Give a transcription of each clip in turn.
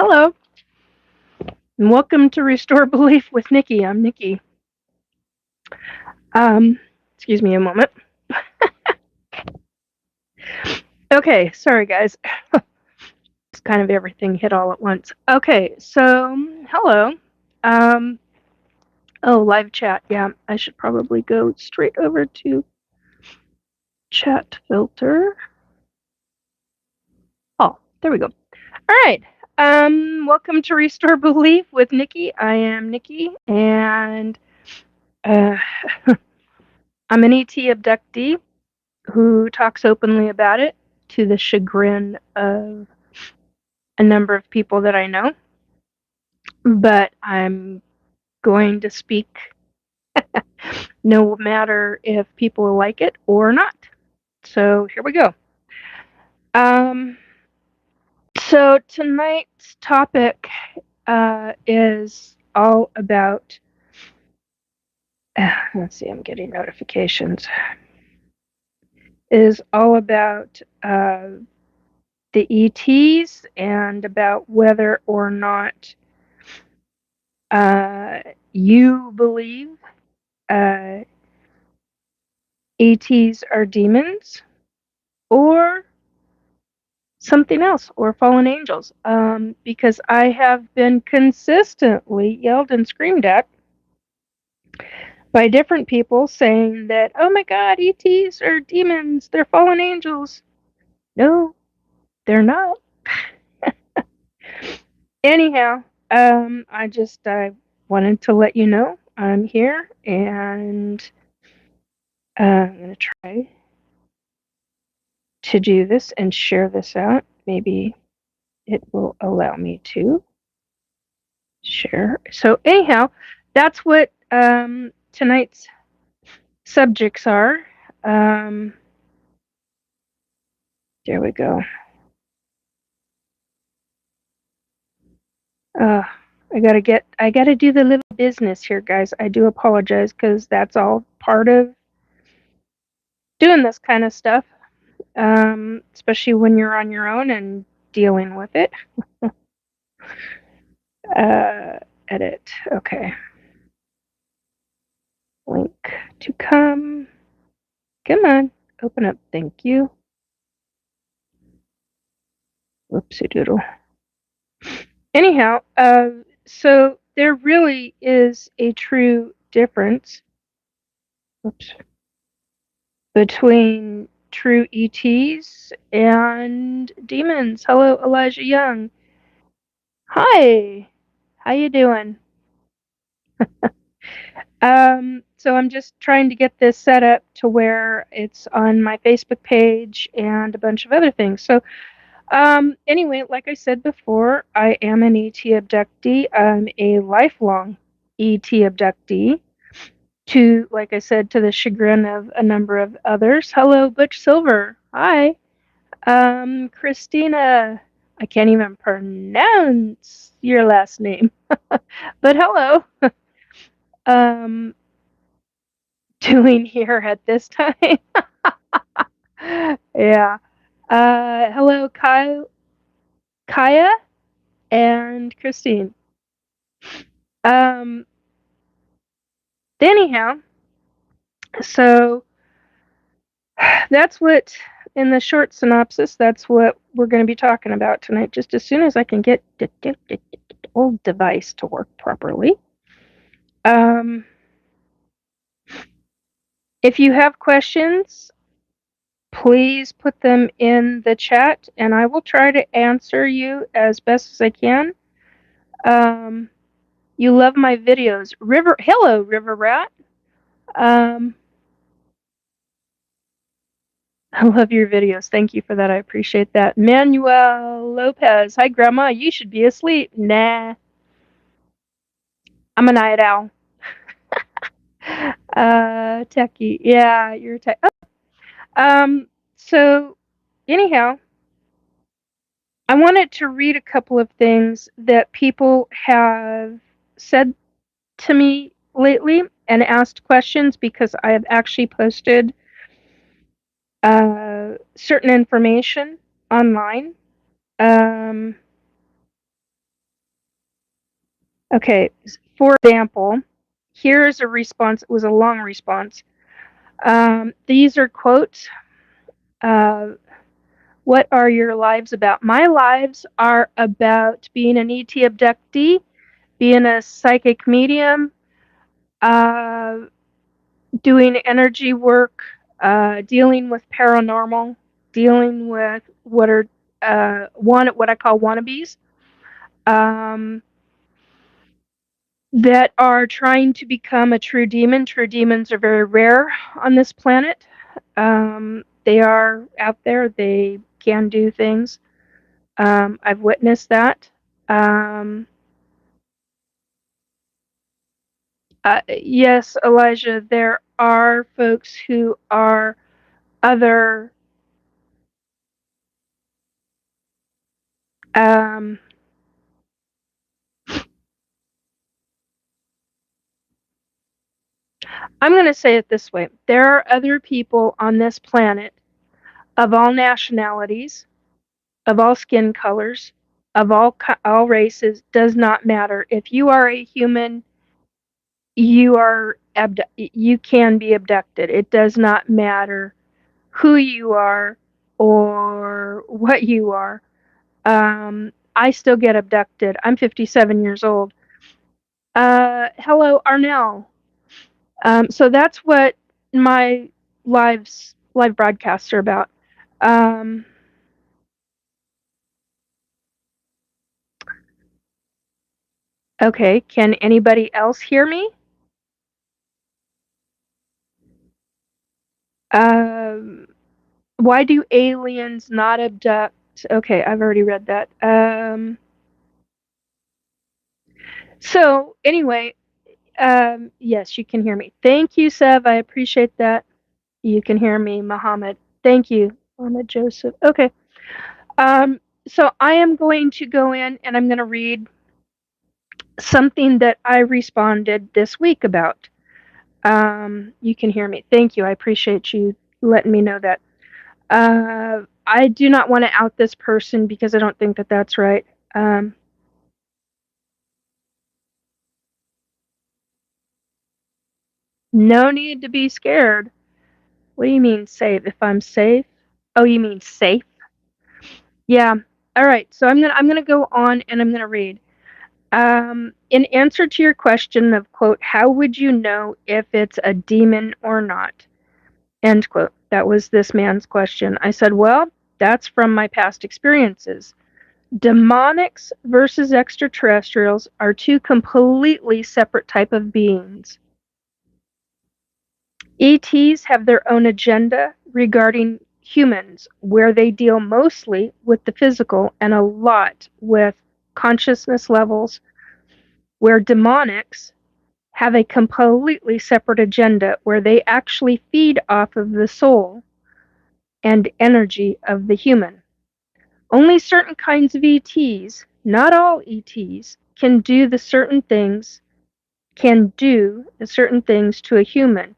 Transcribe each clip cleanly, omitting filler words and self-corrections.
Hello, and welcome to Restore Belief with Nikki. I'm Nikki. Um, Excuse me a moment. Okay, sorry guys. It's kind of everything hit all at once. Okay, so hello. Um, Live chat. Yeah, I should probably go straight over to chat filter. Oh, there we go. All right. Welcome to Restore Belief with Nikki. I am Nikki, and uh, I'm an ET abductee who talks openly about it to the chagrin of a number of people that I know. But I'm going to speak no matter if people like it or not. So here we go. Um, so tonight's topic is all about. Let's see, I'm getting notifications. Is all about the ETs and about whether or not you believe ETs are demons or something else or fallen angels. Because I have been consistently yelled and screamed at by different people saying that, oh my God, ETs are demons, they're fallen angels. No, they're not. Anyhow, I wanted to let you know I'm here, and I'm going to try to do this and share this out. Maybe it will allow me to share. So anyhow, that's what tonight's subjects are. There we go. I gotta do the little business here, guys. I do apologize because that's all part of doing this kind of stuff, especially when you're on your own and dealing with it. Edit. Okay. Link to come. Come on. Open up. Thank you. Whoopsie doodle. Anyhow, so there really is a true difference between true ETs and demons. Hello, Elijah Young. Hi. How you doing? So I'm just trying to get this set up to where it's on my Facebook page and a bunch of other things. So anyway, like I said before, I am an ET abductee. I'm a lifelong ET abductee. Like I said, to the chagrin of a number of others. Hello, Butch Silver. Hi. Christina. I can't even pronounce your last name, but hello. um, Doing here at this time. Yeah. Hello, Kaya and Christine. Um, Anyhow, so that's what, in the short synopsis, that's what we're going to be talking about tonight, just as soon as I can get the old device to work properly. If you have questions, please put them in the chat, and I will try to answer you as best as I can. You love my videos. Hello, River Rat. I love your videos. Thank you for that. I appreciate that. Manuel Lopez. Hi, Grandma. You should be asleep. Nah. I'm a night owl. Techie. Yeah, you're a tech. Oh. So, anyhow, I wanted to read a couple of things that people have said to me lately and asked questions, because I have actually posted certain information online. Okay, for example, here is a response. It was a long response. These are quotes. Uh, what are your lives about? My lives are about being an ET abductee, being a psychic medium, uh, doing energy work, dealing with paranormal, dealing with what are what I call wannabes, um, that are trying to become a true demon. True demons are very rare on this planet. They are out there. They can do things. I've witnessed that. Yes, Elijah, there are folks who are other. Um, I'm going to say it this way: there are other people on this planet of all nationalities, of all skin colors, of all races. Does not matter. If you are a human, you can be abducted. It does not matter who you are or what you are. I still get abducted. I'm 57 years old. Hello, Arnell. So that's what my live broadcasts are about. Um, okay, can anybody else hear me? Um, why do aliens not abduct? Okay, I've already read that. So anyway, yes, you can hear me. Thank you, Sev. I appreciate that. You can hear me, Muhammad. Thank you, Muhammad Joseph. Okay. Um, so I am going to go in and I'm going to read something that I responded this week about. You can hear me. Thank you. I appreciate you letting me know that. I do not want to out this person because I don't think that that's right. No need to be scared. What do you mean safe? If I'm safe? Oh, you mean safe? Yeah. All right. So I'm gonna go on and I'm gonna read. In answer to your question of quote, how would you know if it's a demon or not? End quote. That was this man's question. I said, well, that's from my past experiences. Demonics versus extraterrestrials are two completely separate type of beings. ETs have their own agenda regarding humans, where they deal mostly with the physical and a lot with consciousness levels, where demonics have a completely separate agenda where they actually feed off of the soul and energy of the human. Only certain kinds of ETs, not all ETs, can do the certain things to a human,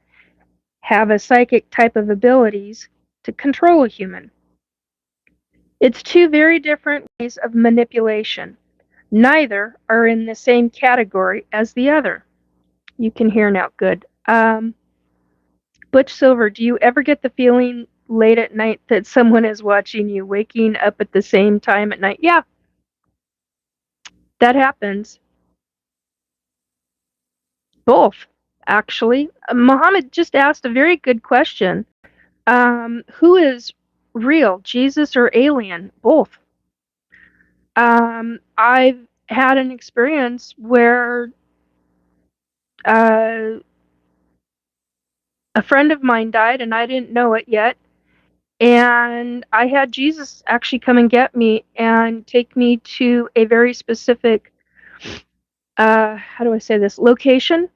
have a psychic type of abilities to control a human. It's two very different ways of manipulation. Neither are in the same category as the other. You can hear now. Good. Butch Silver, do you ever get the feeling late at night that someone is watching you, waking up at the same time at night? Yeah, that happens. Both, actually. Muhammad just asked a very good question. Who is real, Jesus or alien? Both. I've had an experience where uh, a friend of mine died and I didn't know it yet. And I had Jesus actually come and get me and take me to a very specific, how do I say this, location.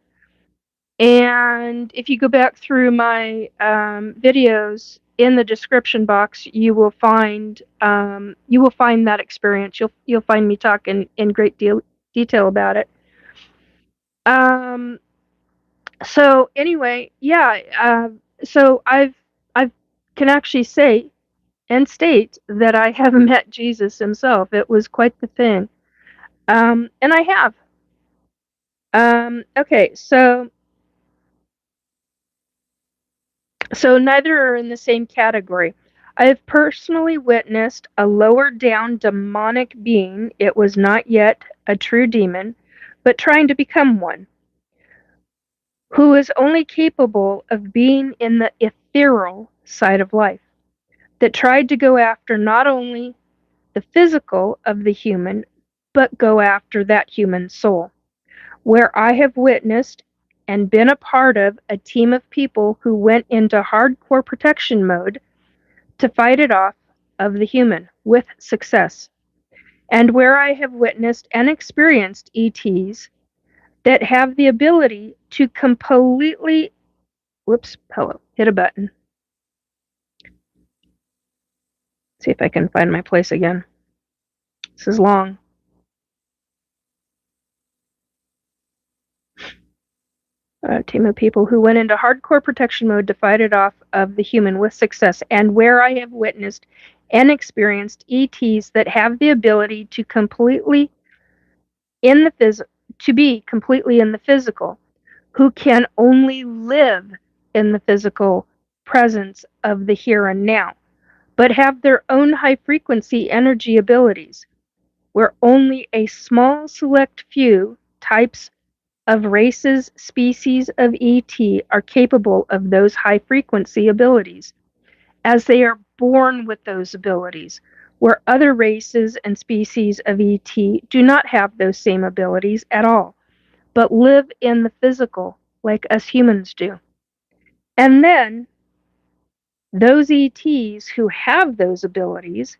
And if you go back through my videos in the description box, you will find that experience. You'll find me talking in great detail about it. Um, so anyway, yeah. So I've can actually say and state that I have met Jesus himself. It was quite the thing. And I have. Okay, so neither are in the same category. I have personally witnessed a lower down demonic being, it was not yet a true demon, but trying to become one, who is only capable of being in the ethereal side of life, that tried to go after not only the physical of the human, but go after that human soul. Where I have witnessed and been a part of a team of people who went into hardcore protection mode to fight it off of the human with success, and where I have witnessed and experienced ETs that have the ability to completely, whoops, hello, hit a button. See if I can find my place again. This is long. A team of people who went into hardcore protection mode to fight it off of the human with success, and where I have witnessed and experienced ETs that have the ability to be completely in the physical, who can only live in the physical presence of the here and now, but have their own high frequency energy abilities, where only a small select few types of races, species of ET are capable of those high frequency abilities, as they are born with those abilities, where other races and species of ET do not have those same abilities at all, but live in the physical like us humans do. And then those ETs who have those abilities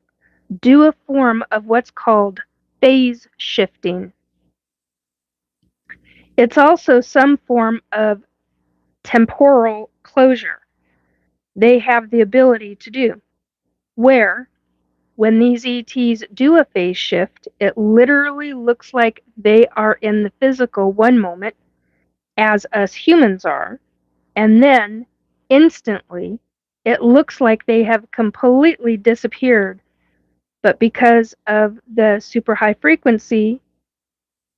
do a form of what's called phase shifting. It's also some form of temporal closure they have the ability to do, where when these ETs do a phase shift, it literally looks like they are in the physical one moment, as us humans are, and then instantly it looks like they have completely disappeared. But because of the super high frequency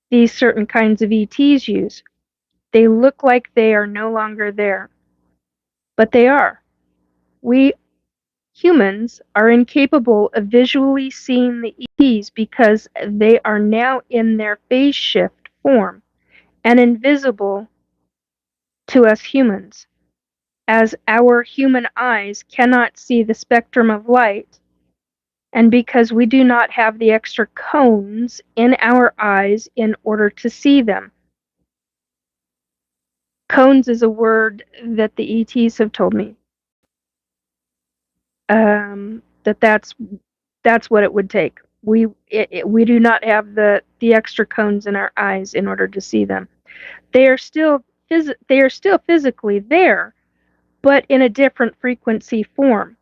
these certain kinds of ETs use, they look like they are no longer there. But they are. We humans are incapable of visually seeing the ETs because they are now in their phase shift form and invisible to us humans, as our human eyes cannot see the spectrum of light, and because we do not have the extra cones in our eyes in order to see them. Cones is a word that the ETs have told me. That's what it would take. We do not have the extra cones in our eyes in order to see them. They are still physically there, but in a different frequency form.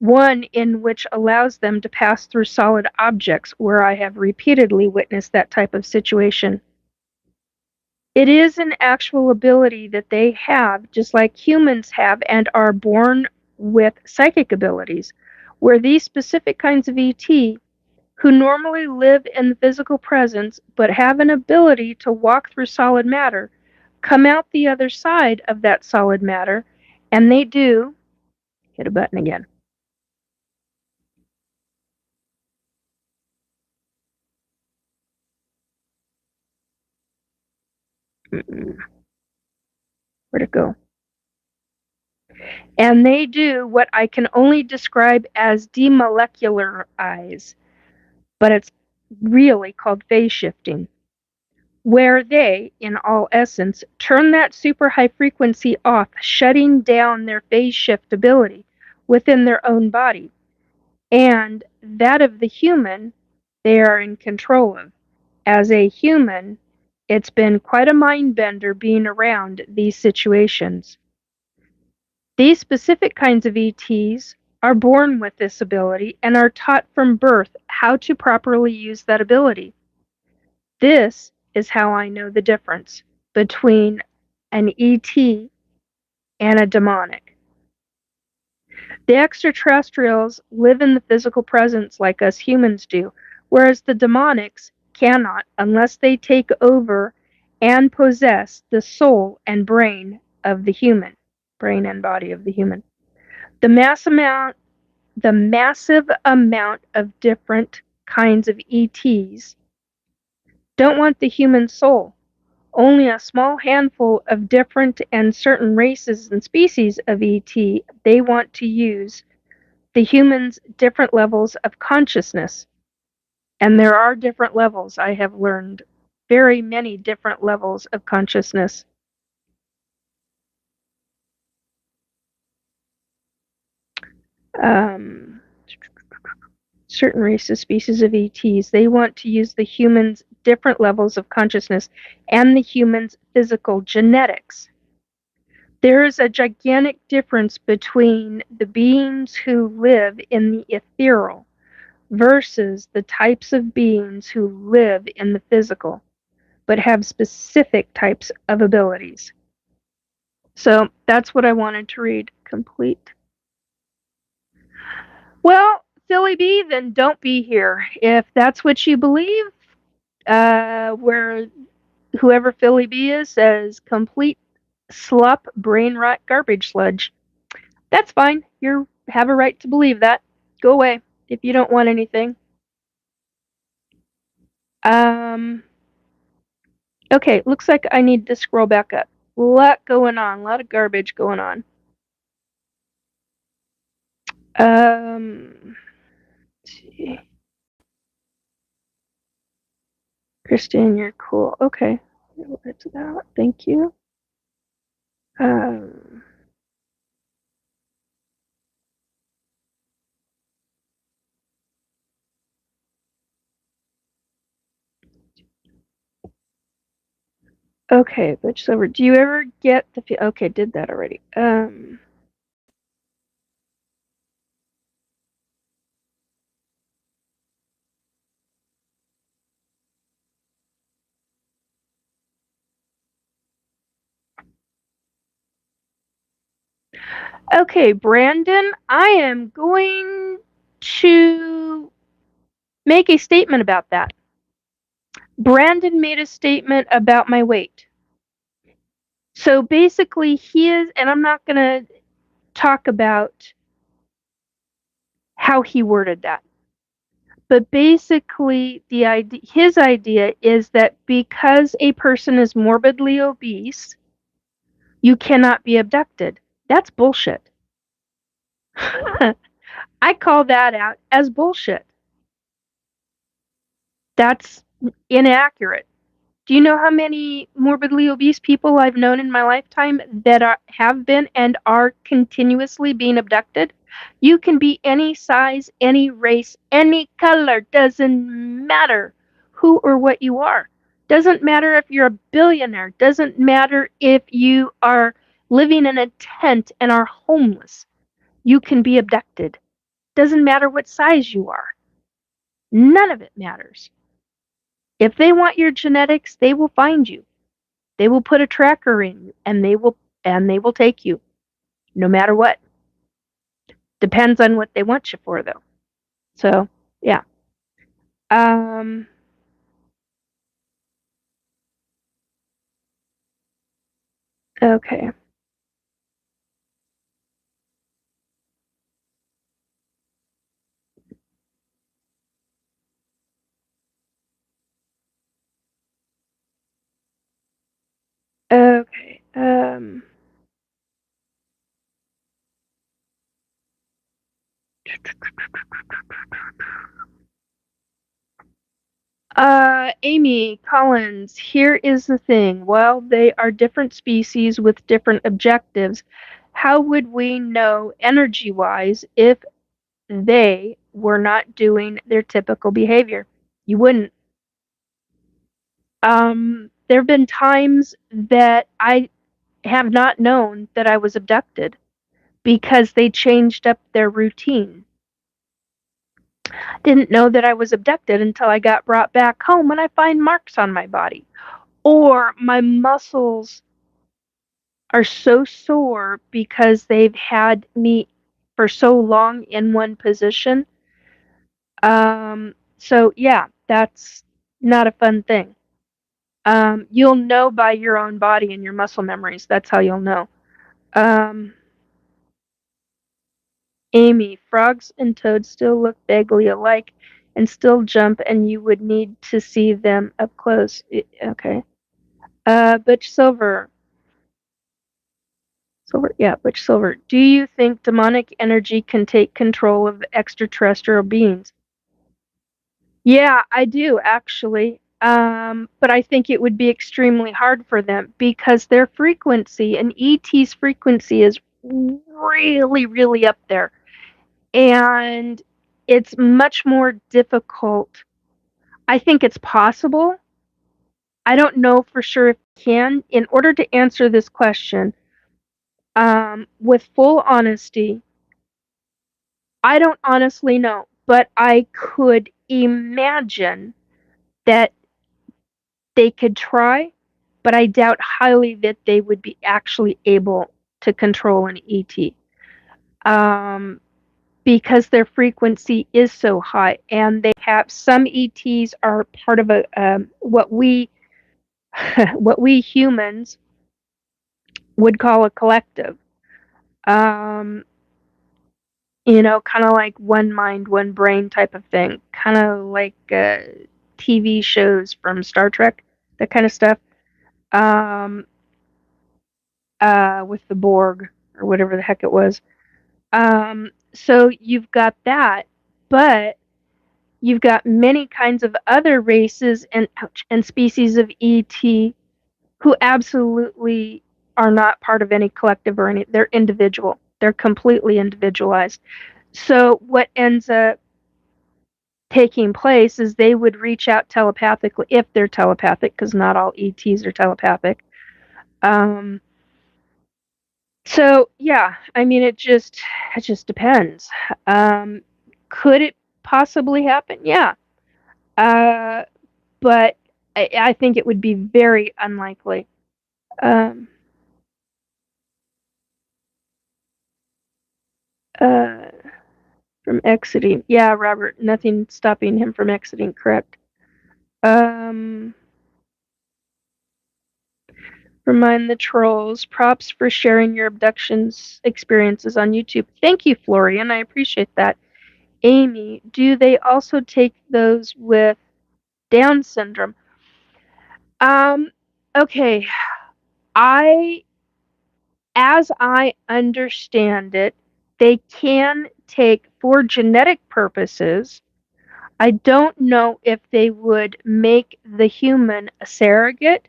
One in which allows them to pass through solid objects, where I have repeatedly witnessed that type of situation. It is an actual ability that they have, just like humans have and are born with psychic abilities, where these specific kinds of ET, who normally live in the physical presence but have an ability to walk through solid matter, come out the other side of that solid matter, and they do, hit a button again. Where'd it go? And they do what I can only describe as demolecularize, but it's really called phase shifting, where they, in all essence, turn that super high frequency off, shutting down their phase shift ability within their own body. And that of the human, they are in control of. As a human, it's been quite a mind bender being around these situations. These specific kinds of ETs are born with this ability and are taught from birth how to properly use that ability. This is how I know the difference between an ET and a demonic. The extraterrestrials live in the physical presence like us humans do, whereas the demonics cannot unless they take over and possess the soul and brain of the human, brain and body of the human. The massive amount of different kinds of ETs don't want the human soul. Only a small handful of different and certain races and species of ET, they want to use the human's different levels of consciousness. And there are different levels. I have learned very many different levels of consciousness. Um, certain races, species of ETs, they want to use the human's different levels of consciousness and the human's physical genetics. There is a gigantic difference between the beings who live in the ethereal versus the types of beings who live in the physical, but have specific types of abilities. So that's what I wanted to read. Complete. Well, silly bee, then don't be here. If that's what you believe, where whoever Philly B is says complete slop brain rot garbage sludge. That's fine. You have a right to believe that. Go away if you don't want anything. Okay, looks like I need to scroll back up. A lot going on, a lot of garbage going on. Let's see. Christine, you're cool. Okay, that's that. Thank you. Okay, bitch over. Do you ever get the okay, did that already. Okay, Brandon, I am going to make a statement about that. Brandon made a statement about my weight. So basically, he is, and I'm not going to talk about how he worded that. But basically, his idea is that because a person is morbidly obese, you cannot be abducted. That's bullshit. I call that out as bullshit. That's inaccurate. Do you know how many morbidly obese people I've known in my lifetime that have been and are continuously being abducted? You can be any size, any race, any color, doesn't matter who or what you are. Doesn't matter if you're a billionaire, doesn't matter if you are living in a tent and are homeless. You can be abducted. Doesn't matter what size you are. None of it matters. If they want your genetics, they will find you. They will put a tracker in you and they will take you no matter what. Depends on what they want you for though. So, yeah. Okay. Okay. Amy Collins, here is the thing. While they are different species with different objectives, how would we know energy wise if they were not doing their typical behavior? You wouldn't. There have been times that I have not known that I was abducted because they changed up their routine. Didn't know that I was abducted until I got brought back home and I find marks on my body. Or my muscles are so sore because they've had me for so long in one position. So yeah, that's not a fun thing. You'll know by your own body and your muscle memories. That's how you'll know. Um, Amy, frogs and toads still look vaguely alike and still jump, and you would need to see them up close. Okay. Butch Silver. Yeah, Butch Silver. Do you think demonic energy can take control of extraterrestrial beings? Yeah, I do actually. But I think it would be extremely hard for them because their frequency and ET's frequency is really, really up there. And it's much more difficult. I think it's possible. I don't know for sure if it can. In order to answer this question, with full honesty, I don't honestly know, but I could imagine that they could try, but I doubt highly that they would be actually able to control an ET. Um, because their frequency is so high, and they have some ETs are part of a what we what we humans would call a collective. Um, kind of like one mind, one brain type of thing, kind of like TV shows from Star Trek, that kind of stuff. Um, with the Borg or whatever the heck it was. So you've got that, but you've got many kinds of other races and species of ET who absolutely are not part of any collective or any. They're individual. They're completely individualized. So what ends up taking place is they would reach out telepathically if they're telepathic, because not all ETs are telepathic. So yeah, I mean, it just depends. Could it possibly happen? Yeah, uh, but I think it would be very unlikely. Um, uh, from exiting, yeah, Robert, nothing stopping him from exiting. Correct. Um, Remind the trolls. Props for sharing your abductions experiences on YouTube. Thank you, Florian. I appreciate that. Amy, do they also take those with Down syndrome? Um, okay. I, as I understand it, they can take for genetic purposes. I don't know if they would make the human a surrogate,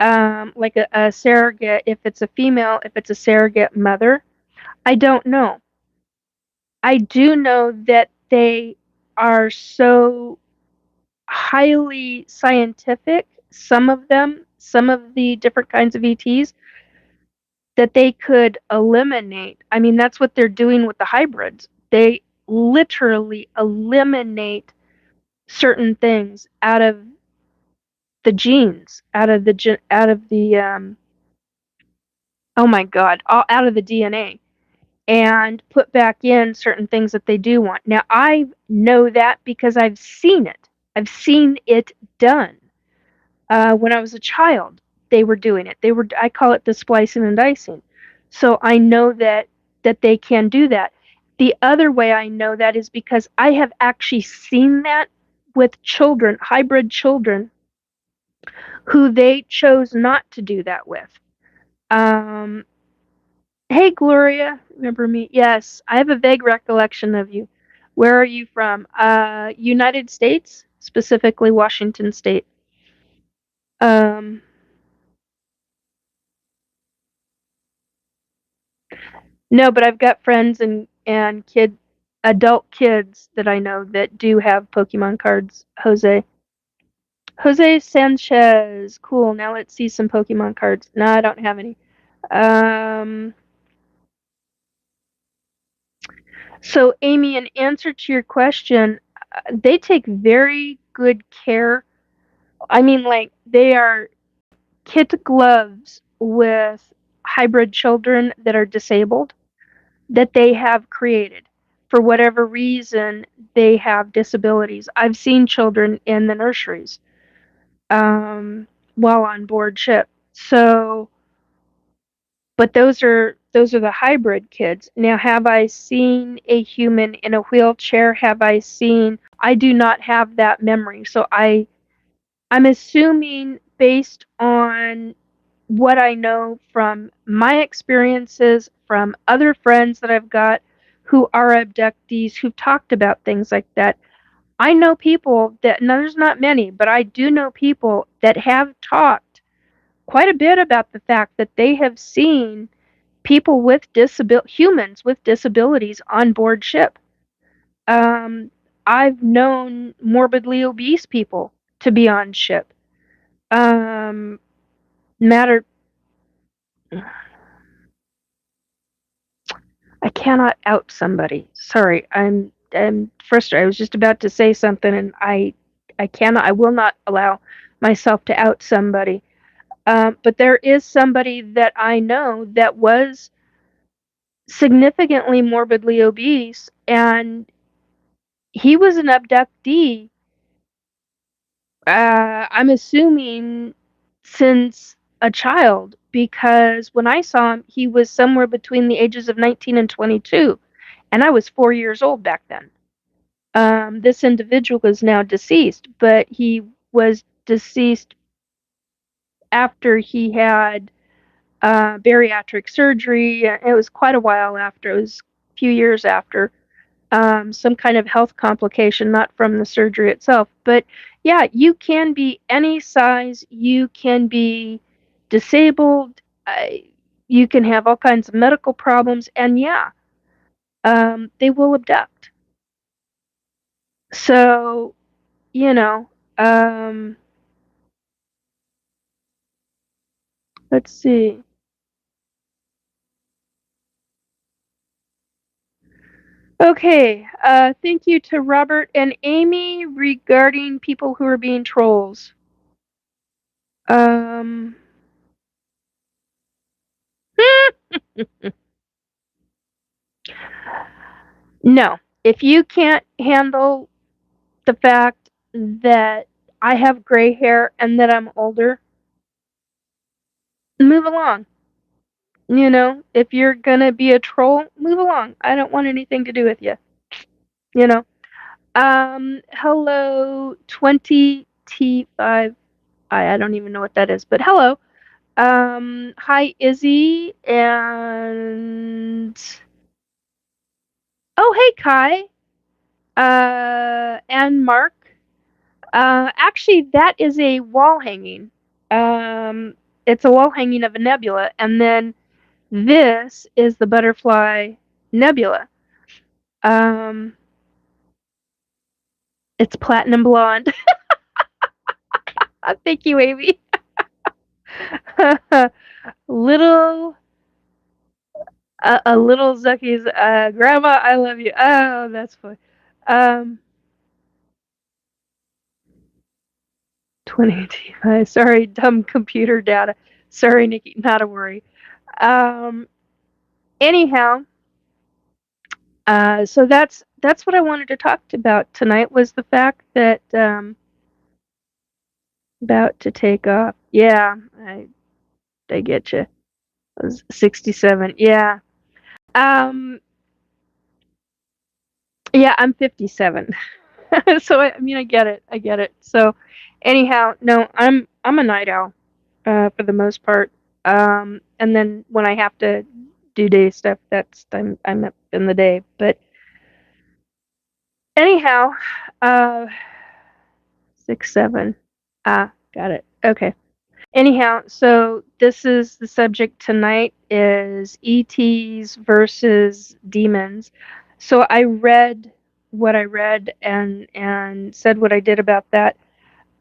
like a surrogate, if it's a female, if it's a surrogate mother. I don't know. I do know that they are so highly scientific, some of them, some of the different kinds of ETs, that they could eliminate. I mean, that's what they're doing with the hybrids. They literally eliminate certain things out of the genes, out of the oh my god, all out of the DNA, and put back in certain things that they do want. Now I know that because I've seen it. I've seen it done. When I was a child, they were doing it. I call it the splicing and dicing. So I know that they can do that. The other way I know that is because I have actually seen that with children, hybrid children, who they chose not to do that with. Um, hey, Gloria, remember me? Yes, I have a vague recollection of you. Where are you from? United States, specifically Washington State. Um, No, but I've got friends and adult kids that I know that do have Pokemon cards. Jose Sanchez. Cool. Now let's see some Pokemon cards. No, I don't have any. Um, so Amy, in answer to your question, they take very good care. I mean, like they are kid gloves with hybrid children that are disabled, that they have created. For whatever reason, they have disabilities. I've seen children in the nurseries. while on board ship. So, but those are the hybrid kids. Now, have I seen a human in a wheelchair? Have I seen? I do not have that memory, so I'm assuming based on what I know from my experiences, from other friends that I've got who are abductees who've talked about things like that. I know people that, now there's not many, but I do know people that have talked quite a bit about the fact that they have seen people with humans with disabilities on board ship. Um, I've known morbidly obese people to be on ship. Um, matter I cannot out somebody. Sorry, I'm frustrated. I was just about to say something, and I cannot. I will not allow myself to out somebody. But there is somebody that I know that was significantly morbidly obese, and he was an abductee. I'm assuming since a child, because when I saw him, he was somewhere between the ages of 19 and 22, and I was 4 years old back then. This individual is now deceased, but he was deceased after he had bariatric surgery. It was quite a while after, it was a few years after, some kind of health complication, not from the surgery itself. But yeah, you can be any size, you can be disabled, you can have all kinds of medical problems, and yeah, they will abduct. So, you know, um, let's see. Okay, thank you to Robert and Amy regarding people who are being trolls. Um, no, if you can't handle the fact that I have gray hair and that I'm older, move along. You know, if you're gonna be a troll, move along. I don't want anything to do with you. You know. Hello, 20T5. I don't even know what that is, but hello. Hi, Izzy, and oh, hey, Kai, and Mark. Actually, that is a wall hanging. Um, it's a wall hanging of a nebula, and then this is the butterfly nebula. Um, it's platinum blonde. Thank you, Amy. little a little Zucky's grandma, I love you. Oh, that's funny. Um, 2085. Sorry, dumb computer data. Sorry, Nikki, not a worry. Um, anyhow, so that's what I wanted to talk about tonight, was the fact that about to take off. Yeah, I get you. I was 67. Yeah. Um, yeah, I'm 57. So I mean, I get it. I get it. So anyhow, no, I'm a night owl for the most part. And then when I have to do day stuff, that's I'm up in the day. But anyhow, uh, 6 7. Ah, got it. Okay. Anyhow, so this is the subject tonight, is ETs versus demons. So I read what I read and said what I did about that.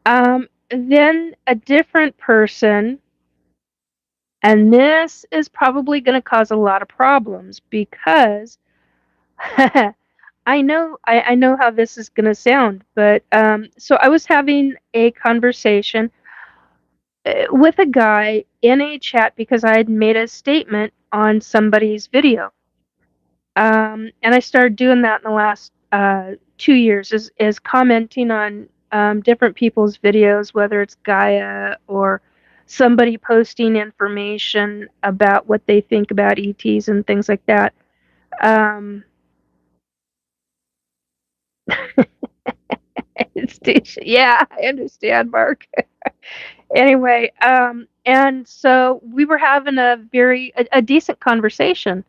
Then a different person, and this is probably going to cause a lot of problems because I know how this is going to sound, but so I was having a conversation with a guy in a chat because I had made a statement on somebody's video. And I started doing that in the last 2 years, is commenting on different people's videos, whether it's Gaia or somebody posting information about what they think about ETs and things like that. Yeah, I understand, Mark. Anyway, and so we were having a decent conversation.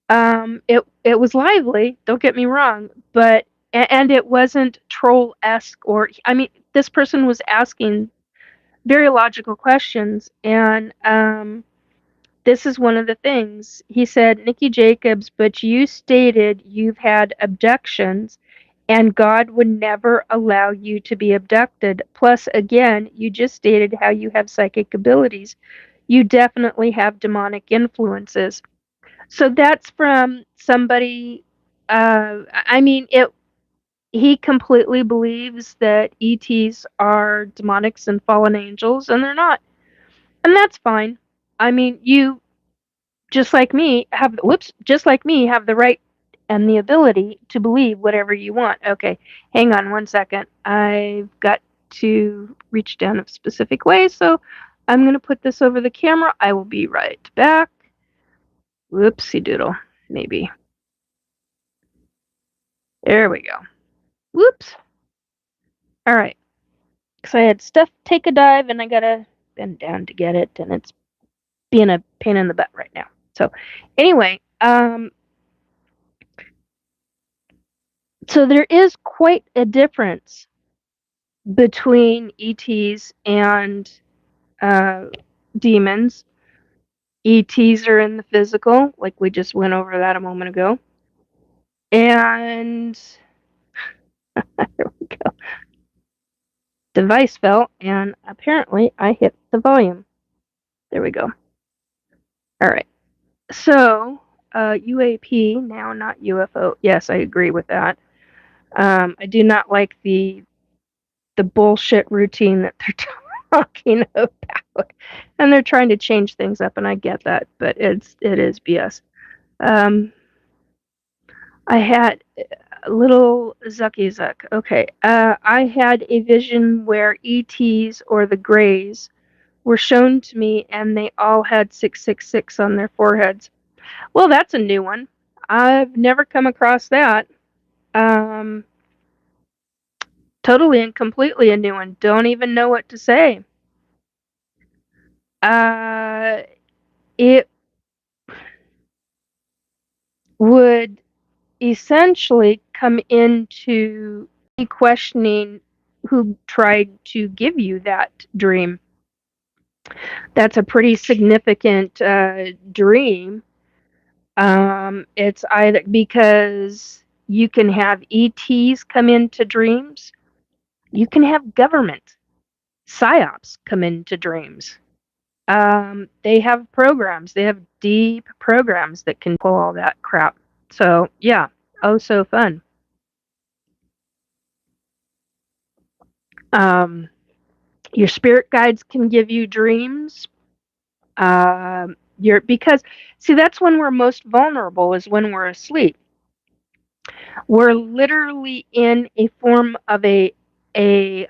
It was lively. Don't get me wrong, but and it wasn't troll-esque, or I mean, this person was asking very logical questions, and this is one of the things he said. Nikki Jacobs, but you stated you've had abductions and God would never allow you to be abducted. Plus, again, you just stated how you have psychic abilities. You definitely have demonic influences. So that's from somebody. I mean, it. He completely believes that ETs are demonics and fallen angels, and they're not, and that's fine. I mean, you just like me have the right and the ability to believe whatever you want. Okay, hang on one second. I've got to reach down a specific way, so I'm going to put this over the camera. I will be right back. Whoopsie doodle. Maybe. There we go. Whoops. All right. Because I had stuff take a dive and I got to bend down to get it, and it's being a pain in the butt right now. So, anyway, so there is quite a difference between ETs and demons. ETs are in the physical, like we just went over that a moment ago. And there we go. Device fell, and apparently I hit the volume. There we go. All right. So, UAP, now not UFO. Yes, I agree with that. I do not like the bullshit routine that they're talking about, and they're trying to change things up, and I get that, but it is BS. I had a little Zucky Zuck. Okay, I had a vision where ETs or the Greys were shown to me, and they all had 666 on their foreheads. Well, that's a new one. I've never come across that. Um, Totally and completely a new one. Don't even know what to say. It would essentially come into questioning who tried to give you that dream. That's a pretty significant dream. It's either because you can have ETs come into dreams, you can have government psyops come into dreams. They have programs. They have deep programs that can pull all that crap. So yeah, oh so fun. Your spirit guides can give you dreams. Because see, that's when we're most vulnerable, is when we're asleep. We're literally in a form of a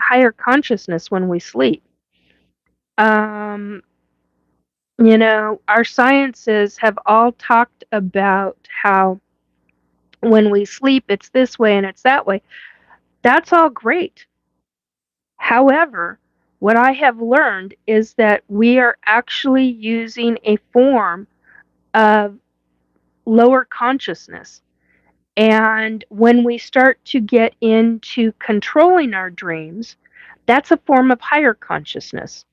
higher consciousness when we sleep. Our sciences have all talked about how when we sleep, it's this way and it's that way. That's all great. However, what I have learned is that we are actually using a form of lower consciousness. And when we start to get into controlling our dreams, that's a form of higher consciousness.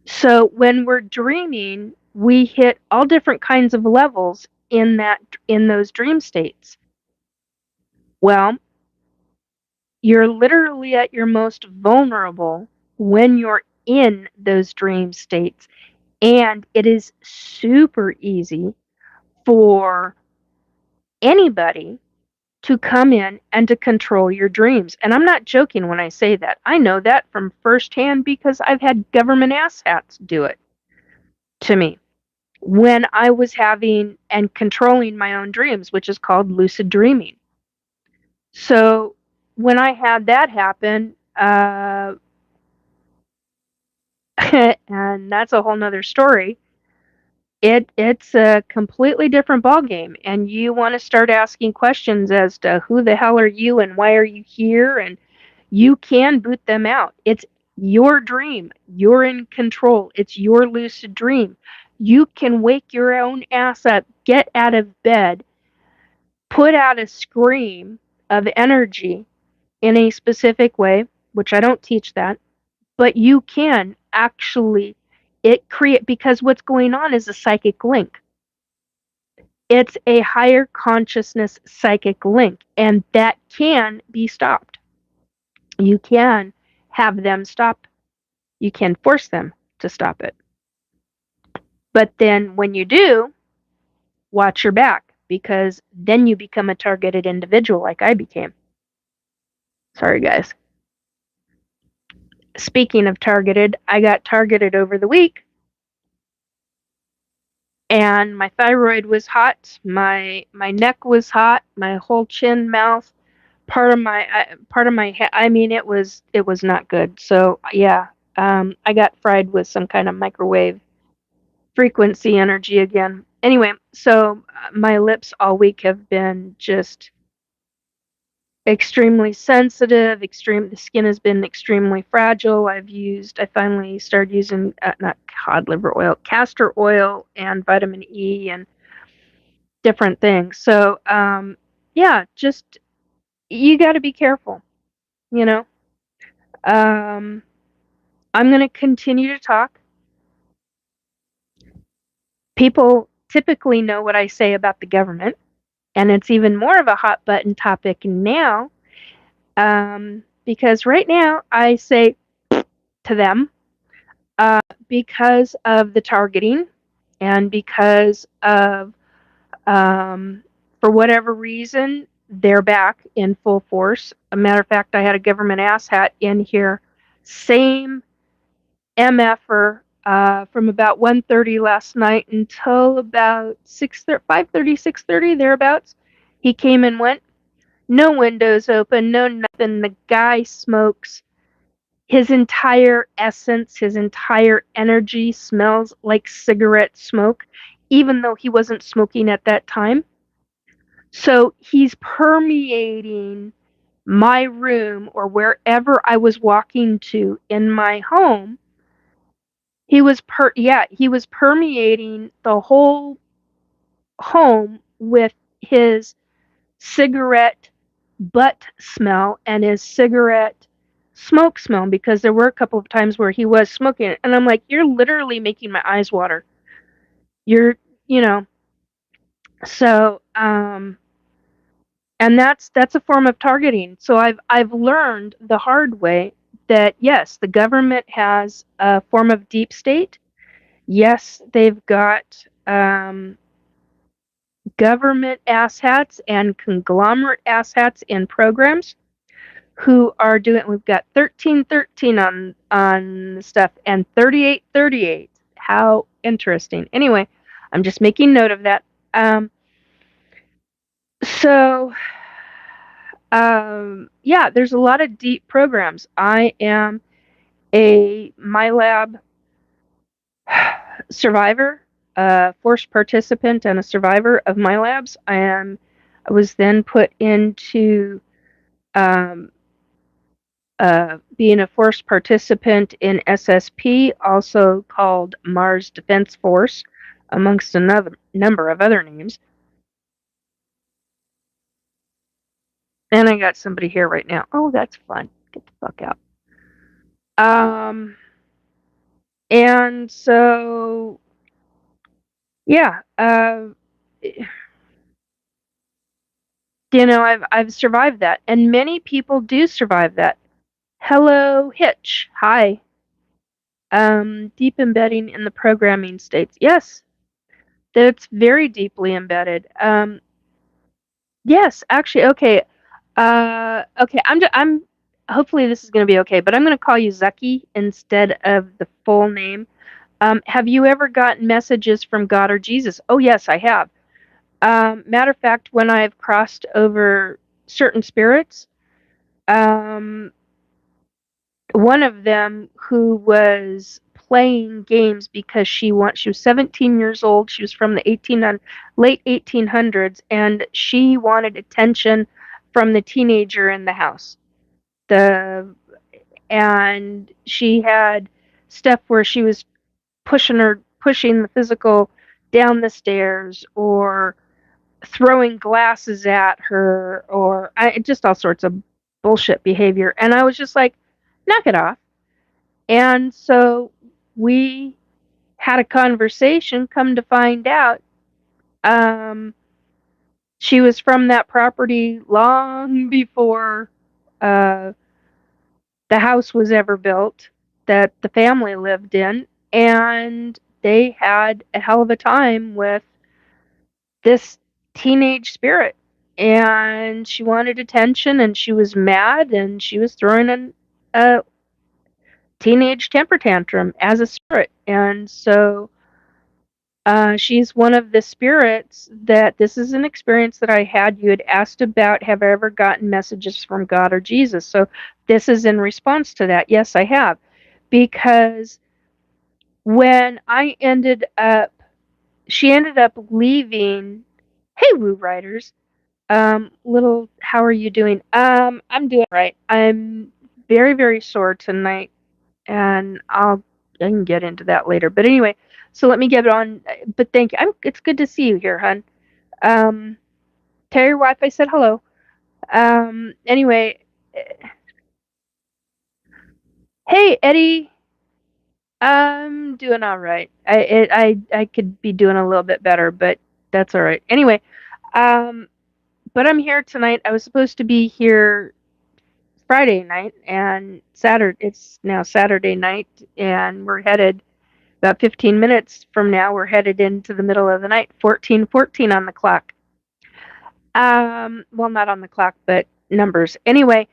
So when we're dreaming, we hit all different kinds of levels in those dream states. Well, you're literally at your most vulnerable when you're in those dream states, and it is super easy for anybody to come in and to control your dreams. And I'm not joking when I say that. I know that from firsthand because I've had government asshats do it to me when I was having and controlling my own dreams, which is called lucid dreaming. So when I had that happen, and that's a whole nother story. It's a completely different ballgame, and you want to start asking questions as to who the hell are you and why are you here, and you can boot them out. It's your dream. You're in control. It's your lucid dream. You can wake your own ass up, get out of bed, put out a scream of energy in a specific way, which I don't teach that, but you can actually it create because what's going on is a psychic link. It's a higher consciousness psychic link, and that can be stopped. You can have them stop. You can force them to stop it. But then when you do, watch your back, because then you become a targeted individual like I became. Sorry, guys. Speaking of targeted, I got targeted over the week, and my thyroid was hot, my neck was hot, my whole chin, mouth, part of my head. I mean, it was not good. So yeah, I got fried with some kind of microwave frequency energy again. Anyway, so my lips all week have been just extremely sensitive. The skin has been extremely fragile. I finally started using not cod liver oil, castor oil, and vitamin E, and different things. So yeah, just you got to be careful. You know, I'm going to continue to talk. People typically know what I say about the government, and it's even more of a hot button topic now, because right now I say to them, because of the targeting, and because of, for whatever reason, they're back in full force. A matter of fact, I had a government asshat in here, same MFer, from about 1:30 last night until about 5:30, 6:30, thereabouts. He came and went. No windows open, no nothing. The guy smokes. His entire essence, his entire energy smells like cigarette smoke, even though he wasn't smoking at that time. So he's permeating my room or wherever I was walking to in my home. He was permeating the whole home with his cigarette butt smell and his cigarette smoke smell, because there were a couple of times where he was smoking it, and I'm like, you're literally making my eyes water. You're, you know, so and that's a form of targeting. So I've learned the hard way that yes, the government has a form of deep state. Yes, they've got government asshats and conglomerate asshats in programs who are doing. We've got 1313 on stuff and 3838. How interesting. Anyway, I'm just making note of that. So yeah, there's a lot of deep programs. I am a MyLab survivor, a forced participant, and a survivor of MyLabs. I was then put into being a forced participant in SSP, also called Mars Defense Force, amongst another number of other names. And I got somebody here right now. Oh, that's fun. Get the fuck out. And so, yeah, I've survived that, and many people do survive that. Hello, Hitch. Hi. Deep embedding in the programming states. Yes, that's very deeply embedded. Yes, actually, okay. Okay, I'm. Hopefully, this is going to be okay, but I'm going to call you Zucky instead of the full name. Have you ever gotten messages from God or Jesus? Oh, yes, I have. Matter of fact, when I've crossed over certain spirits, one of them who was playing games because she was 17 years old. She was from the late 1800s, and she wanted attention from the teenager in the house. And she had stuff where she was pushing the physical down the stairs, or throwing glasses at her, or just all sorts of bullshit behavior. And I was just like, knock it off. And so we had a conversation. Come to find out, um, she was from that property long before uh, the house was ever built that the family lived in. And they had a hell of a time with this teenage spirit. And she wanted attention, and she was mad, and she was throwing a teenage temper tantrum as a spirit. And so she's one of the spirits that this is an experience that I had. You had asked about, have I ever gotten messages from God or Jesus? So this is in response to that. Yes, I have. Because when she ended up leaving. Hey, Woo Riders. How are you doing? I'm doing right. I'm very, very sore tonight, and I can get into that later. But anyway, so let me get on. But thank you. It's good to see you here, hon. Um, tell your wife I said hello. Anyway, hey Eddie, I'm doing all right. I could be doing a little bit better, but that's all right. Anyway, um, but I'm here tonight. I was supposed to be here Friday night, and it's now Saturday night, and we're headed about 15 minutes from now. We're headed into the middle of the night. 14:14 on the clock. Well, not on the clock, but numbers. Anyway,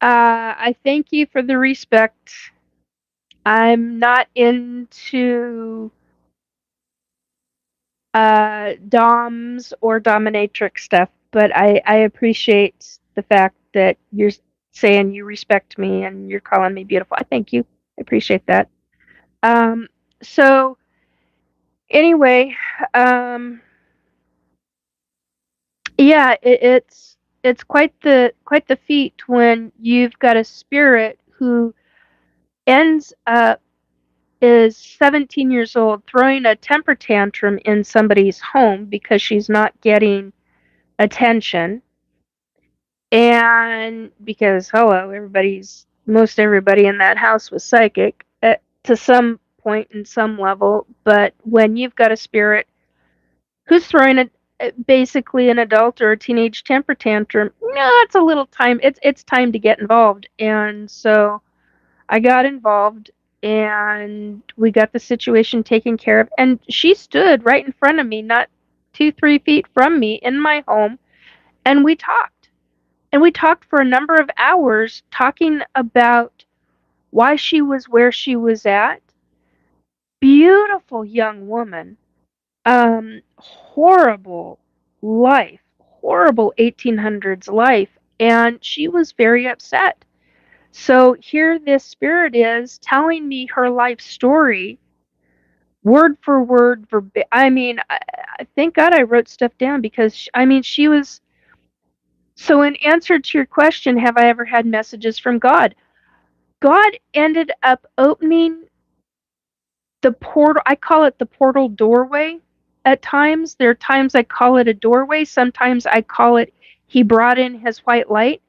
I thank you for the respect. I'm not into DOMs or dominatrix stuff, but I appreciate the fact that you're saying you respect me and you're calling me beautiful. I thank you. I appreciate that. Um, so anyway, um, yeah, it's quite the feat when you've got a spirit who ends up is 17 years old throwing a temper tantrum in somebody's home because she's not getting attention. And because, hello, most everybody in that house was psychic to some point in some level. But when you've got a spirit who's throwing basically an adult or a teenage temper tantrum, it's a little time. It's time to get involved. And so I got involved, and we got the situation taken care of. And she stood right in front of me, not 2-3 feet from me, in my home, and we talked. And we talked for a number of hours, talking about why she was where she was at. Beautiful young woman. Horrible life, horrible 1800s life. And she was very upset. So here this spirit is telling me her life story, word for word, I mean, thank God I wrote stuff down, because she was. So in answer to your question, have I ever had messages from God? God ended up opening the portal. I call it the portal doorway. At times, there are times I call it a doorway. Sometimes I call it he brought in his white light.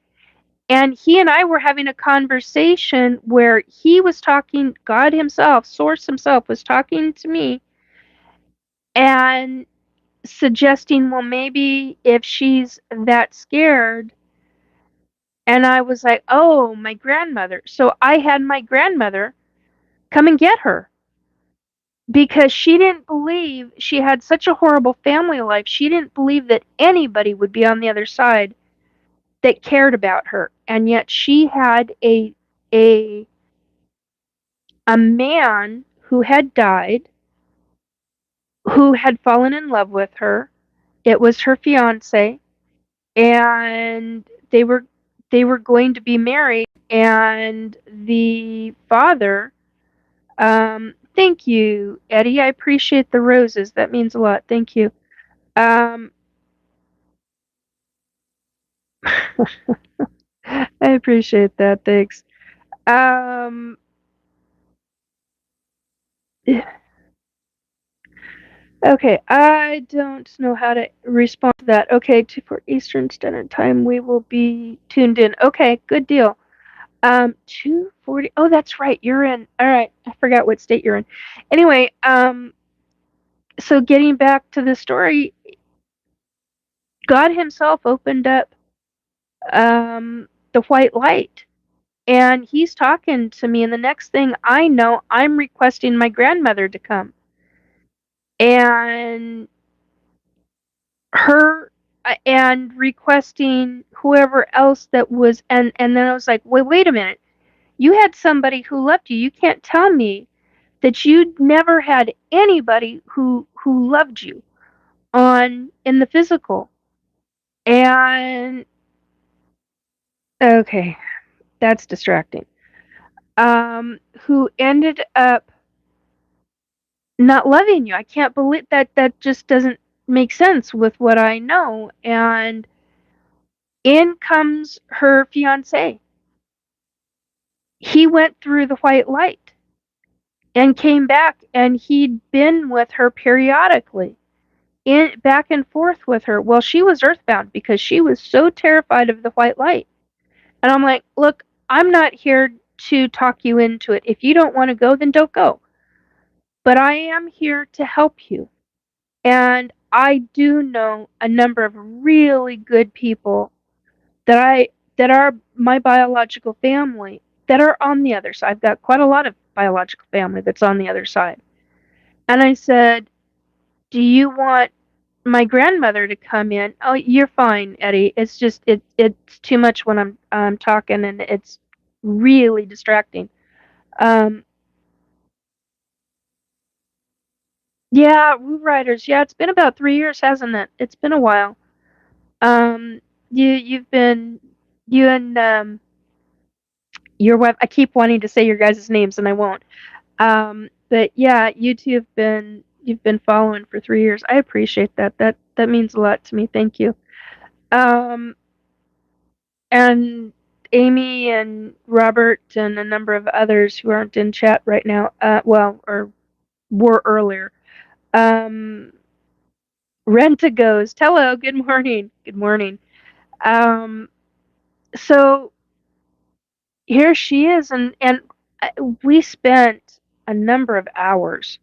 And he and I were having a conversation where he was talking, God himself, Source himself, was talking to me and suggesting, well, maybe if she's that scared. And I was like, oh, my grandmother. So I had my grandmother come and get her, because she didn't believe, she had such a horrible family life. She didn't believe that anybody would be on the other side that cared about her. And yet she had a man who had died, who had fallen in love with her. It was her fiance. and they were going to be married, and the father, thank you, Eddie. I appreciate the roses. That means a lot. Thank you. Um, I appreciate that. Thanks. Um, okay, I don't know how to respond to that. Okay, 2 for Eastern Standard Time. We will be tuned in. Okay, good deal. 2:40. Oh, that's right. You're in. All right. I forgot what state you're in. Anyway, so getting back to the story, God Himself opened up the white light, and He's talking to me. And the next thing I know, I'm requesting my grandmother to come, and her, and requesting whoever else that was, and then I was like, wait a minute. You had somebody who loved you. You can't tell me that you'd never had anybody who loved you on in the physical. And okay, that's distracting. Who ended up not loving you. I can't believe that. That just doesn't make sense with what I know. And in comes her fiance. He went through the white light and came back, and he'd been with her periodically, in back and forth with her. Well, she was earthbound because she was so terrified of the white light. And I'm like, look, I'm not here to talk you into it. If you don't want to go, then don't go. But I am here to help you. And I do know a number of really good people that I that are my biological family that are on the other side. I've got quite a lot of biological family that's on the other side. And I said, "Do you want my grandmother to come in?" "Oh, you're fine, Eddie. It's just it's too much when I'm talking, and it's really distracting." Um, yeah, Woo Riders. Yeah, it's been about 3 years, hasn't it? It's been a while. Um, you've been, you and your wife. I keep wanting to say your guys' names, and I won't. But yeah, you two have been, you've been following for 3 years. I appreciate that. That means a lot to me. Thank you. Um, and Amy and Robert and a number of others who aren't in chat right now. Well, or were earlier. Um, Renta Ghost. Hello. Good morning. Good morning. Um, so here she is, and we spent a number of hours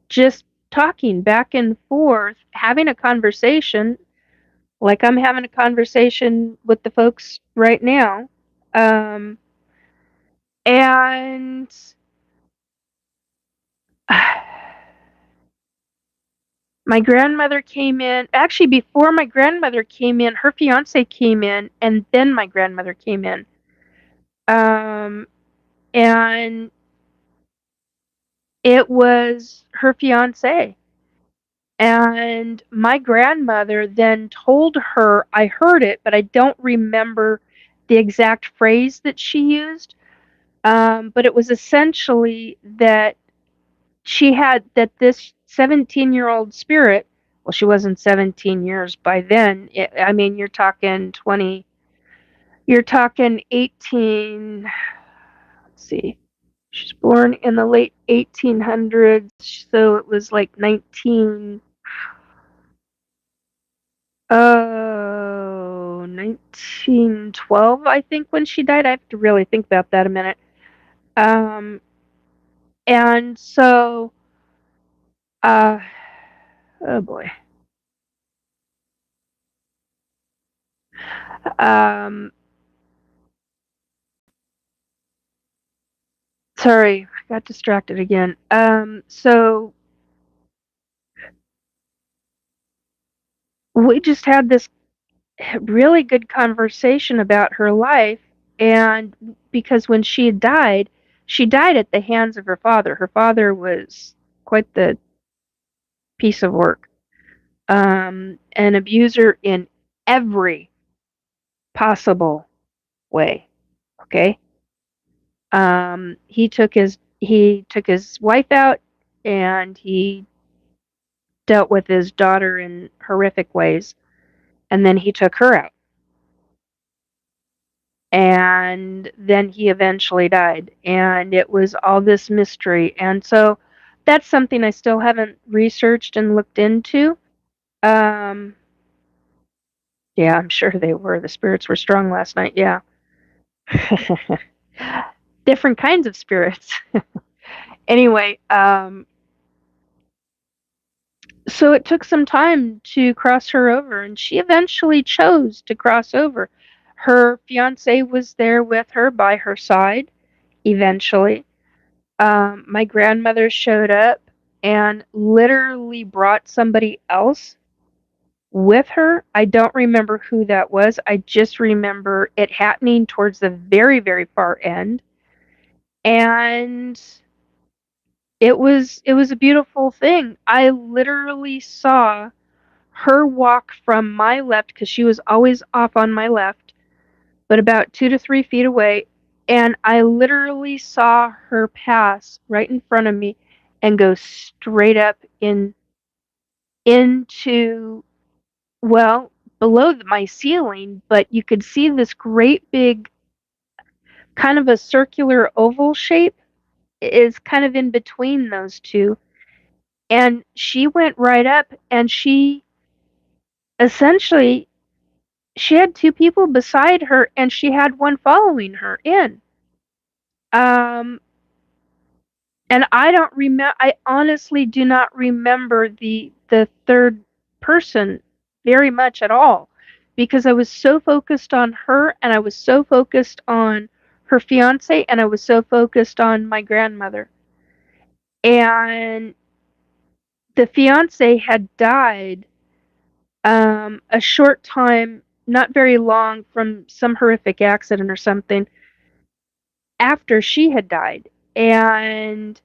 just talking back and forth, having a conversation, like I'm having a conversation with the folks right now. And my grandmother came in. Actually, before my grandmother came in, her fiance came in, and then my grandmother came in. Um, and it was her fiance. And my grandmother then told her, I heard it, but I don't remember the exact phrase that she used. But it was essentially that she had, that this 17-year-old spirit, well, she wasn't 17 years by then. I mean, you're talking 20, you're talking 18, let's see. She's born in the late 1800s, so it was like 1912, I think, when she died. I have to really think about that a minute. Um, and so, uh, oh boy. Um, sorry, I got distracted again. So we just had this really good conversation about her life, and because when she died at the hands of her father. Her father was quite the piece of work, an abuser in every possible way. Okay. He took his wife out, and he dealt with his daughter in horrific ways, and then he took her out. And then he eventually died, and it was all this mystery. And so that's something I still haven't researched and looked into. Um, yeah, I'm sure they were. The spirits were strong last night. Yeah. Different kinds of spirits. Anyway, so it took some time to cross her over, and she eventually chose to cross over. Her fiance was there with her by her side eventually. My grandmother showed up and literally brought somebody else with her. I don't remember who that was. I just remember it happening towards the very, very far end. And it was a beautiful thing. I literally saw her walk from my left, because she was always off on my left, but about 2 to 3 feet away, and I literally saw her pass right in front of me and go straight up into, well, below my ceiling, but you could see this great big kind of a circular oval shape is kind of in between those two. And she went right up, and she essentially, she had two people beside her, and she had one following her in. Um, and I don't remember. I honestly do not remember the third person very much at all, because I was so focused on her, and I was so focused on her fiance, and I was so focused on my grandmother. And the fiance had died a short time, not very long, from some horrific accident or something after she had died. And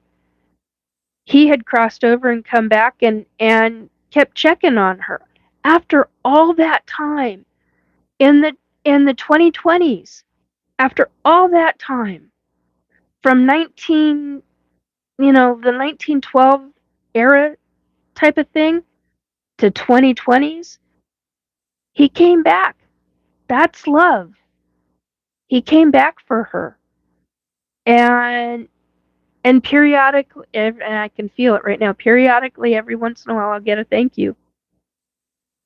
he had crossed over and come back and kept checking on her after all that time in the 2020s. After all that time, from the 1912 era type of thing to 2020s, he came back. That's love. He came back for her. And periodically, and I can feel it right now, periodically, every once in a while, I'll get a thank you.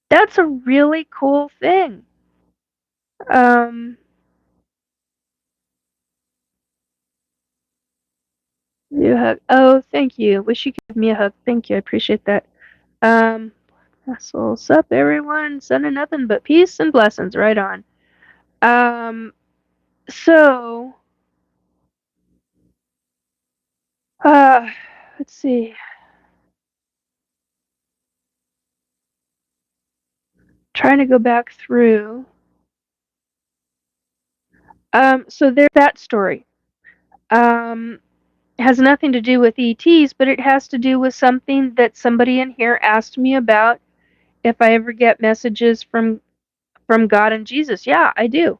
That's a really cool thing. Um, you hug. Oh, thank you. Wish you could give me a hug. Thank you. I appreciate that. What's up, everyone? Sending nothing but peace and blessings. Right on. So, uh, let's see. Trying to go back through. So there's that story. Has nothing to do with ETs, but it has to do with something that somebody in here asked me about, if I ever get messages from God and Jesus. Yeah, I do.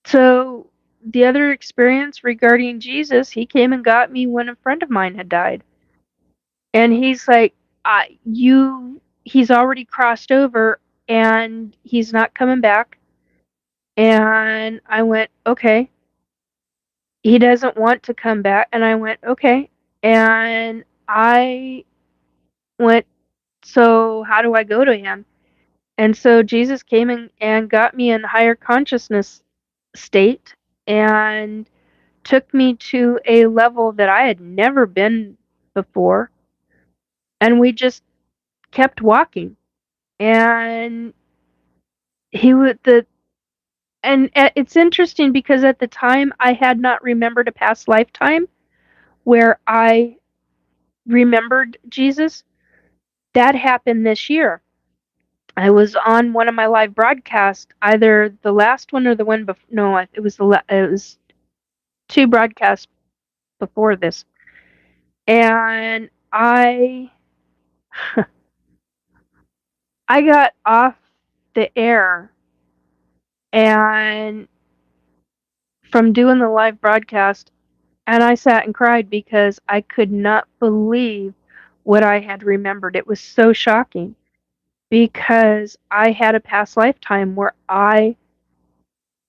So the other experience regarding Jesus, he came and got me when a friend of mine had died. And he's like, he's already crossed over, and he's not coming back. And I went, okay. He doesn't want to come back. And I went, okay. And I went, so how do I go to him? And so Jesus came and got me in higher consciousness state and took me to a level that I had never been before. And we just kept walking. And he would the and it's interesting, because at the time I had not remembered a past lifetime where I remembered Jesus. That happened this year. I was on one of my live broadcasts, either the last one or the one before. No, it was two broadcasts before this, and I got off the air, and from doing the live broadcast, and I sat and cried because I could not believe what I had remembered. It was so shocking because I had a past lifetime where I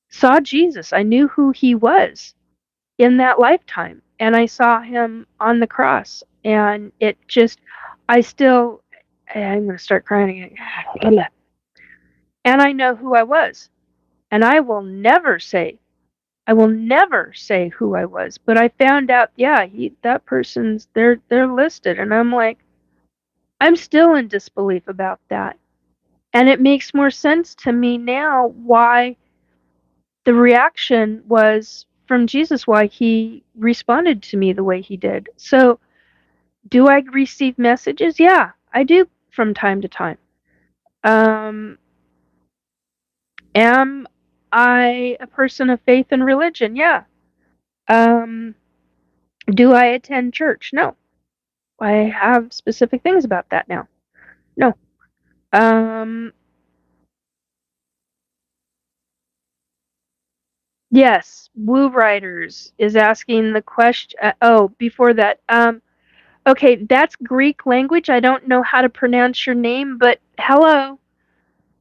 saw Jesus. I knew who he was in that lifetime, and I saw him on the cross, and it just, I'm going to start crying again. And I know who I was, and I will never say who I was, but I found out, yeah, that person's, they're listed, and I'm like, I'm still in disbelief about that. And it makes more sense to me now why the reaction was from Jesus, why he responded to me the way he did. So, do I receive messages? Yeah, I do from time to time. Am I a person of faith and religion? Yeah. Um, do I attend church? No. I have specific things about that now. No. Um, yes, Woo Riders is asking the question. Before that, okay, that's Greek language. I don't know how to pronounce your name, but hello,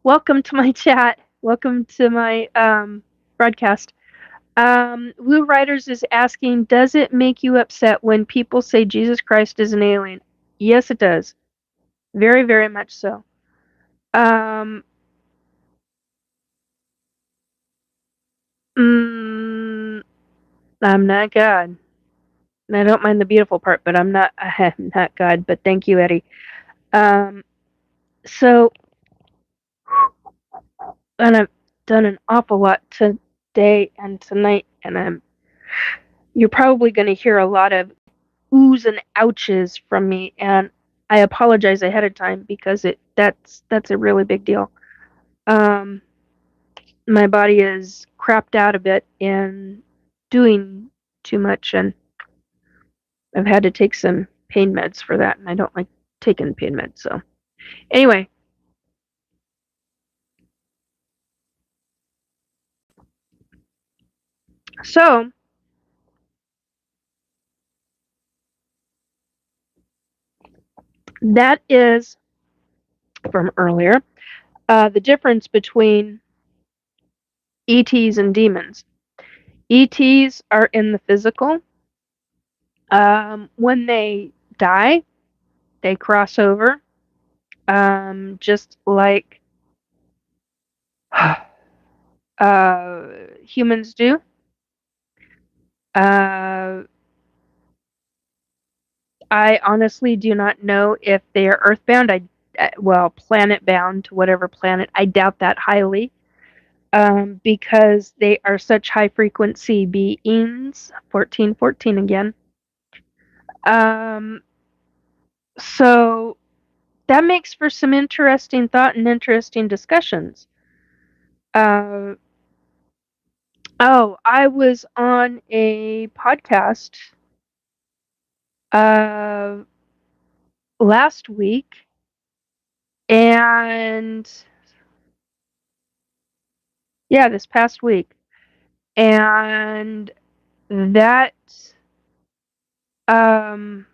welcome to my chat. Welcome to my broadcast. Woo Riders is asking, does it make you upset when people say Jesus Christ is an alien? Yes, it does. Very, very much so. Um, mm, I'm not God. I don't mind the beautiful part, but I'm not God. But thank you, Eddie. Um, so, and I've done an awful lot today and tonight, and you're probably going to hear a lot of oohs and ouches from me, and I apologize ahead of time because that's a really big deal. Um, my body is crapped out a bit and doing too much, and I've had to take some pain meds for that, and I don't like taking pain meds. So anyway, so that is from earlier the difference between ETs and demons. ETs are in the physical. When they die, they cross over, just like humans do. Uh, I honestly do not know if they are earthbound. Well, planet bound to whatever planet. I doubt that highly, because they are such high frequency beings. 1414 again. Um, so that makes for some interesting thought and interesting discussions. Uh, I was on a podcast uh, last week, and yeah, this past week, and that um,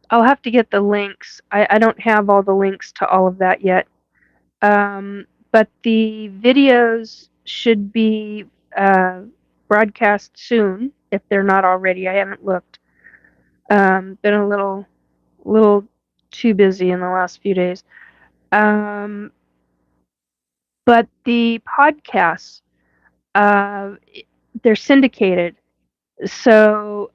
I'll have to get the links. I don't have all the links to all of that yet, but the videos should be broadcast soon if they're not already. I haven't looked. Been a little too busy in the last few days. But the podcasts, uh, they're syndicated. So,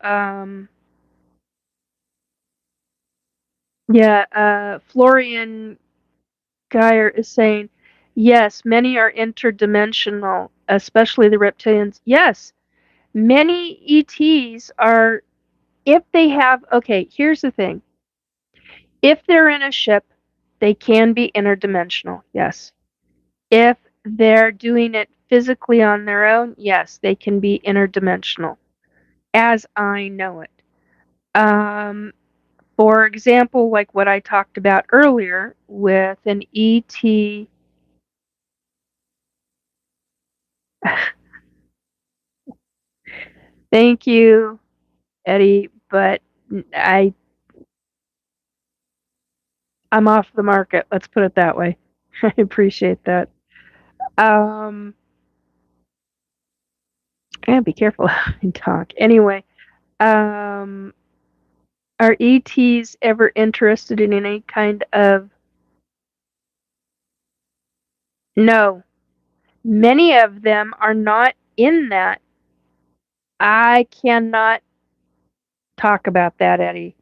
yeah, Florian Geyer is saying, yes, many are interdimensional, especially the reptilians. Yes, many ETs are, if they have, okay, here's the thing. If they're in a ship, they can be interdimensional, yes. If they're doing it physically on their own, yes, they can be interdimensional, as I know it. For example, like what I talked about earlier with an ET Thank you, Eddie, but I I'm off the market. Let's put it that way. I appreciate that. Um, and be careful how I talk. Anyway, um, are ETs ever interested in any kind of? No, many of them are not in that. I cannot talk about that, Eddie.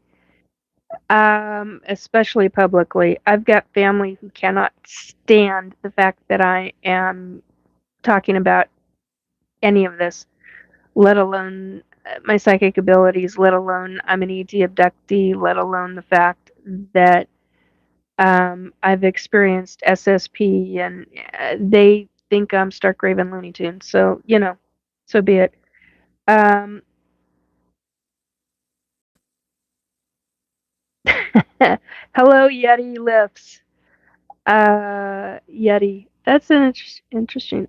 Especially publicly. I've got family who cannot stand the fact that I am talking about any of this, let alone my psychic abilities, let alone I'm an ET abductee, let alone the fact that I've experienced SSP and they think I'm Stark Raven Looney Tunes. So, so be it. Um, Hello, Yeti Lifts. Yeti. That's interesting.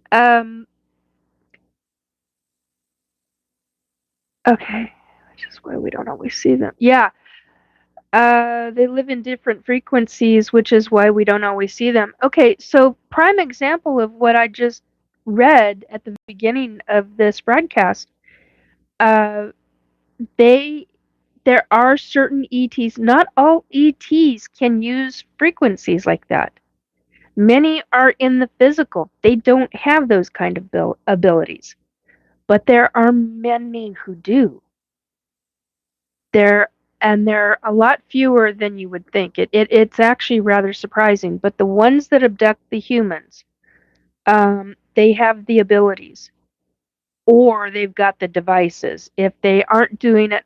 Okay. Which is why we don't always see them. Yeah. They live in different frequencies, which is why we don't always see them. Okay, so prime example of what I just read at the beginning of this broadcast. Uh, they there are certain ETs. Not all ETs can use frequencies like that. Many are in the physical. They don't have those kind of abilities. But there are many who do. There and they're a lot fewer than you would think. It's actually rather surprising. But the ones that abduct the humans, they have the abilities, or they've got the devices. If they aren't doing it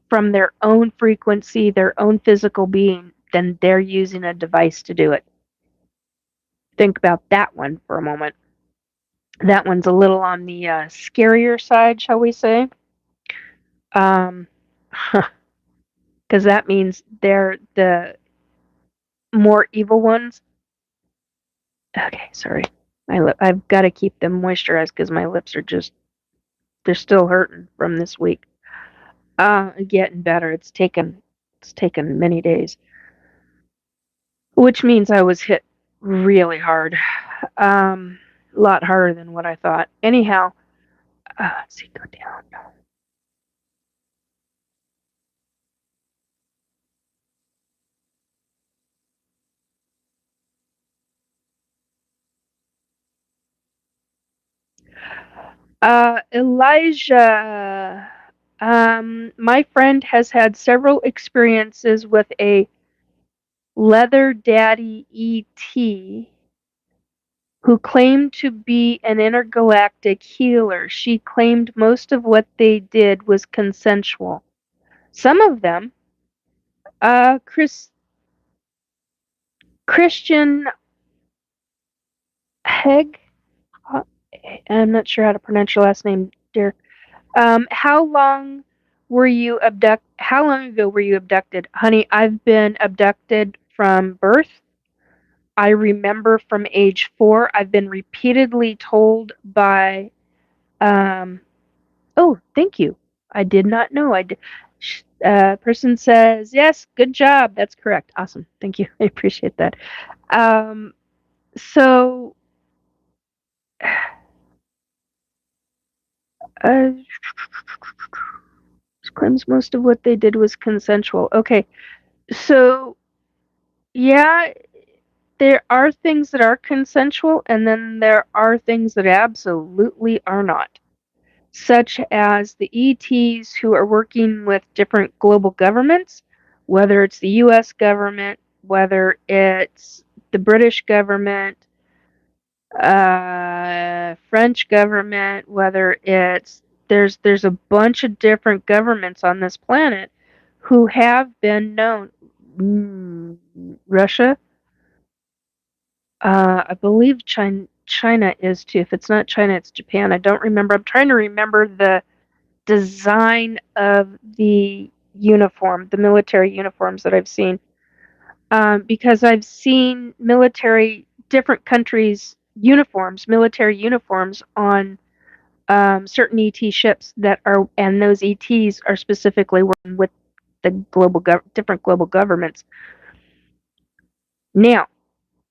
from their own frequency, their own physical being, then they're using a device to do it. Think about that one for a moment. That one's a little on the scarier side, shall we say? Because that means they're the more evil ones. Okay, sorry. I've got to keep them moisturized because my lips are they're still hurting from this week. Getting better. It's taken many days, which means I was hit really hard. A lot harder than what I thought. Anyhow, let's see, go down. Elijah. My friend has had several experiences with a leather daddy ET who claimed to be an intergalactic healer. She claimed most of what they did was consensual. Some of them, uh, Chris, Christian Heg, uh, I'm not sure how to pronounce your last name, dear. How long how long ago were you abducted? Honey, I've been abducted from birth. I remember from age 4. I've been repeatedly told by, um, oh, thank you. I did not know. Person says, yes, good job. That's correct. Awesome. Thank you. I appreciate that. Um, so, uh, claims most of what they did was consensual. Okay. So, yeah, there are things that are consensual, and then there are things that absolutely are not, such as the ETs who are working with different global governments, whether it's the US government, whether it's the British government, French government, whether it's there's a bunch of different governments on this planet who have been known. Russia, I believe China is too. If it's not China, it's Japan. I don't remember. I'm trying to remember the design of the uniform, the military uniforms that I've seen, because I've seen different countries' uniforms, military uniforms on certain ET ships that are, and those ETs are specifically working with the different global governments. Now,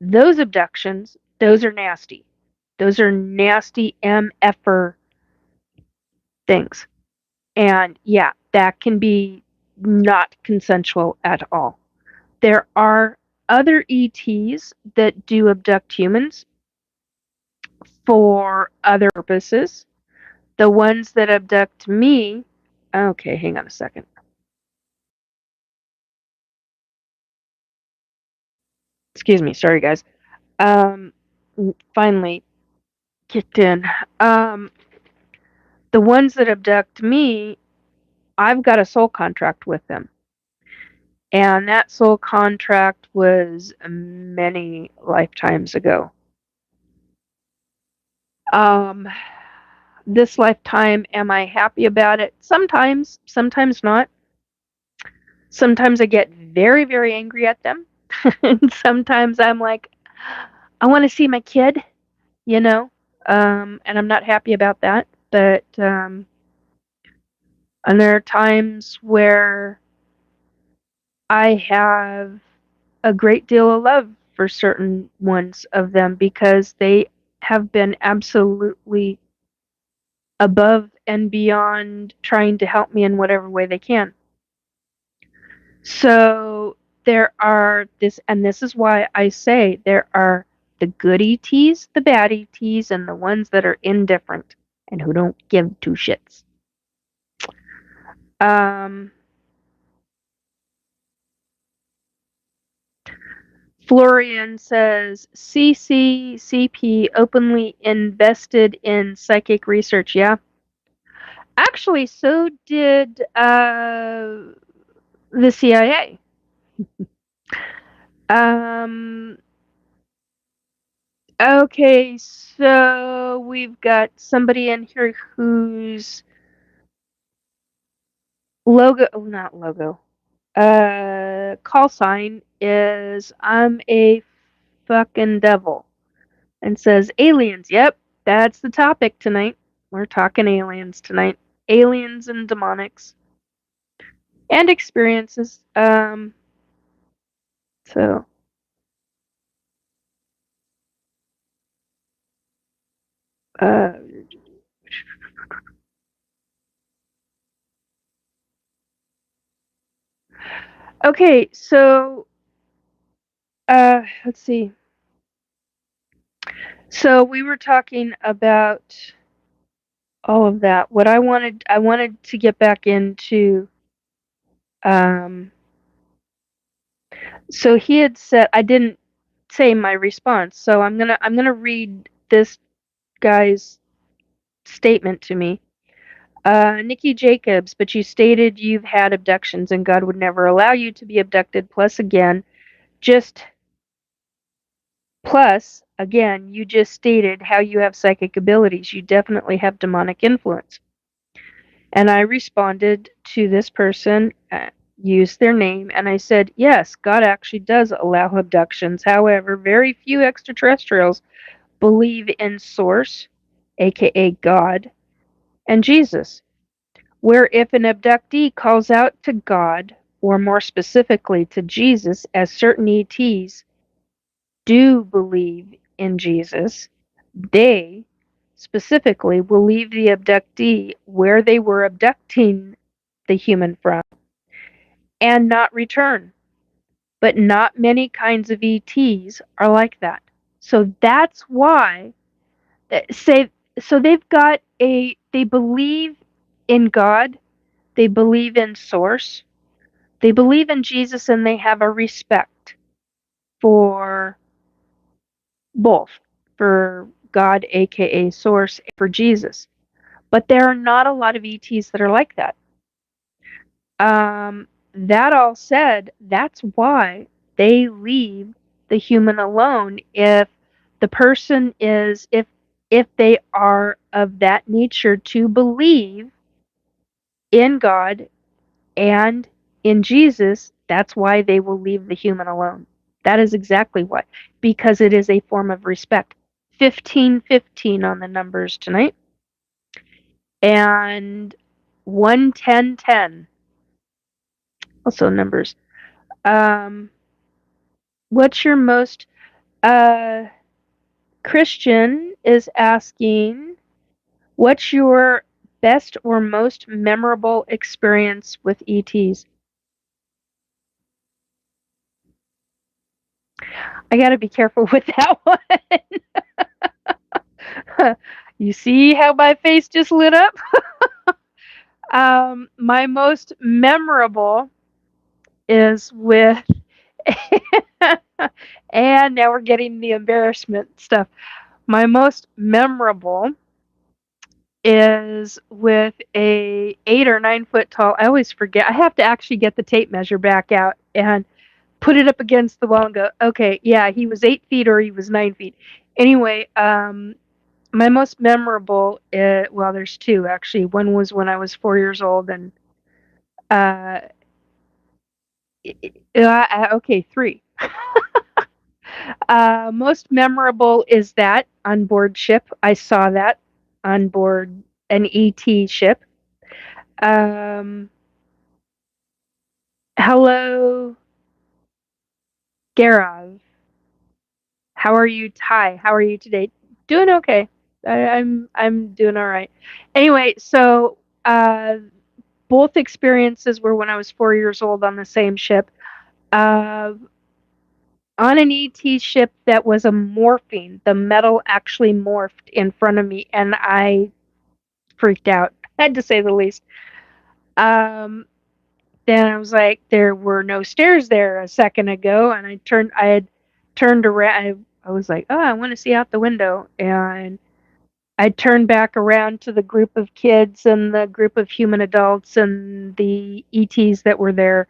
those abductions, those are nasty. Those are nasty MFer things. And yeah, that can be not consensual at all. There are other ETs that do abduct humans for other purposes. The ones that abduct me, okay, hang on a second. Excuse me, sorry guys. Finally kicked in. The ones that abduct me, I've got a soul contract with them. And that soul contract was many lifetimes ago. This lifetime, am I happy about it? Sometimes, sometimes not. Sometimes I get very, very angry at them. And sometimes I'm like, I want to see my kid, you know, and I'm not happy about that. But, and there are times where I have a great deal of love for certain ones of them because they have been absolutely above and beyond trying to help me in whatever way they can. So there are this, and this is why I say there are the good ETs, the bad ETs, and the ones that are indifferent and who don't give two shits. Florian says CCCP openly invested in psychic research. Yeah. Actually, so did the CIA. Okay, so we've got somebody in here whose call sign is I'm a fucking devil, and says aliens. Yep, that's the topic tonight. We're talking aliens tonight. Aliens and demonics. And experiences. So okay, so let's see. So we were talking about all of that. What I wanted to get back into. So he had said I didn't say my response. So I'm gonna read this guy's statement to me. Nikki Jacobs, but you stated you've had abductions and God would never allow you to be abducted. Plus, again, you just stated how you have psychic abilities. You definitely have demonic influence. And I responded to this person, used their name, and I said, yes, God actually does allow abductions. However, very few extraterrestrials believe in Source, aka God, and Jesus. Where if an abductee calls out to God, or more specifically to Jesus, as certain ETs do believe in Jesus, they specifically will leave the abductee where they were abducting the human from and not return. But not many kinds of ETs are like that. So that's why they believe in God, they believe in Source, they believe in Jesus, and they have a respect for both, for God, aka Source, and for Jesus. But there are not a lot of ETs that are like that. That all said, that's why they leave the human alone if the person is if they are of that nature to believe in God and in Jesus, that's why they will leave the human alone. That is exactly why. Because it is a form of respect. 1515 on the numbers tonight. and 11010. Also numbers. Um, what's your most Christian is asking, what's your best or most memorable experience with ETs? I got to be careful with that one. You see how my face just lit up? My most memorable is with, and now we're getting the embarrassment stuff. My most memorable is with a 8 or 9 foot tall. I always forget. I have to actually get the tape measure back out and put it up against the wall and go, okay, yeah, he was 8 feet or he was 9 feet. Anyway, my most memorable, well, there's two actually. One was when I was 4 years old, and uh, okay, three. Most memorable is that on board ship. I saw that on board an ET ship. Hello, Garav. How are you, Ty? How are you today? Doing okay. I'm doing all right. Anyway, so both experiences were when I was 4 years old on the same ship. Uh, on an ET ship that was a morphing. The metal actually morphed in front of me, and I freaked out, to say the least. Um, then I was like, there were no stairs there a second ago, and I had turned around. I was like, oh, I want to see out the window, and I turned back around to the group of kids and the group of human adults and the ETs that were there,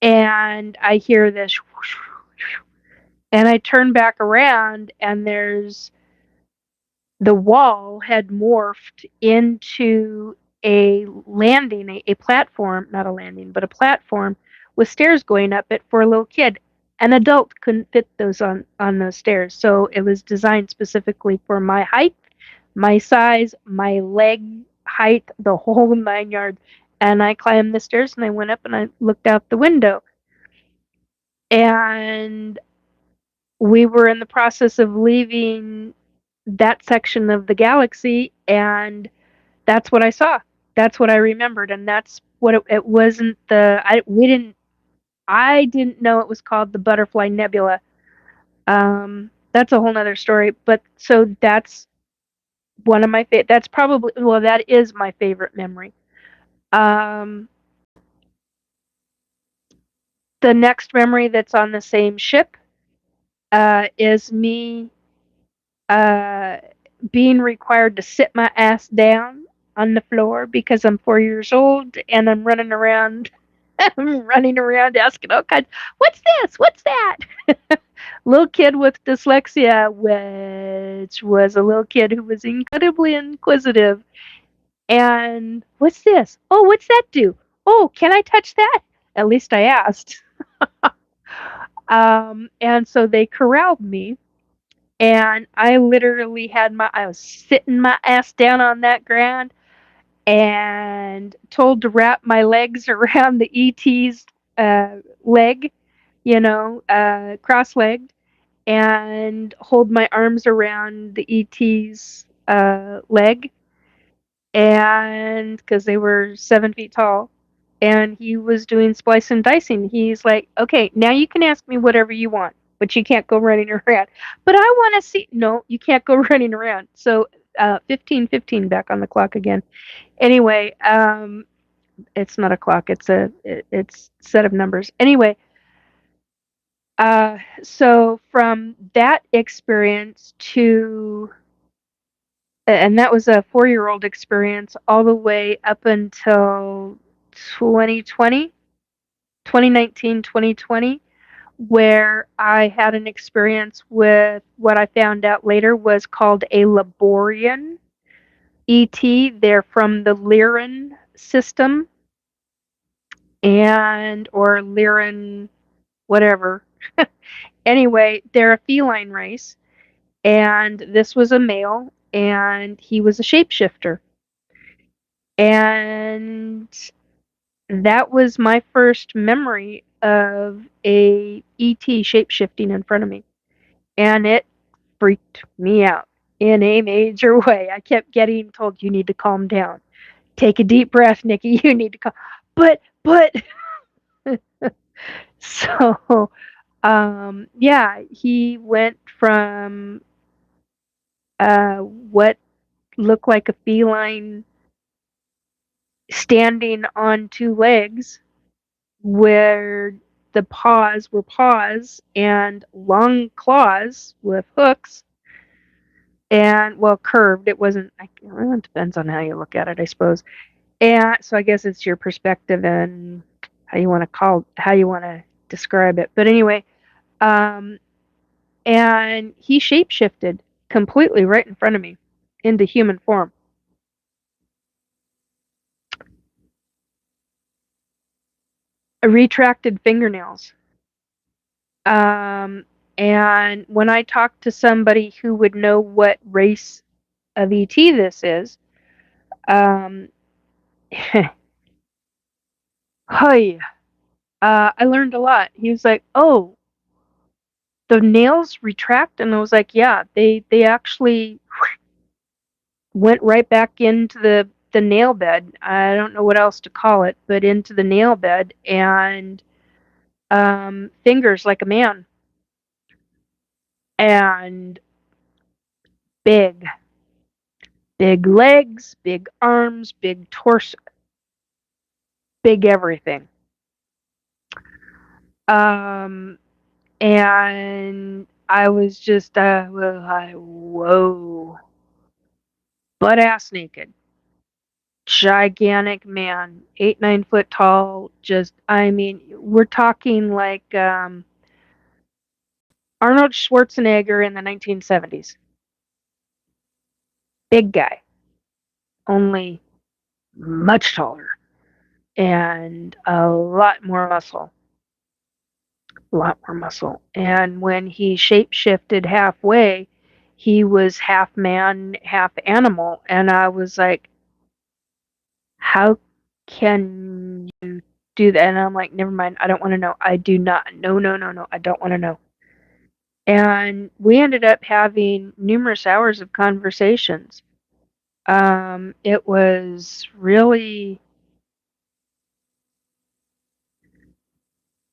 and I hear this, whoosh, whoosh, and I turn back around, and there's the wall had morphed into a landing, a platform, not a landing, but a platform with stairs going up it for a little kid. An adult couldn't fit those on those stairs. So it was designed specifically for my height, my size, my leg height, the whole 9 yards. And I climbed the stairs and I went up and I looked out the window. And we were in the process of leaving that section of the galaxy, and that's what I saw. That's what I remembered, and that's what it wasn't the I didn't know it was called the Butterfly Nebula. That's a whole nother story. But so that's one of my favorite. That's probably, well, that is my favorite memory. Um, the next memory that's on the same ship is me uh, being required to sit my ass down on the floor because I'm 4 years old and I'm running around. I'm running around asking all kinds. What's this? What's that? Little kid with dyslexia, which was a little kid who was incredibly inquisitive. And what's this? Oh, what's that do? Oh, can I touch that? At least I asked. And so they corralled me, and I literally I was sitting my ass down on that ground and told to wrap my legs around the ET's leg, cross-legged, and hold my arms around the ET's leg, and because they were 7 feet tall, and he was doing splice and dicing. He's like, okay, now you can ask me whatever you want, but you can't go running around. But I want to see. No, you can't go running around. So 15:15 back on the clock again. Anyway, it's not a clock. It's set of numbers. Anyway, so from that experience to, and that was a 4-year-old experience all the way up until 2020, 2019, 2020, where I had an experience with what I found out later was called a Laborian ET. They're from the Lyran system, and or Lyran whatever. Anyway, they're a feline race, and this was a male, and he was a shapeshifter. And that was my first memory of a ET shape-shifting in front of me. And it freaked me out in a major way. I kept getting told, you need to calm down. Take a deep breath, Nikki. You need to calm. But, so, yeah, he went from what looked like a feline standing on two legs, where the paws were paws and long claws with hooks, and well, curved. It wasn't. Well, it depends on how you look at it, I suppose. And so I guess it's your perspective and how you want to describe it. But anyway, um, and he shapeshifted completely right in front of me into human form. Retracted fingernails. Um, and when I talk to somebody who would know what race of ET this is, um, hi, I learned a lot. He was like, "Oh, the nails retract," and I was like, "Yeah, they actually went right back into the nail bed. I don't know what else to call it, but into the nail bed, and fingers like a man, and big, big legs, big arms, big torso, big everything." Um, and I was just, whoa, butt ass naked, gigantic man, 8, 9 foot tall. Just, I mean, we're talking like Arnold Schwarzenegger in the 1970s. Big guy, only much taller and a lot more muscle. A lot more muscle. And when he shape shifted halfway, he was half man, half animal. And I was like, how can you do that? And I'm like, never mind. I don't want to know. I do not. No, no, no, no. I don't want to know. And we ended up having numerous hours of conversations. It was really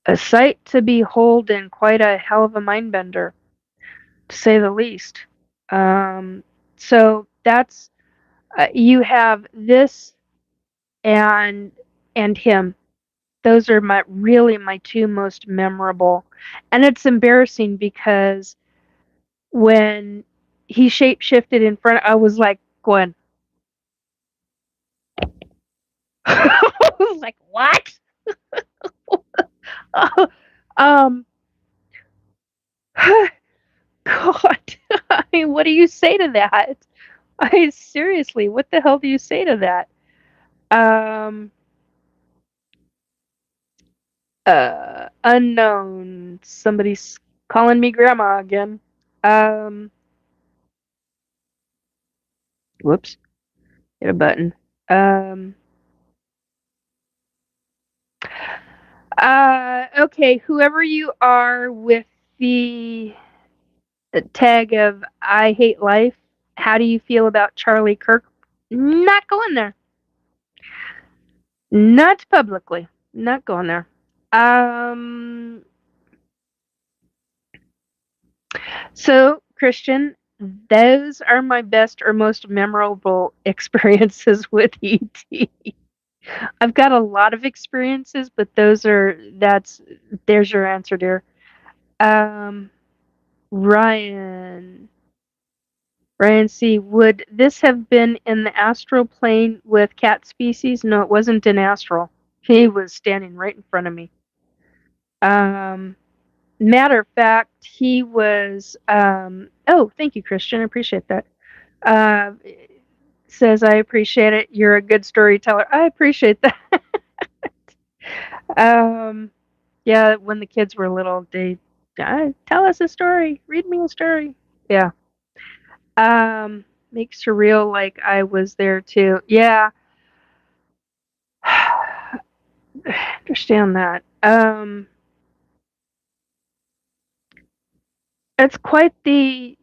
a sight to behold and quite a hell of a mind bender, to say the least. So that's you have this and him. Those are my two most memorable, and it's embarrassing because when he shape shifted in front, I was like, Gwen. I was like, what? um, God, I mean, what do you say to that? I seriously, what the hell do you say to that? Um, unknown. Somebody's calling me grandma again. Um, whoops, hit a button. Um, okay, whoever you are with the tag of I hate life, how do you feel about Charlie Kirk? Not going there. Not publicly. Not going there. Um, so, Christian, those are my best or most memorable experiences with ET. I've got a lot of experiences, but there's your answer, dear. Um, Ryan. Ryan C. Would this have been in the astral plane with cat species? No, it wasn't in astral. He was standing right in front of me. Matter of fact, he was. Oh, thank you, Christian. I appreciate that. Uh, says I appreciate it. You're a good storyteller. I appreciate that. Yeah, when the kids were little, they tell us a story. Read me a story. Yeah. Makes her real like I was there too. Yeah. understand that. It's quite the.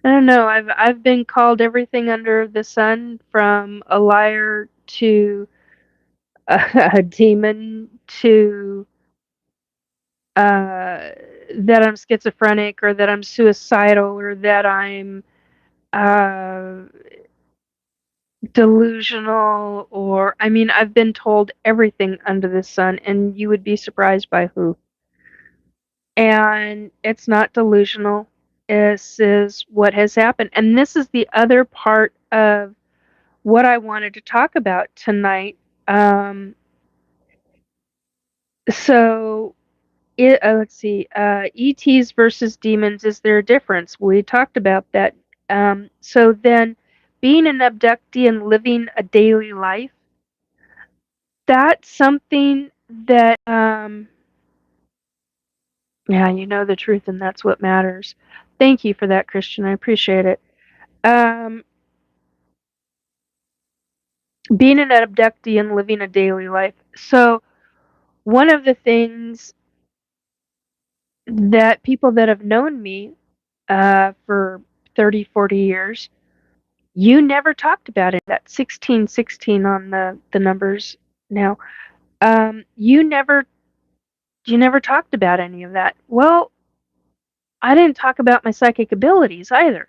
I don't know. I've been called everything under the sun, from a liar to a demon to uh, that I'm schizophrenic, or that I'm suicidal, or that I'm uh, delusional, or I mean, I've been told everything under the sun, and you would be surprised by who. And it's not delusional. This is what has happened. And this is the other part of what I wanted to talk about tonight. Um, so, let's see. ETs versus demons. Is there a difference? We talked about that. So then, being an abductee and living a daily life, that's something that, yeah, you know the truth, and that's what matters. Thank you for that, Christian. I appreciate it. Um, Being an abductee and living a daily life. So, one of the things that people that have known me for 30, 40 years, you never talked about it. That 1616 on the numbers now. You never talked about any of that. Well, I didn't talk about my psychic abilities either.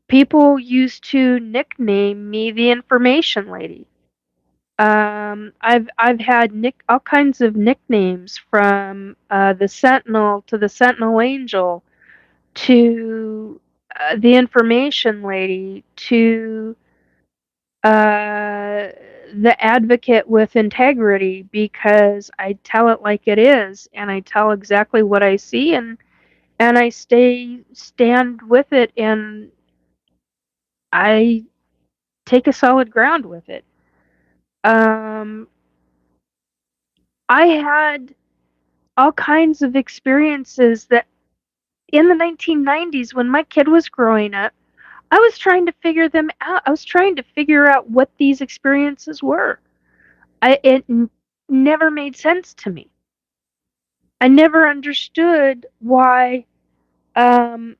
People used to nickname me the information lady. I've had all kinds of nicknames, from the Sentinel to the Sentinel Angel to the information lady to uh, the advocate with integrity, because I tell it like it is, and I tell exactly what I see, and I stand with it, and I take a solid ground with it. Um, I had all kinds of experiences that in the 1990s, when my kid was growing up, I was trying to figure them out. I was trying to figure out what these experiences were. It never made sense to me. I never understood why. Um,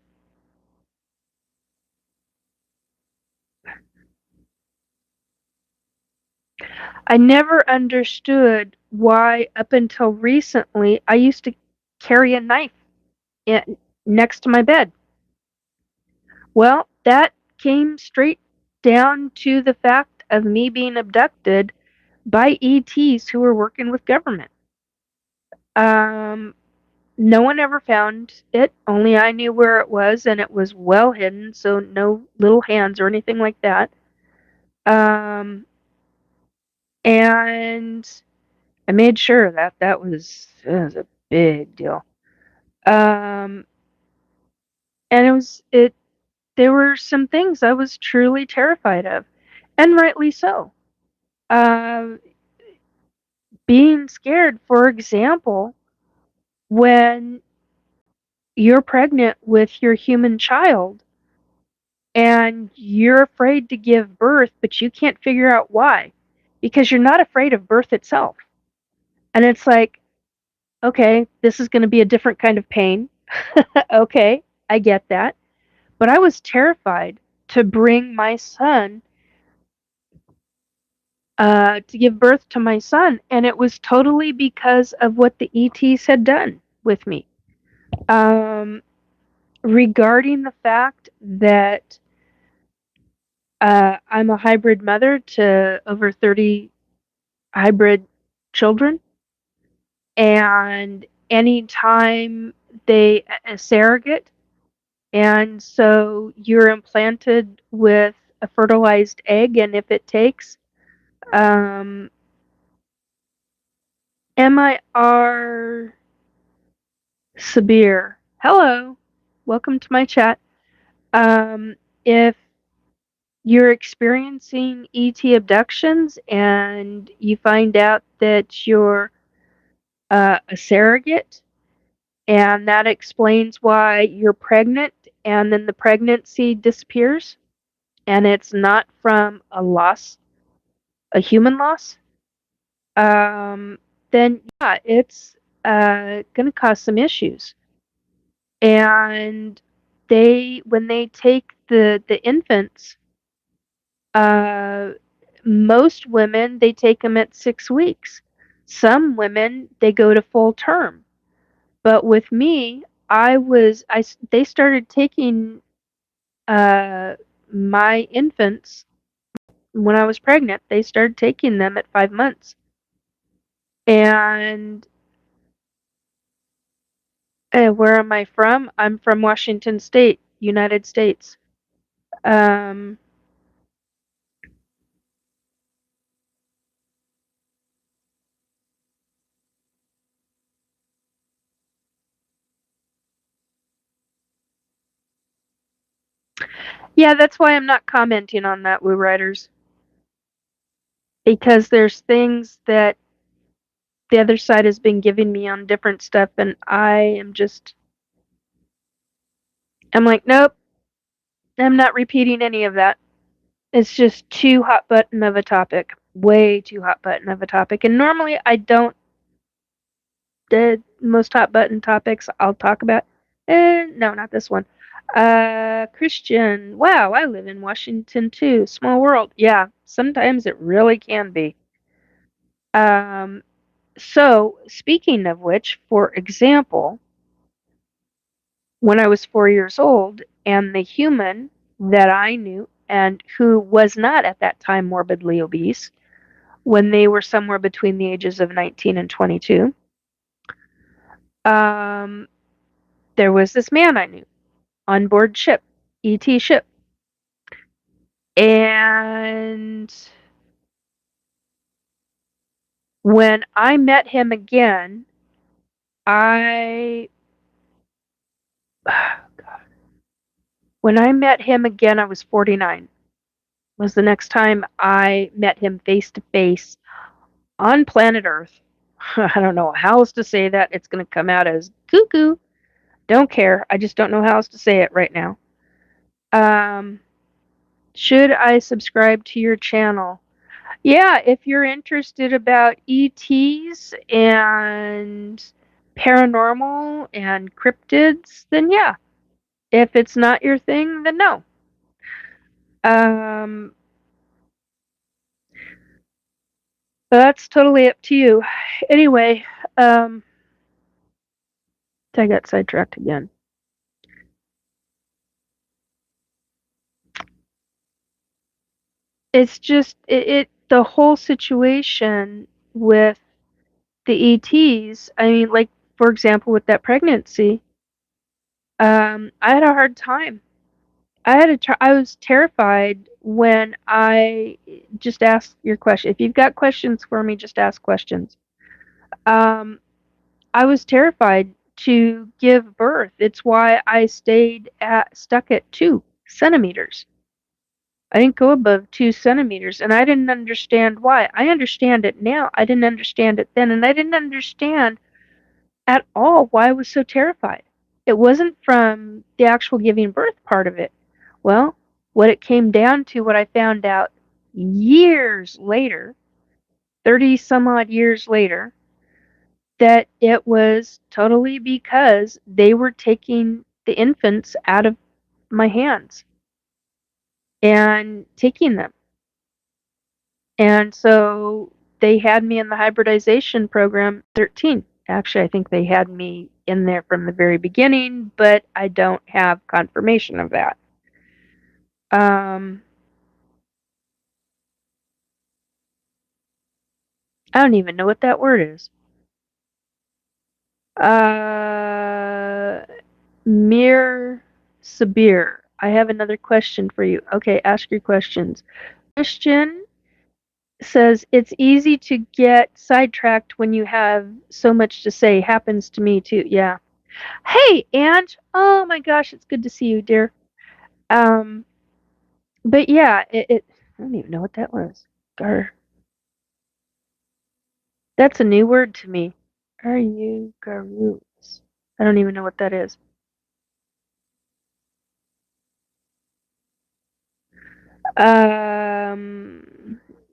I never understood why, up until recently, I used to carry a knife next to my bed. Well, that came straight down to the fact of me being abducted by ETs who were working with government. Um, no one ever found it, only I knew where it was, and it was well hidden, so no little hands or anything like that. Um, and I made sure that that was a big deal. Um, and there were some things I was truly terrified of, and rightly so. Uh, Being scared, for example, when you're pregnant with your human child and you're afraid to give birth, but you can't figure out why, because you're not afraid of birth itself. And it's like, okay, this is going to be a different kind of pain. Okay, I get that. But I was terrified to bring my son, to give birth to my son. And it was totally because of what the ETs had done with me. Um, Regarding the fact that I'm a hybrid mother to over 30 hybrid children, and anytime they a surrogate, and so you're implanted with a fertilized egg, and if it takes, um, MIR Sabir, hello, welcome to my chat. If you're experiencing ET abductions and you find out that you're a surrogate, and that explains why you're pregnant and then the pregnancy disappears, and it's not from a loss, a human loss, um, then yeah, it's going to cause some issues. And when they take the infants, uh, most women, they take them at 6 weeks. Some women, they go to full term. But with me, they started taking uh, my infants when I was pregnant. They started taking them at 5 months. And where am I from? I'm from Washington State, United States. Um, yeah, that's why I'm not commenting on that, Woo Riders, because there's things that the other side has been giving me on different stuff, and I'm like, nope, I'm not repeating any of that. It's just too hot button of a topic, way too hot button of a topic. And normally I don't, the most hot button topics I'll talk about. No, not this one. Christian. Wow, I live in Washington too. Small world. Yeah, sometimes it really can be. Um, so, speaking of which, for example, when I was 4 years old, and the human that I knew and who was not at that time morbidly obese, when they were somewhere between the ages of 19 and 22, um, there was this man I knew on board ship, ET ship. And when I met him again, I, when I met him again, I was 49. Was the next time I met him face to face on planet Earth. I don't know how else to say that. It's going to come out as cuckoo. Don't care. I just don't know how else to say it right now. Um, should I subscribe to your channel? Yeah, if you're interested about ETs and paranormal and cryptids, then yeah. If it's not your thing, then no. Um, that's totally up to you. Anyway, um, I got sidetracked again. It's just the whole situation with the ETs. I mean, like for example, with that pregnancy, I had a hard time. I was terrified when I just asked your question. If you've got questions for me, just ask questions. Um, I was terrified to give birth. It's why I stuck at 2 centimeters. I didn't go above 2 centimeters, and I didn't understand why. I understand it now. I didn't understand it then, and I didn't understand at all why I was so terrified. It wasn't from the actual giving birth part of it. Well, what it came down to, what I found out years later, 30 some odd years later, that it was totally because they were taking the infants out of my hands and taking them. And so they had me in the hybridization program 13. Actually, I think they had me in there from the very beginning, but I don't have confirmation of that. I don't even know what that word is. Uh, Mir Sabir, I have another question for you. Okay, ask your questions. Question says, it's easy to get sidetracked when you have so much to say. Happens to me too. Yeah. Hey, Aunt. Oh my gosh, it's good to see you, dear. Um, but yeah, I don't even know what that was. Gar. That's a new word to me. Are you garus? I don't even know what that is.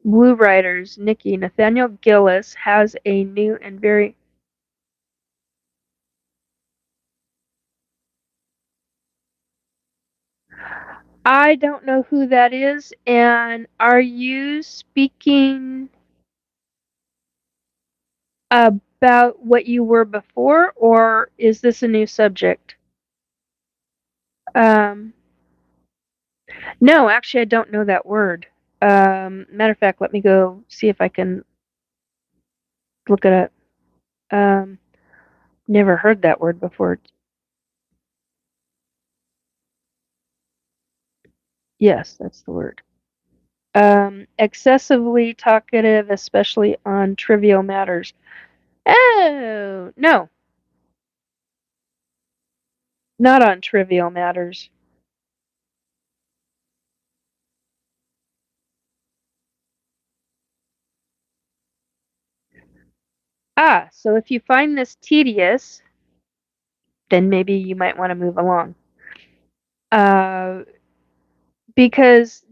Blue Riders, Nikki. Nathaniel Gillis has a new and very. I don't know who that is, and are you speaking about what you were before, or is this a new subject? Um, no, actually, I don't know that word. Matter of fact, let me go see if I can look it up. Never heard that word before. Yes, that's the word. Excessively talkative, especially on trivial matters. Oh, no, not on trivial matters. So if you find this tedious, then maybe you might want to move along. Uh, because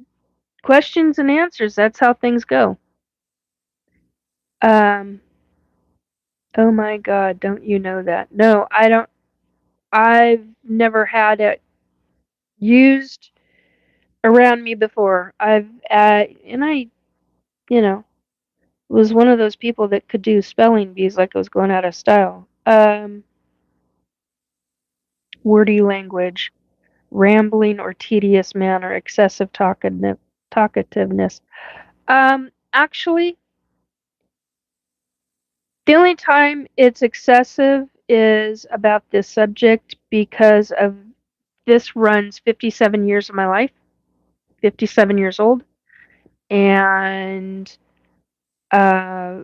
questions and answers, that's how things go. Um, oh my God, don't you know that? No, I don't. I've never had it used around me before. And I, you know, was one of those people that could do spelling bees like I was going out of style. Wordy language, rambling or tedious manner, excessive talkativeness. Actually, the only time it's excessive is about this subject because of this runs 57 years of my life, 57 years old, and uh,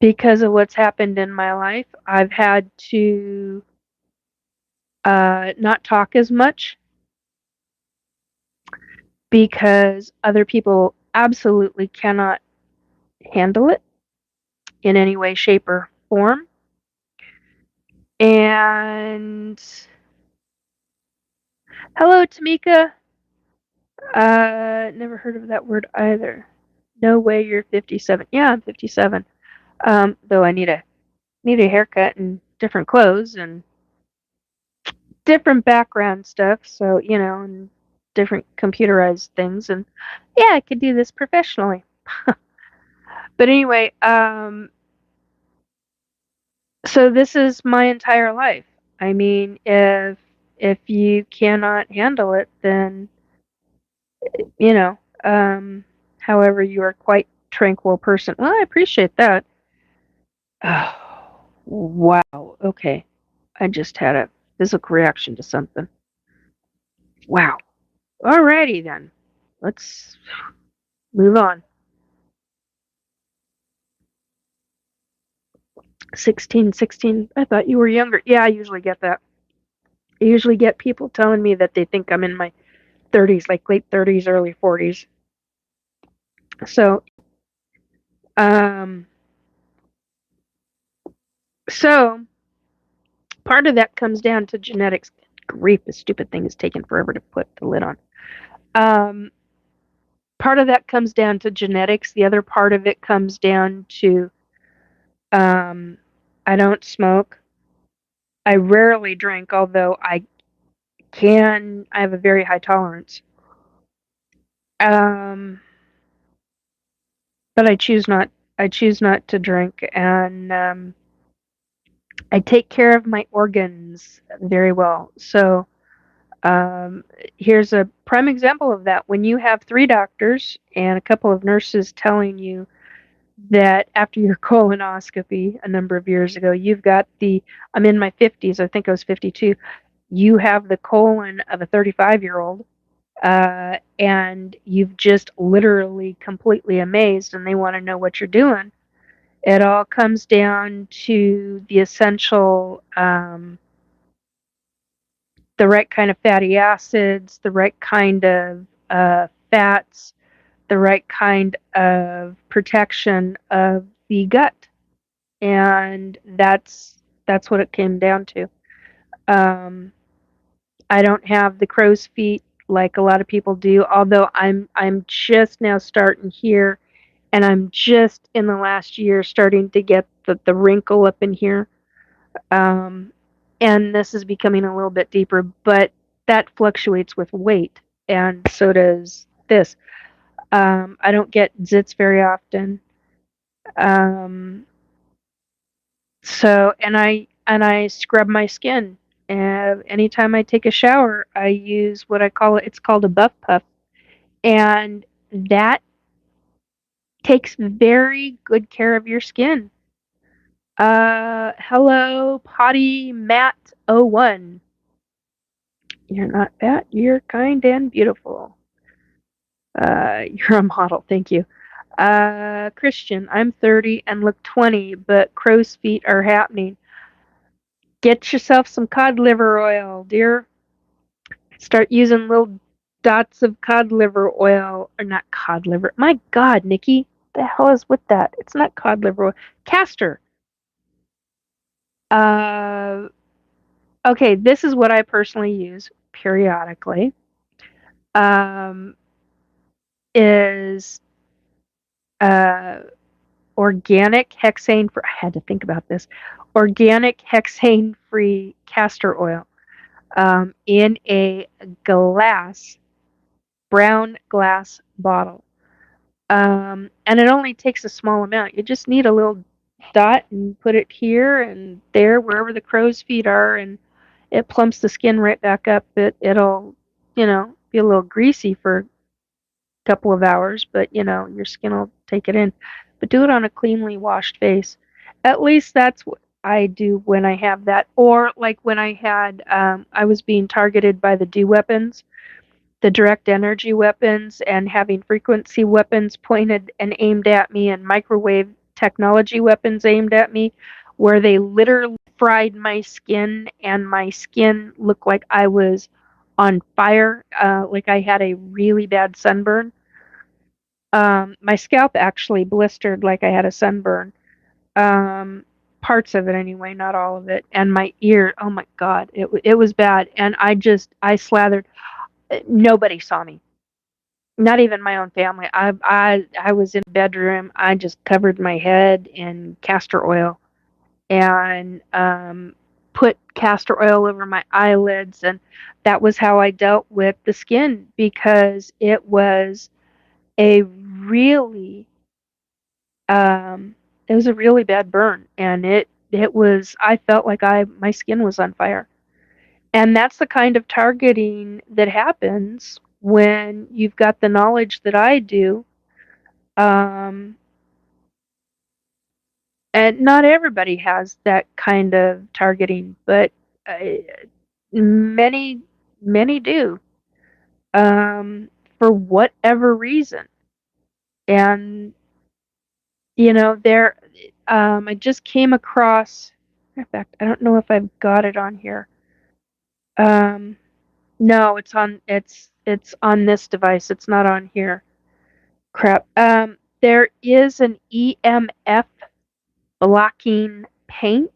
because of what's happened in my life, I've had to not talk as much because other people absolutely cannot handle it in any way, shape, or form. And hello, Tamika. Never heard of that word either. No way you're 57. Yeah, I'm 57. Though I need a haircut and different clothes and different background stuff. So and different computerized things. And yeah, I could do this professionally. But anyway, so this is my entire life. I mean, if you cannot handle it, then you know, however, you are quite tranquil person. Well, I appreciate that. Oh, wow. Okay. I just had a physical reaction to something. Wow. Alrighty then. Let's move on. 16, 16. I thought you were younger. Yeah, I usually get that. I usually get people telling me that they think I'm in my 30s, like late 30s, early 40s. So, um, so part of that comes down to genetics. Grief, this stupid thing is taking forever to put the lid on. Um, Part of that comes down to genetics. The other part of it comes down to um, I don't smoke. I rarely drink, although I have a very high tolerance. Um, but I choose not to drink, and I take care of my organs very well. So um, here's a prime example of that. When you have 3 doctors and a couple of nurses telling you that after your colonoscopy a number of years ago, you've got I'm in my 50s, I think I was 52, you have the colon of a 35-year-old, and you've just literally completely amazed and they want to know what you're doing. It all comes down to the essential, the right kind of fatty acids, the right kind of fats, the right kind of protection of the gut, and that's what it came down to. Um, I don't have the crow's feet like a lot of people do, although I'm just now starting here, and I'm just in the last year starting to get the wrinkle up in here. Um, and this is becoming a little bit deeper, but that fluctuates with weight, and so does this. I don't get zits very often. Um, and I scrub my skin. And anytime I take a shower, I use what I call it. It's called a buff puff, and that takes very good care of your skin. Hello, Potty Matt 01. You're not fat. You're kind and beautiful. You're a model. Thank you. Christian, I'm 30 and look 20, but crow's feet are happening. Get yourself some cod liver oil, dear. Start using little dots of cod liver oil, or not cod liver. My God, Nikki, what the hell is with that? It's not cod liver oil. Castor. Uh, okay, this is what I personally use periodically. Is uh, organic hexane for. I had to think about this. Organic hexane-free castor oil in a brown glass bottle. And it only takes a small amount. You just need a little dot and put it here and there, wherever the crow's feet are, and it plumps the skin right back up. It'll, be a little greasy for a couple of hours, but your skin will take it in. But do it on a cleanly washed face. At least that's what I do when I have that. Or like when I was being targeted by the D weapons, the direct energy weapons, and having frequency weapons pointed and aimed at me, and microwave technology weapons aimed at me, where they literally fried my skin, and my skin looked like I was on fire, like I had a really bad sunburn. My scalp actually blistered like I had a sunburn. Um, Parts of it anyway, not all of it. And my ear, oh my God, it was bad. And I slathered. Nobody saw me, not even my own family. I was in the bedroom. I just covered my head in castor oil, and put castor oil over my eyelids, and that was how I dealt with the skin, because it was a really it was a really bad burn, and it was, I felt like my skin was on fire. And that's the kind of targeting that happens when you've got the knowledge that I do. Um, and not everybody has that kind of targeting, but uh, many, many do, for whatever reason. And, I just came across, in fact, I don't know if I've got it on here. Um, no, it's on this device. It's not on here. Crap. There is an EMF blocking paint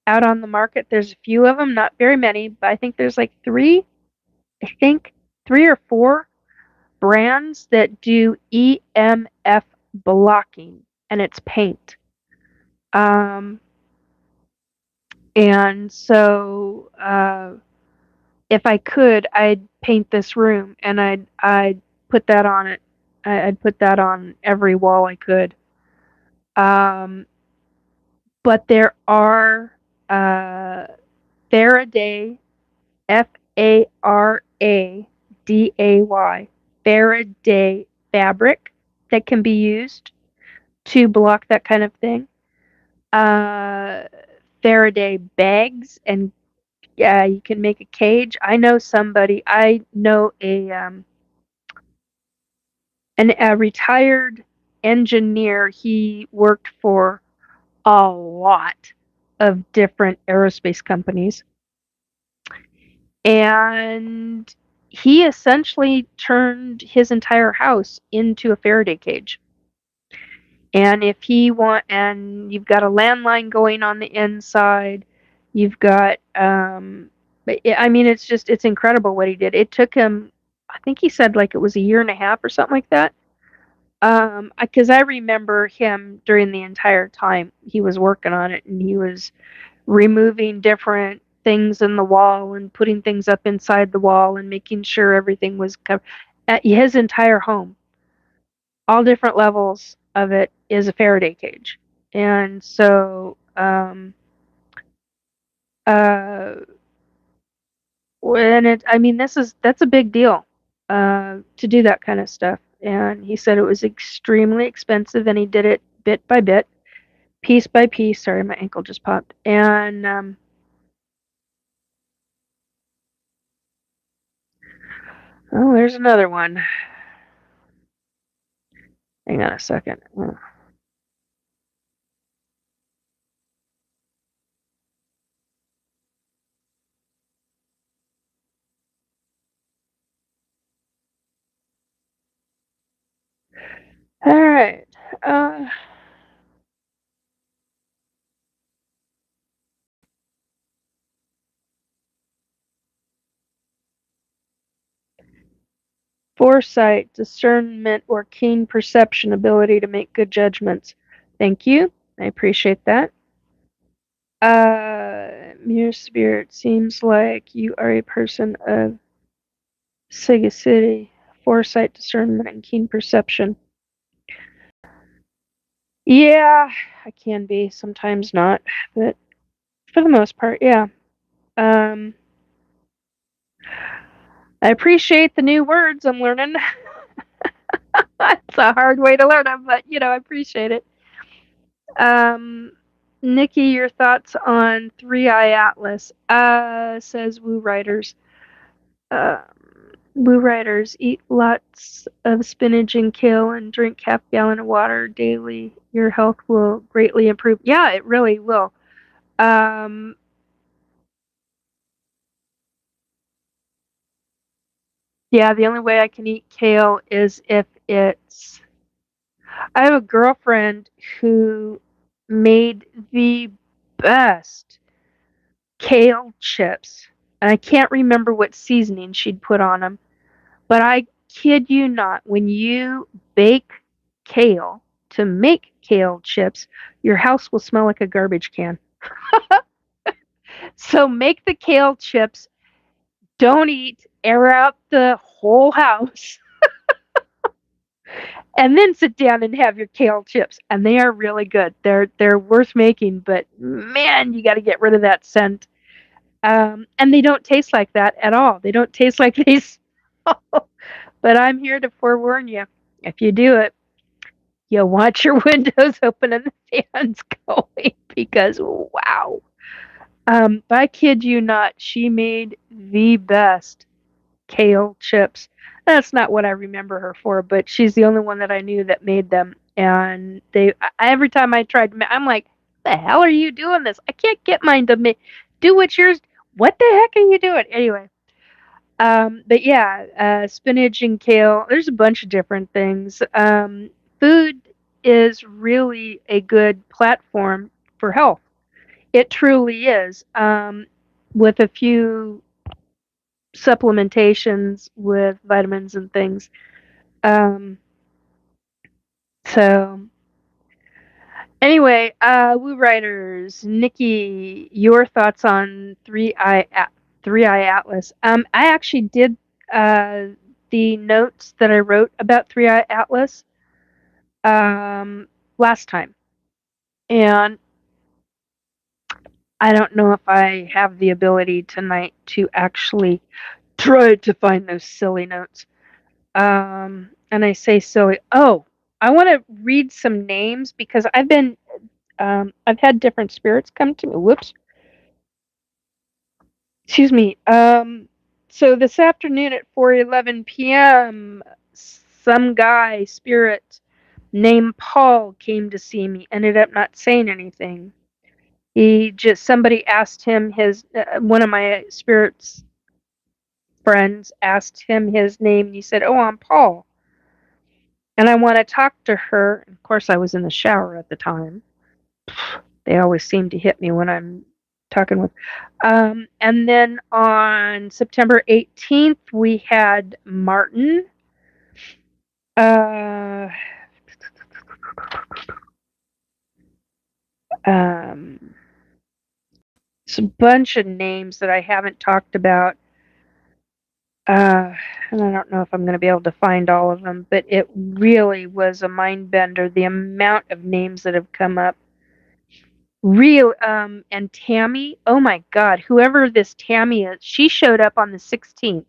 out on the market. There's a few of them, not very many, but I think there's like I think three or four brands that do EMF blocking, and it's paint. And so if I could, I'd paint this room, and I'd put that on it. I'd put that on every wall I could. But there are Faraday, Faraday, Faraday fabric that can be used to block that kind of thing. Uh, Faraday bags, and you can make a cage. I know a retired engineer. He worked for a lot of different aerospace companies, and he essentially turned his entire house into a Faraday cage. And and you've got a landline going on the inside, you've got But I mean, it's incredible what he did. It took him, I think he said like it was a year and a half or something like that. Because I remember him during the entire time he was working on it, and he was removing different things in the wall and putting things up inside the wall and making sure everything was covered. At his entire home, all different levels of it is a Faraday cage, and so uh, when it, I mean, that's a big deal to do that kind of stuff. And he said it was extremely expensive, and he did it bit by bit, piece by piece. Sorry, my ankle just popped. And oh, there's another one. Hang on a second. All right. Uh, Foresight, discernment, or keen perception ability to make good judgments. Thank you. I appreciate that. Mere spirit, seems like you are a person of sagacity, foresight, discernment, and keen perception. Yeah, I can be. Sometimes not. But for the most part, yeah. Um, I appreciate the new words I'm learning. It's a hard way to learn them, but I appreciate it. Um, Nikki, your thoughts on Three Eye Atlas? Says Woo Riders. Um, Woo Riders, eat lots of spinach and kale and drink half-gallon of water daily. Your health will greatly improve. Yeah, it really will. Um, yeah, the only way I can eat kale is if it's. I have a girlfriend who made the best kale chips, and I can't remember what seasoning she'd put on them, but I kid you not, when you bake kale to make kale chips, your house will smell like a garbage can. So make the kale chips, don't eat, air out the whole house, and then sit down and have your kale chips. And they are really good. They're worth making, but man, you got to get rid of that scent. And they don't taste like that at all. They don't taste like they smell. But I'm here to forewarn you. If you do it, you want your windows open and the fans going because wow. But I kid you not, she made the best kale chips. That's not what I remember her for, but she's the only one that I knew that made them. And every time I tried, I'm like, the hell are you doing this? I can't get mine to do what yours. What the heck are you doing? Anyway, but yeah, spinach and kale. There's a bunch of different things. Food is really a good platform for health. It truly is. With a few supplementations with vitamins and things. Um, so anyway, Woo Writers, Nikki, your thoughts on Three Eye Atlas? I actually did uh, the notes that I wrote about Three Eye Atlas um, last time, and I don't know if I have the ability tonight to actually try to find those silly notes. And I say silly. Oh, I want to read some names because I've had different spirits come to me. Whoops. Excuse me. So this afternoon at 4:11 p.m., some guy spirit named Paul came to see me. Ended up not saying anything. Somebody asked him one of my spirits friends asked him his name, and he said, "Oh, I'm Paul." And I want to talk to her. Of course, I was in the shower at the time. They always seem to hit me when I'm talking with. And then on September 18th, we had Martin. It's a bunch of names that I haven't talked about. And I don't know if I'm going to be able to find all of them, but it really was a mind bender, the amount of names that have come up. And Tammy, oh my God, whoever this Tammy is, she showed up on the 16th,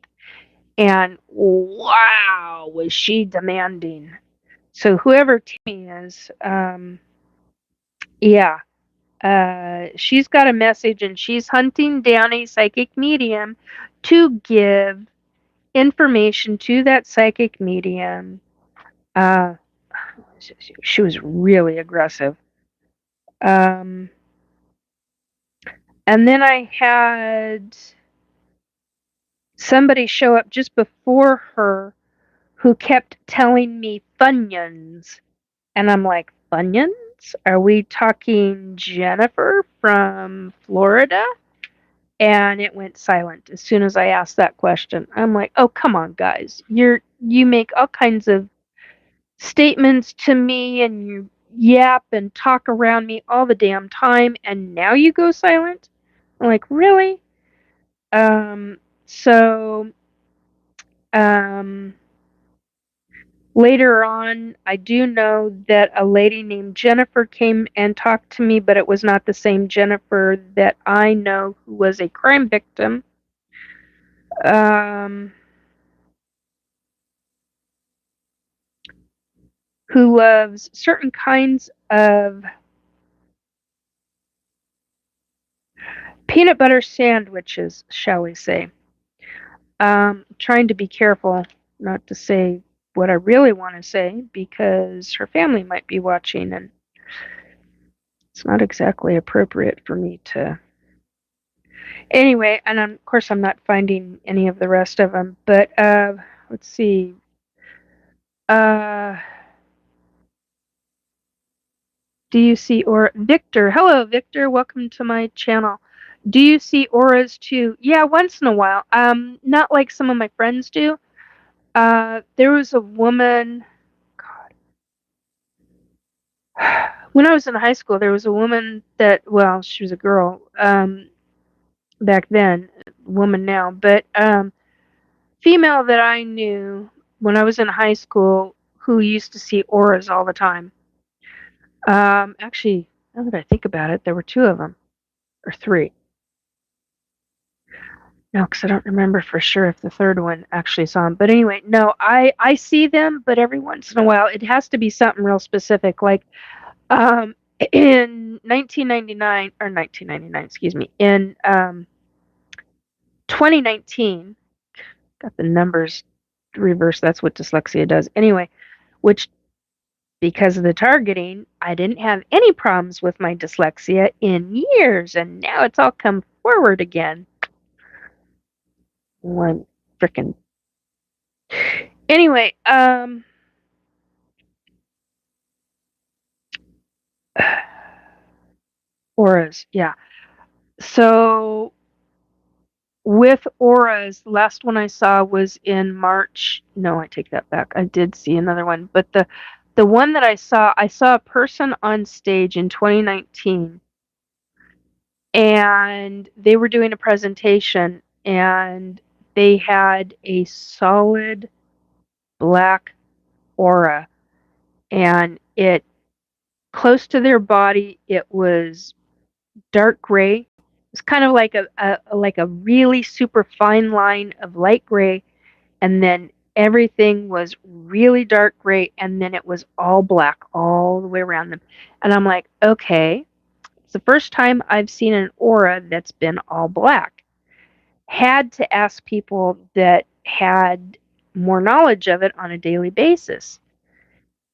and wow, was she demanding. So whoever Tammy is, yeah, she's got a message, and she's hunting down a psychic medium to give information to that psychic medium. She was really aggressive. And then I had somebody show up just before her who kept telling me Funyuns. And I'm like, Funyuns? Are we talking Jennifer from Florida? And it went silent as soon as I asked that question. I'm like, oh, come on, guys. You make all kinds of statements to me, and you yap and talk around me all the damn time, and now you go silent? I'm like, really? So later on, I do know that a lady named Jennifer came and talked to me, but it was not the same Jennifer that I know who was a crime victim. Who loves certain kinds of peanut butter sandwiches, shall we say. Trying to be careful not to say what I really want to say, because her family might be watching, and it's not exactly appropriate for me to. Anyway, and of course I'm not finding any of the rest of them, but let's see. Do you see Aura? Victor, hello Victor, welcome to my channel. Do you see auras too? Yeah, once in a while. Not like some of my friends do. There was a woman, God. When I was in high school, there was a woman that, well, she was a girl, back then, woman now, but, female that I knew when I was in high school who used to see auras all the time. Actually, now that I think about it, there were two of them, or three. No, because I don't remember for sure if the third one actually saw them. But anyway, no, I see them, but every once in a while, it has to be something real specific. Like in 1999, or 1999, excuse me, in 2019, got the numbers reversed. That's what dyslexia does. Anyway, which, because of the targeting, I didn't have any problems with my dyslexia in years, and now it's all come forward again. One frickin'. Anyway, auras, yeah. So with auras, the last one I saw was in March. No, I take that back. I did see another one, but the one that I saw a person on stage in 2019, and they were doing a presentation, and they had a solid black aura, and it, close to their body, it was dark gray. It's kind of like a really super fine line of light gray, and then everything was really dark gray, and then it was all black all the way around them. And I'm like, okay, it's the first time I've seen an aura that's been all black. Had to ask people that had more knowledge of it on a daily basis.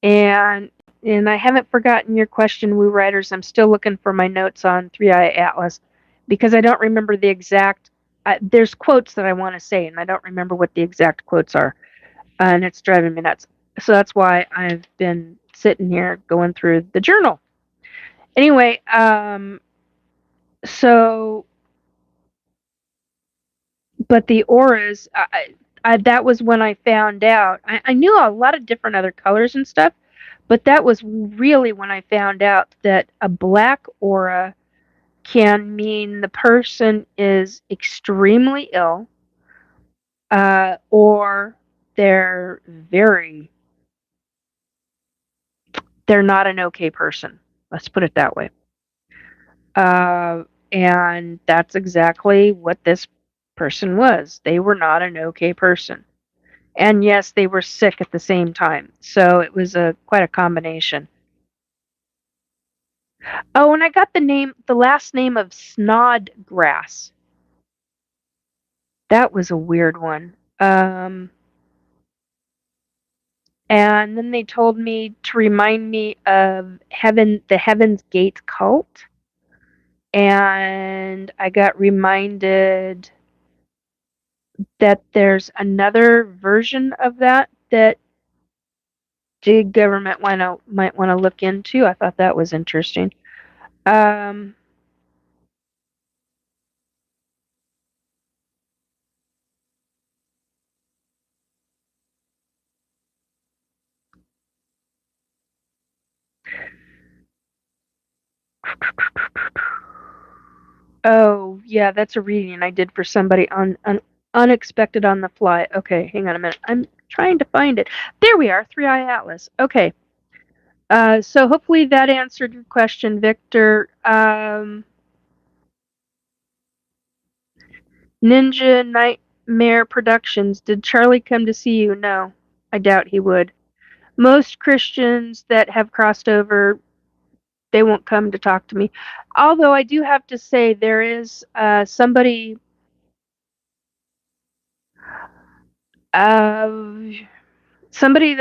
And I haven't forgotten your question, Woo Riders. I'm still looking for my notes on Three Eye Atlas, because I don't remember the exact. There's quotes that I want to say, and I don't remember what the exact quotes are, and it's driving me nuts. So that's why I've been sitting here going through the journal. Anyway, So, but the auras, that was when I found out. I knew a lot of different other colors and stuff, but that was really when I found out that a black aura can mean the person is extremely ill, or they're very, they're not an okay person. Let's put it that way. Uh, and that's exactly what this person was. They were not an okay person. And yes, they were sick at the same time. So it was quite a combination. Oh, and I got the last name of Snodgrass. That was a weird one. And then they told me to remind me of the Heaven's Gate cult. And I got reminded that there's another version of that the government might want to look into. I thought that was interesting. Um, oh, yeah, that's a reading I did for somebody on unexpected on the fly. Okay, hang on a minute. I'm trying to find it. There we are, Three Eye Atlas. Okay. So hopefully that answered your question, Victor. Ninja Nightmare Productions. Did Charlie come to see you? No, I doubt he would. Most Christians that have crossed over, they won't come to talk to me. Although I do have to say, there is uh, somebody that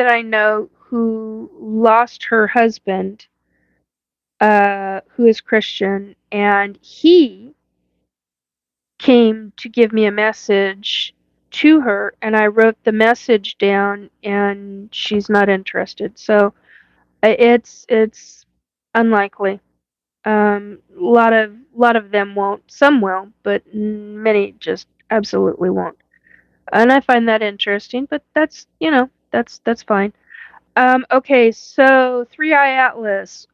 I know who lost her husband, who is Christian, and he came to give me a message to her, and I wrote the message down, and she's not interested. So it's unlikely. A lot of them won't. Some will, but many just absolutely won't. And I find that interesting. But that's that's fine. Okay, so Three Eye Atlas.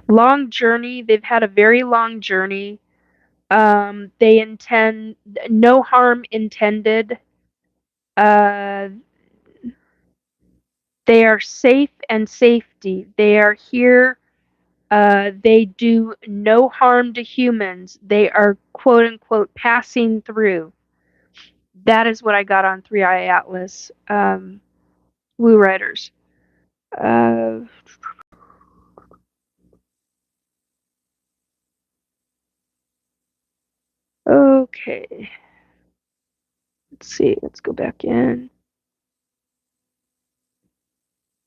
Long journey. They've had a very long journey. They intend no harm intended. Uh, they are safe and safety. They are here. They do no harm to humans. They are quote unquote passing through. That is what I got on Three Eye Atlas. Blue Riders. Uh, okay. Let's see. Let's go back in.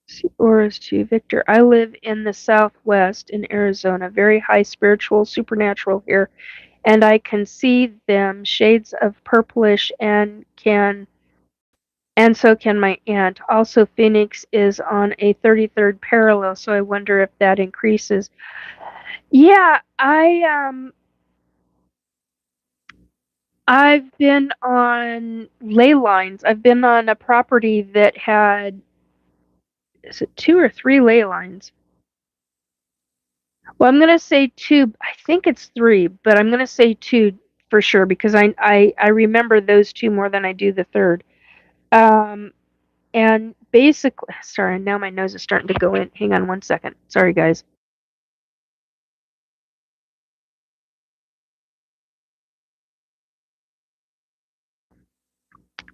See auras to Victor. I live in the Southwest in Arizona. Very high spiritual, supernatural here, and I can see them shades of purplish and so can my aunt. Also, Phoenix is on a 33rd parallel, so I wonder if that increases. Yeah, I've been on ley lines. I've been on a property that had, is it two or three ley lines? Well, I'm gonna say two. I think it's three, but I'm gonna say two for sure because I remember those two more than I do the third. Um, and basically, sorry, now my nose is starting to go in. Hang on one second. Sorry, guys.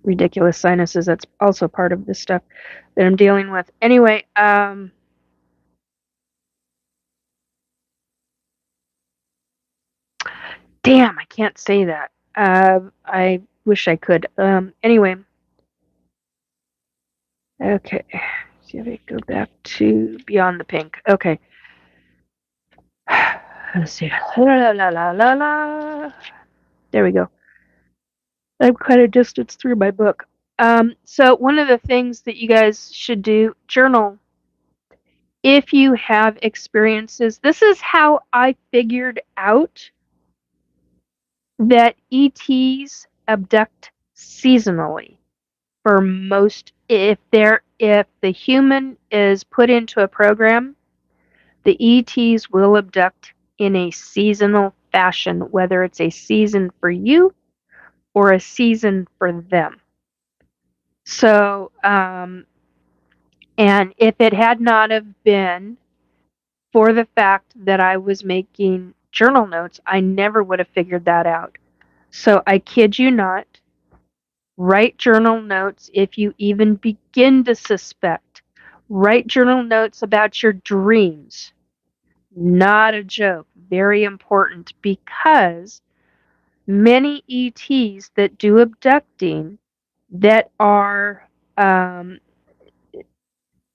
Ridiculous sinuses. That's also part of this stuff that I'm dealing with. Anyway, damn, I can't say that. I wish I could. Anyway, okay. See if I go back to Beyond the Pink. Okay. Let's see. La la la la la. There we go. I'm kind of distanced through my book. So one of the things that you guys should do, journal. if you have experiences, this is how I figured out that ETs abduct seasonally. For most, if the human is put into a program, the ETs will abduct in a seasonal fashion, whether it's a season for you or a season for them. So, and if it had not have been for the fact that I was making journal notes, I never would have figured that out. So I kid you not, write journal notes if you even begin to suspect. Write journal notes about your dreams. Not a joke. Very important, because many ETs that do abducting that are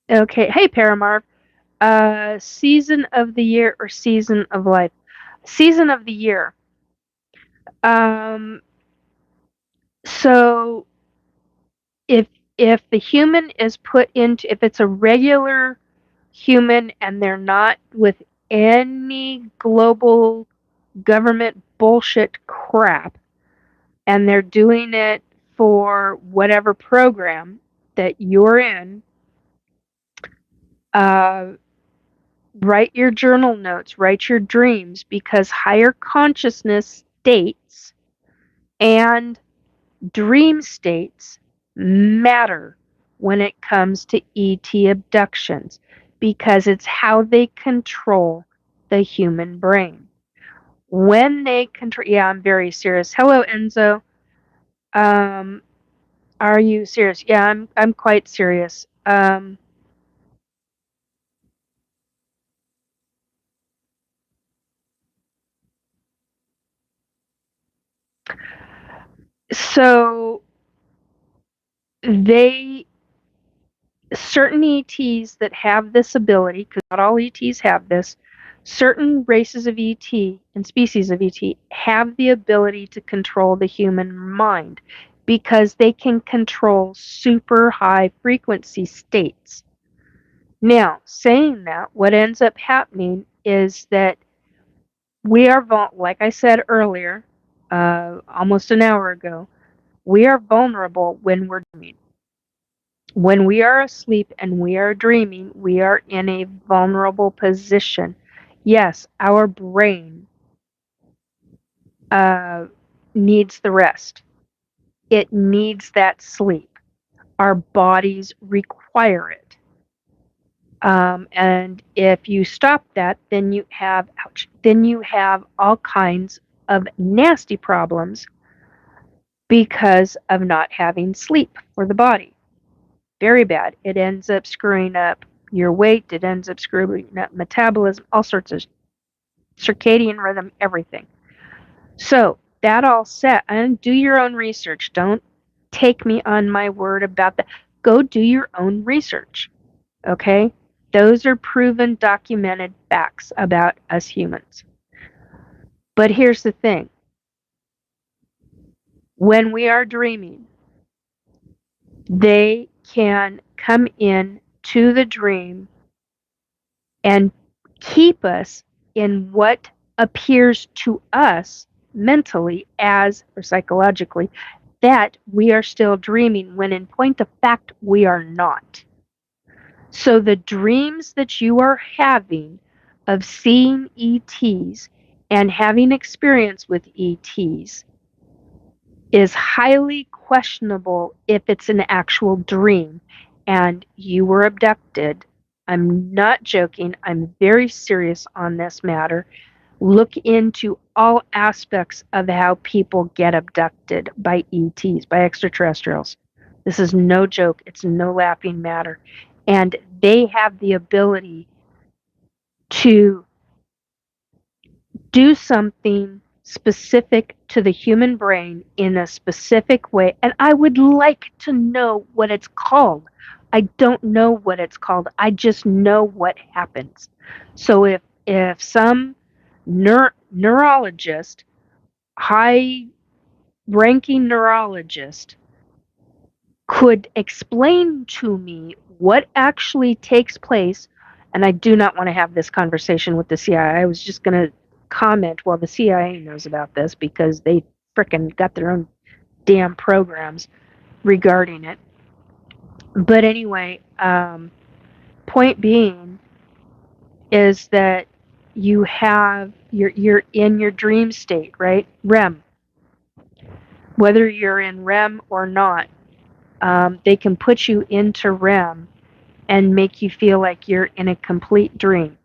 okay. Hey, Paramarv. Season of the year or season of life? Season of the year. Um, so if the human is put into, if it's a regular human and they're not with any global government bullshit crap, and they're doing it for whatever program that you're in, write your journal notes, write your dreams, because higher consciousness states and dream states matter when it comes to ET abductions, because it's how they control the human brain. When they control, yeah, I'm very serious. Hello, Enzo. Are you serious? Yeah, I'm quite serious. So they certain ETs that have this ability, because not all ETs have this, certain races of ET and species of ET have the ability to control the human mind because they can control super high frequency states. Now, saying that, what ends up happening is that we are, like I said earlier, almost an hour ago, we are vulnerable when we're dreaming. When we are asleep and we are dreaming, we are in a vulnerable position. Yes, our brain uh, needs the rest. It needs that sleep. Our bodies require it. And if you stop that, then you have, ouch, then you have all kinds of nasty problems because of not having sleep for the body. Very bad. It ends up screwing up your weight. It ends up screwing up metabolism, all sorts of circadian rhythm, everything. So that all set, and do your own research. Don't take me on my word about that. Go do your own research. Okay? Those are proven, documented facts about us humans. But here's the thing. When we are dreaming, they can come in to the dream and keep us in what appears to us mentally as, or psychologically, that we are still dreaming, when in point of fact we are not. So the dreams that you are having of seeing ETs and having experience with ETs is highly questionable if it's an actual dream and you were abducted. I'm not joking. I'm very serious on this matter. Look into all aspects of how people get abducted by ETs, by extraterrestrials. This is no joke. It's no laughing matter. And they have the ability to do something specific to the human brain in a specific way. And I would like to know what it's called. I don't know what it's called. I just know what happens. So if some neurologist, high ranking neurologist, could explain to me what actually takes place and I do not want to have this conversation with the CIA. I was just going to comment, well, the CIA knows about this because they frickin' got their own damn programs regarding it. But anyway, point being is that you're in your dream state, right? REM. Whether you're in REM or not, they can put you into REM and make you feel like you're in a complete dream.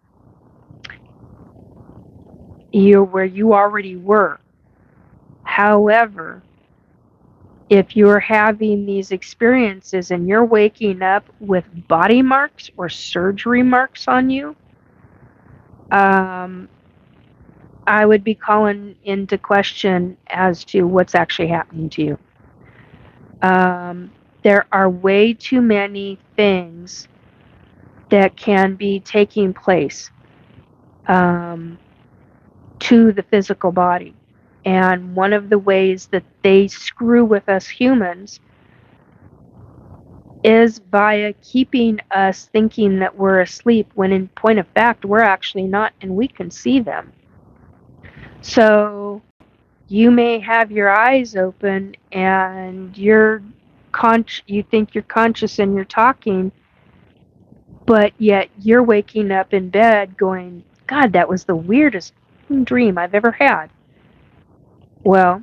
You're where you already were. However, if you're having these experiences and you're waking up with body marks or surgery marks on you, I would be calling into question as to what's actually happening to you. There are way too many things that can be taking place to the physical body. And one of the ways that they screw with us humans is via keeping us thinking that we're asleep when in point of fact we're actually not, and we can see them. So you may have your eyes open and you think you're conscious and you're talking, but yet you're waking up in bed going, God, that was the weirdest dream I've ever had. Well,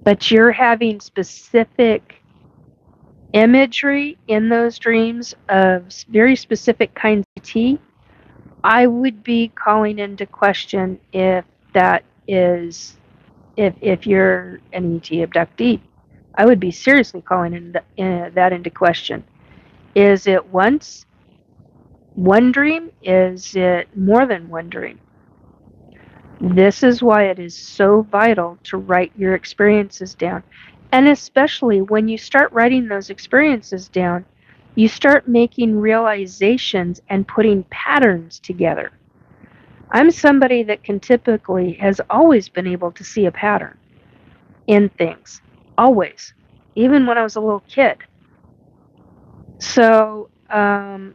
but you're having specific imagery in those dreams of very specific kinds of tea. I would be calling into question if that is, if you're an ET abductee. I would be seriously calling that into question. Is it one dream? Is it more than one dream? This is why it is so vital to write your experiences down. And especially when you start writing those experiences down, you start making realizations and putting patterns together. I'm somebody that has always been able to see a pattern in things. Always. Even when I was a little kid. So, I've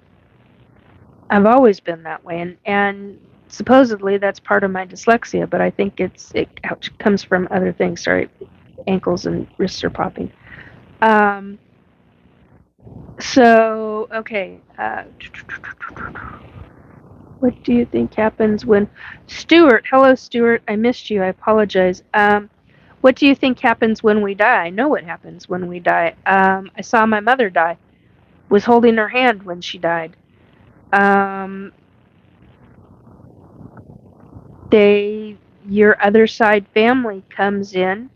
always been that way. And supposedly that's part of my dyslexia, but I think it comes from other things. Sorry, ankles and wrists are popping. So, okay. What do you think happens when... Stuart, hello Stuart, I missed you, I apologize. What do you think happens when we die? I know what happens when we die. I saw my mother die. Was holding her hand when she died. Your other side family comes in,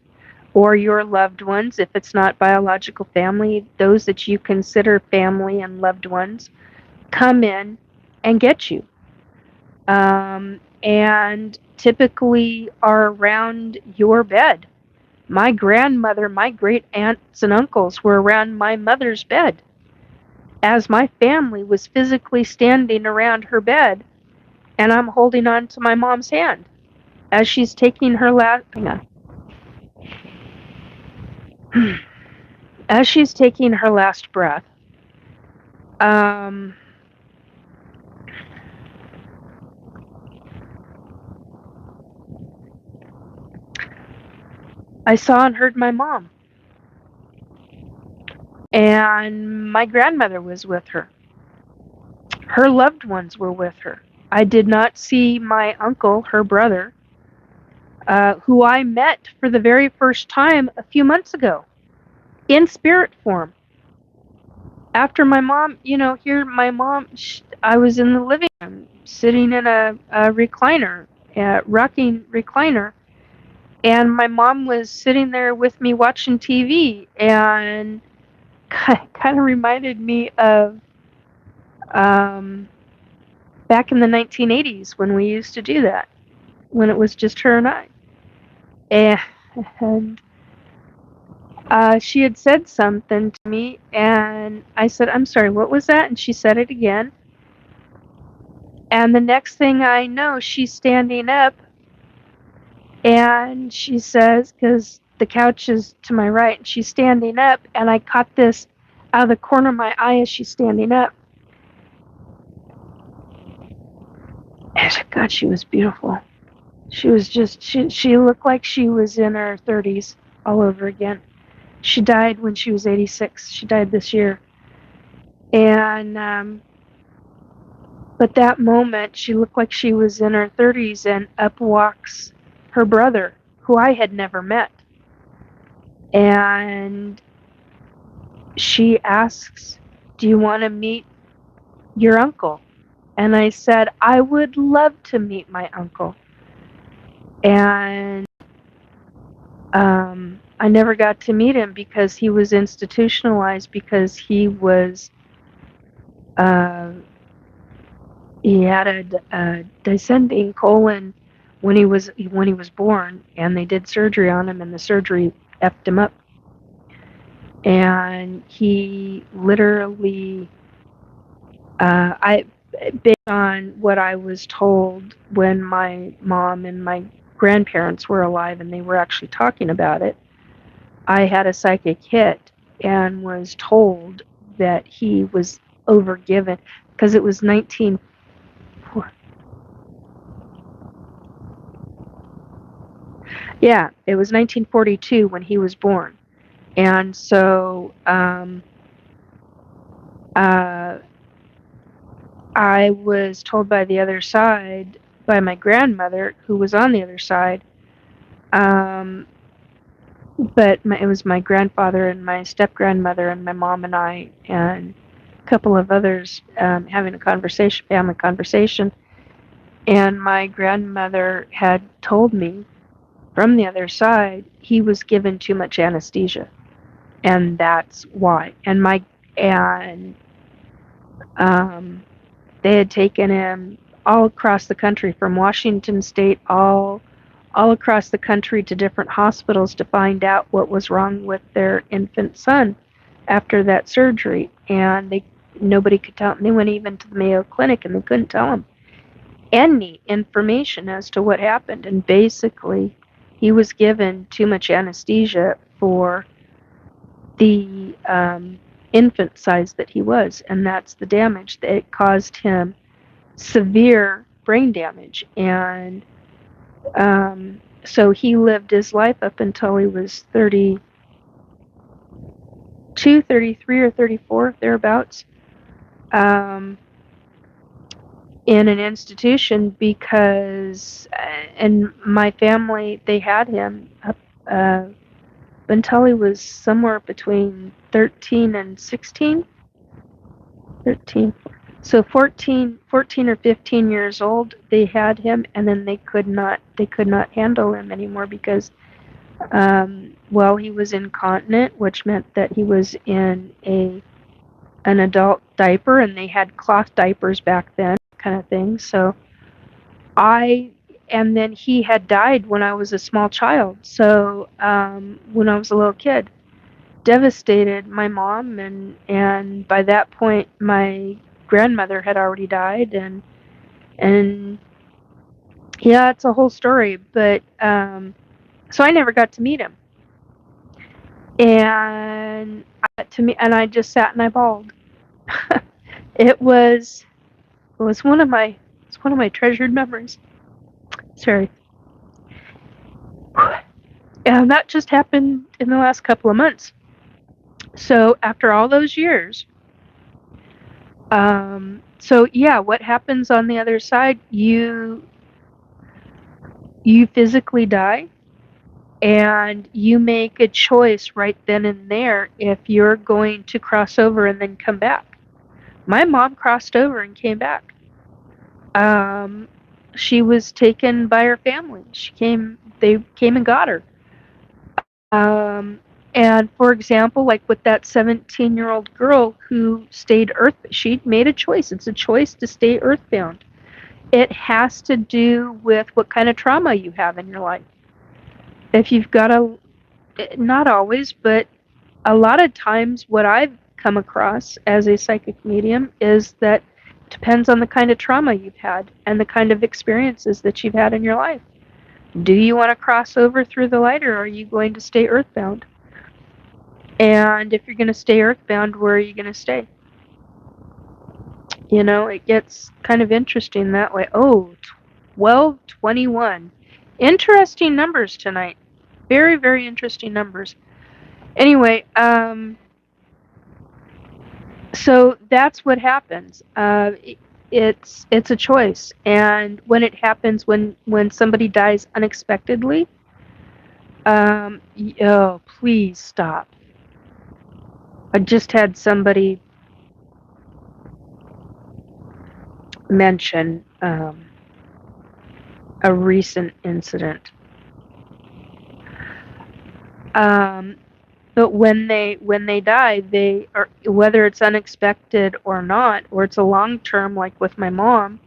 or your loved ones, if it's not biological family, those that you consider family and loved ones, come in and get you. And typically are around your bed. My grandmother, my great aunts and uncles were around my mother's bed as my family was physically standing around her bed, and I'm holding on to my mom's hand as she's taking her last... Hang on. As she's taking her last breath. I saw and heard my mom. And my grandmother was with her. Her loved ones were with her. I did not see my uncle, her brother, who I met for the very first time a few months ago, in spirit form. After my mom, I was in the living room, sitting in a recliner, rocking recliner, and my mom was sitting there with me watching TV, and kind of reminded me of back in the 1980s when we used to do that, when it was just her and I. And she had said something to me, and I said, I'm sorry, what was that? And she said it again. And the next thing I know, she's standing up, and she says, because the couch is to my right, and she's standing up, and I caught this out of the corner of my eye as she's standing up. And God, she was beautiful. She was just, she looked like she was in her 30s all over again. She died when she was 86. She died this year. And, but that moment, she looked like she was in her 30s, and up walks her brother, who I had never met. And she asks, "Do you want to meet your uncle?" And I said, "I would love to meet my uncle." And I never got to meet him because he was institutionalized, because he was he had a descending colon when he was born, and they did surgery on him, and the surgery effed him up. And he literally, based on what I was told when my mom and my grandparents were alive and they were actually talking about it, I had a psychic hit and was told that he was overgiven, because it was 19. Yeah, it was 1942 when he was born. And so I was told by the other side, by my grandmother, who was on the other side, but it was my grandfather and my step-grandmother and my mom and I and a couple of others having a conversation, family conversation. And my grandmother had told me from the other side he was given too much anesthesia, and that's why. And they had taken him all across the country, from Washington State, all across the country, to different hospitals to find out what was wrong with their infant son after that surgery. And nobody could tell. They went even to the Mayo Clinic, and they couldn't tell him any information as to what happened. And basically, he was given too much anesthesia for the infant size that he was, and that's the damage that it caused him. Severe brain damage. And so he lived his life up until he was 32, 33, or 34, thereabouts, in an institution, because and my family, they had him up until he was somewhere between 13 and 16. 13. So 14 or 15 years old, they had him, and then they could not handle him anymore, because he was incontinent, which meant that he was in an adult diaper, and they had cloth diapers back then, kind of thing. So and then he had died when I was a small child. So when I was a little kid, devastated my mom, and by that point my grandmother had already died, and yeah, it's a whole story. But so I never got to meet him, and I just sat and I bawled. it was one of my treasured memories. Sorry. And that just happened in the last couple of months. So after all those years, so yeah, what happens on the other side? You physically die, and you make a choice right then and there if you're going to cross over and then come back. My mom crossed over and came back. She was taken by her family. They came and got her. And for example, like with that 17-year-old girl who stayed she made a choice. It's a choice to stay earthbound. It has to do with what kind of trauma you have in your life. If you've got not always, but a lot of times what I've come across as a psychic medium is that it depends on the kind of trauma you've had and the kind of experiences that you've had in your life. Do you want to cross over through the light, or are you going to stay earthbound? And if you're going to stay earthbound, where are you going to stay? It gets kind of interesting that way. Oh, 1221. Interesting numbers tonight. Very, very interesting numbers. Anyway, so that's what happens. It's a choice, and when it happens, when somebody dies unexpectedly, oh, please stop. I just had somebody mention a recent incident. But when they die, they are, whether it's unexpected or not, or it's a long term, like with my mom.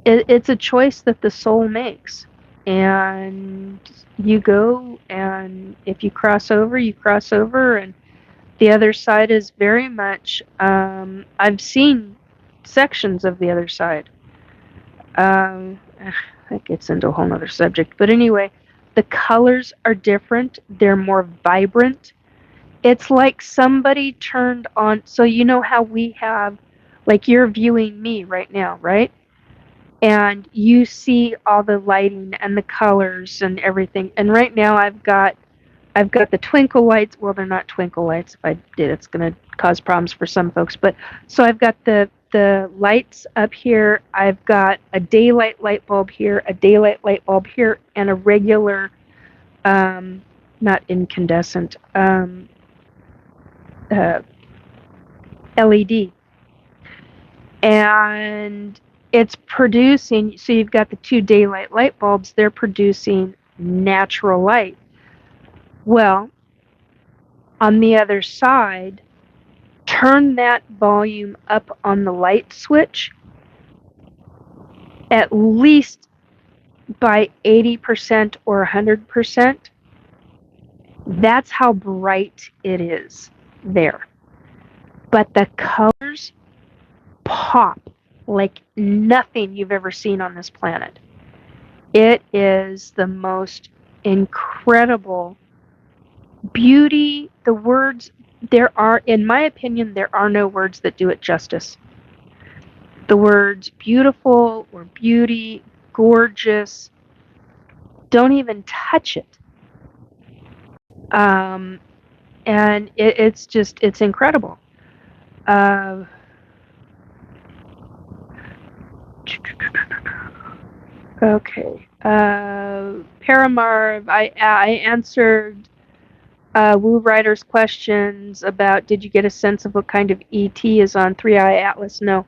It's a choice that the soul makes, and you go, and if you cross over, you cross over, and the other side is very much. I've seen sections of the other side. That gets into a whole nother subject, but anyway, the colors are different. They're more vibrant. It's like somebody turned on. So you know how we have, like you're viewing me right now, right? And you see all the lighting and the colors and everything. And right now I've got the twinkle lights. Well, they're not twinkle lights. If I did, it's going to cause problems for some folks. But so I've got the lights up here. I've got a daylight light bulb here, a daylight light bulb here, and a regular, not incandescent, LED. And it's producing, so you've got the two daylight light bulbs, they're producing natural light. Well, on the other side, turn that volume up on the light switch at least by 80% or 100%. That's how bright it is there. But the colors pop like nothing you've ever seen on this planet. It is the most incredible beauty. The words, there are, in my opinion, there are no words that do it justice. The words beautiful or beauty, gorgeous, don't even touch it. And it's incredible. Okay. Paramarv, I answered Woo Rider's questions about did you get a sense of what kind of ET is on 3i Atlas? No.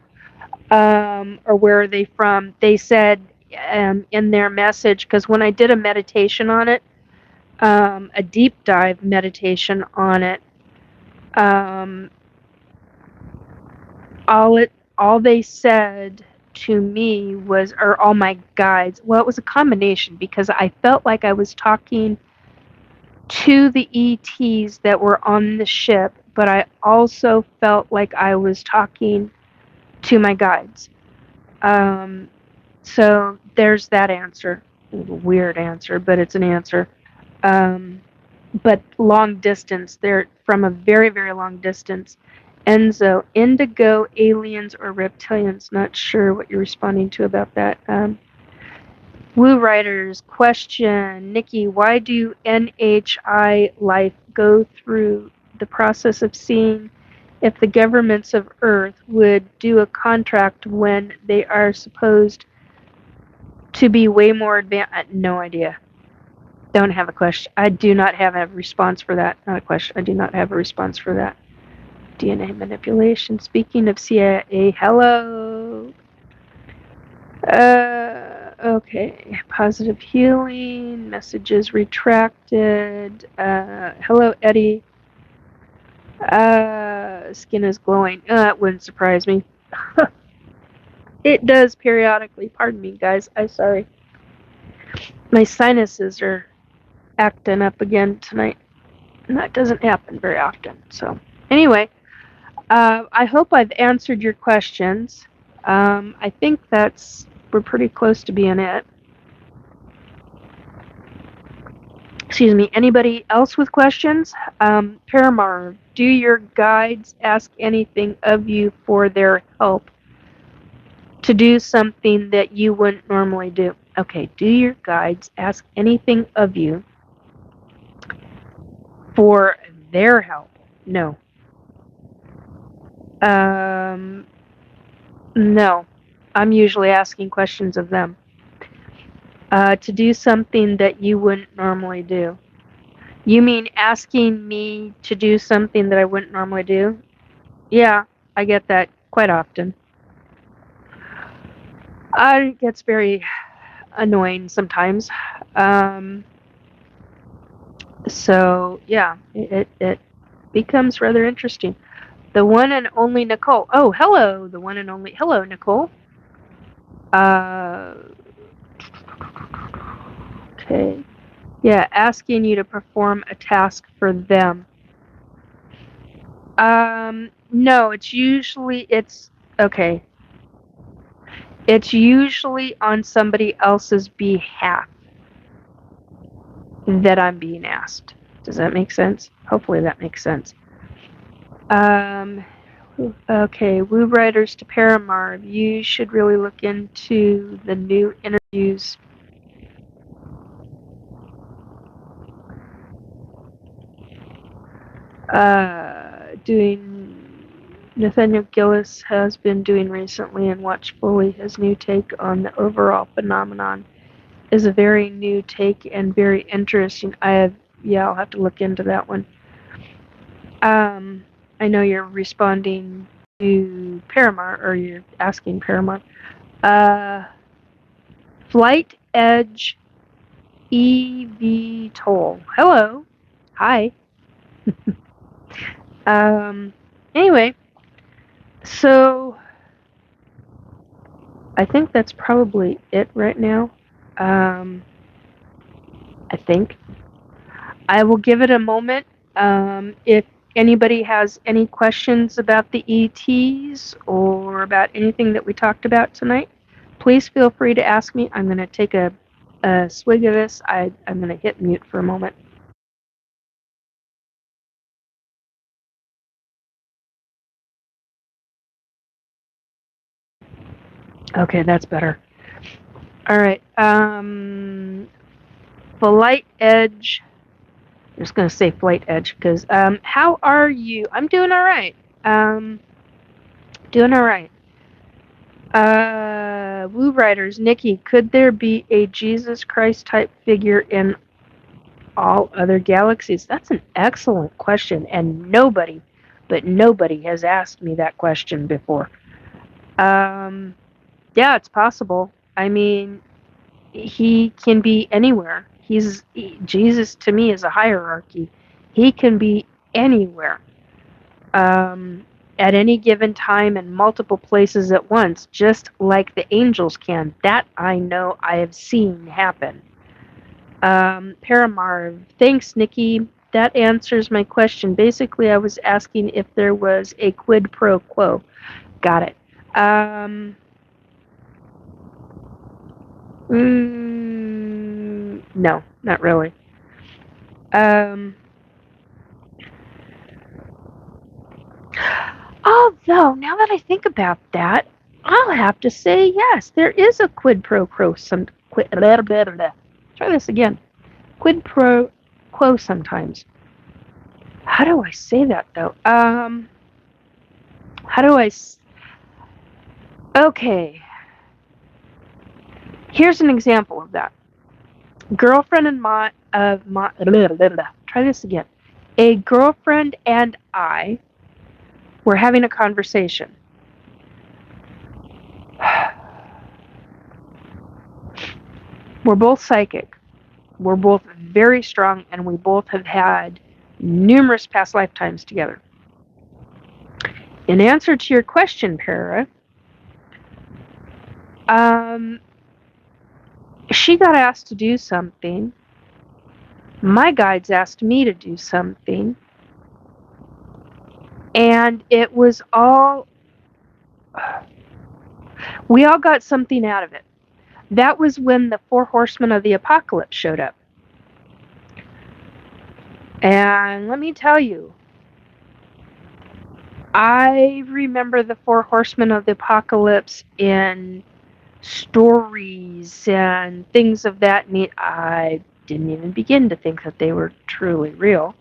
Or where are they from? They said in their message, because when I did a meditation on it, a deep dive meditation on it, all they said to me was, or all my guides, well, it was a combination, because I felt like I was talking to the ETs that were on the ship, but I also felt like I was talking to my guides. So there's that answer. Weird answer, but it's an answer. But long distance, they're from a very, very long distance. Enzo, indigo, aliens, or reptilians? Not sure what you're responding to about that. Woo Writers, question. Nikki, why do NHI Life go through the process of seeing if the governments of Earth would do a contract when they are supposed to be way more advanced? No idea. Don't have a question. I do not have a response for that. Not a question. I do not have a response for that. DNA manipulation. Speaking of CIA, hello. Okay. Positive healing. Messages retracted. Hello, Eddie. Skin is glowing. It wouldn't surprise me. It does periodically. Pardon me, guys. I'm sorry. My sinuses are acting up again tonight. And that doesn't happen very often. So, anyway, I hope I've answered your questions. I think we're pretty close to being it. Excuse me. Anybody else with questions? Paramar, do your guides ask anything of you for their help to do something that you wouldn't normally do? Okay, do your guides ask anything of you for their help? No. No. I'm usually asking questions of them. To do something that you wouldn't normally do. You mean asking me to do something that I wouldn't normally do? Yeah, I get that quite often. It gets very annoying sometimes. So, yeah, it becomes rather interesting. The one and only Nicole. Oh, hello, the one and only. Hello, Nicole. Okay. Yeah, asking you to perform a task for them. No, it's okay. It's usually on somebody else's behalf that I'm being asked. Does that make sense? Hopefully that makes sense. Okay, Woo Writers to Paramar. You should really look into the new interviews. Doing Nathaniel Gillis has been doing recently, and watch fully his new take on the overall phenomenon is a very new take and very interesting. I'll have to look into that one. I know you're responding to Paramar, or you're asking Paramar. Flight Edge EV Toll. Hello. Hi. Anyway, so I think that's probably it right now. I think. I will give it a moment. If anybody has any questions about the ETs or about anything that we talked about tonight, please feel free to ask me. I'm going to take a swig of this. I'm going to hit mute for a moment. Okay, that's better. All right. Flight Edge. I'm just going to say Flight Edge because how are you? I'm doing all right. Doing all right. Woo Riders, Nikki, could there be a Jesus Christ type figure in all other galaxies? That's an excellent question, and nobody has asked me that question before. Yeah, it's possible. I mean, he can be anywhere. Jesus to me is a hierarchy. He can be anywhere. At any given time in multiple places at once, just like the angels can. That I know I have seen happen. Paramarv, thanks, Nikki. That answers my question. Basically, I was asking if there was a quid pro quo. Got it. No, not really. Although, now that I think about that, I'll have to say yes, there is a quid pro quo. Try this again. Quid pro quo sometimes. How do I say that though? How do I? Okay. Here's an example of that. Girlfriend and try this again. A girlfriend and I were having a conversation. We're both psychic. We're both very strong, and we both have had numerous past lifetimes together. In answer to your question, Para, she got asked to do something. My guides asked me to do something. And it was all, we all got something out of it. That was when the 4 horsemen of the apocalypse showed up. And let me tell you, I remember the Four Horsemen of the Apocalypse in stories and things of that nature. I didn't even begin to think that they were truly real.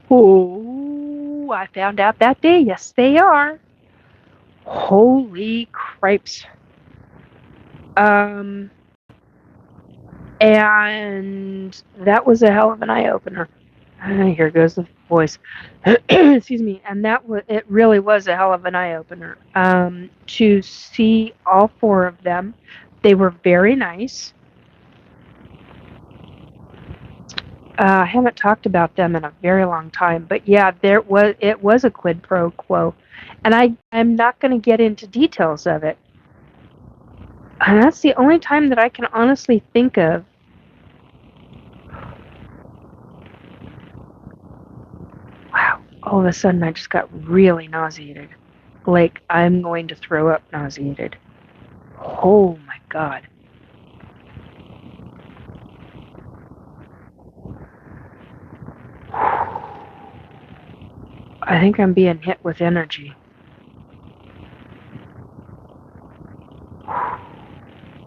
Oh, I found out that day. Yes, they are. Holy cripes. And that was a hell of an eye-opener. Here goes the voice. Excuse me. And it really was a hell of an eye-opener. To see all four of them. They were very nice. I haven't talked about them in a very long time, but yeah, it was a quid pro quo, and I'm not going to get into details of it. And that's the only time that I can honestly think of. Wow, all of a sudden I just got really nauseated. Like I'm going to throw up nauseated. Oh my god. I think I'm being hit with energy.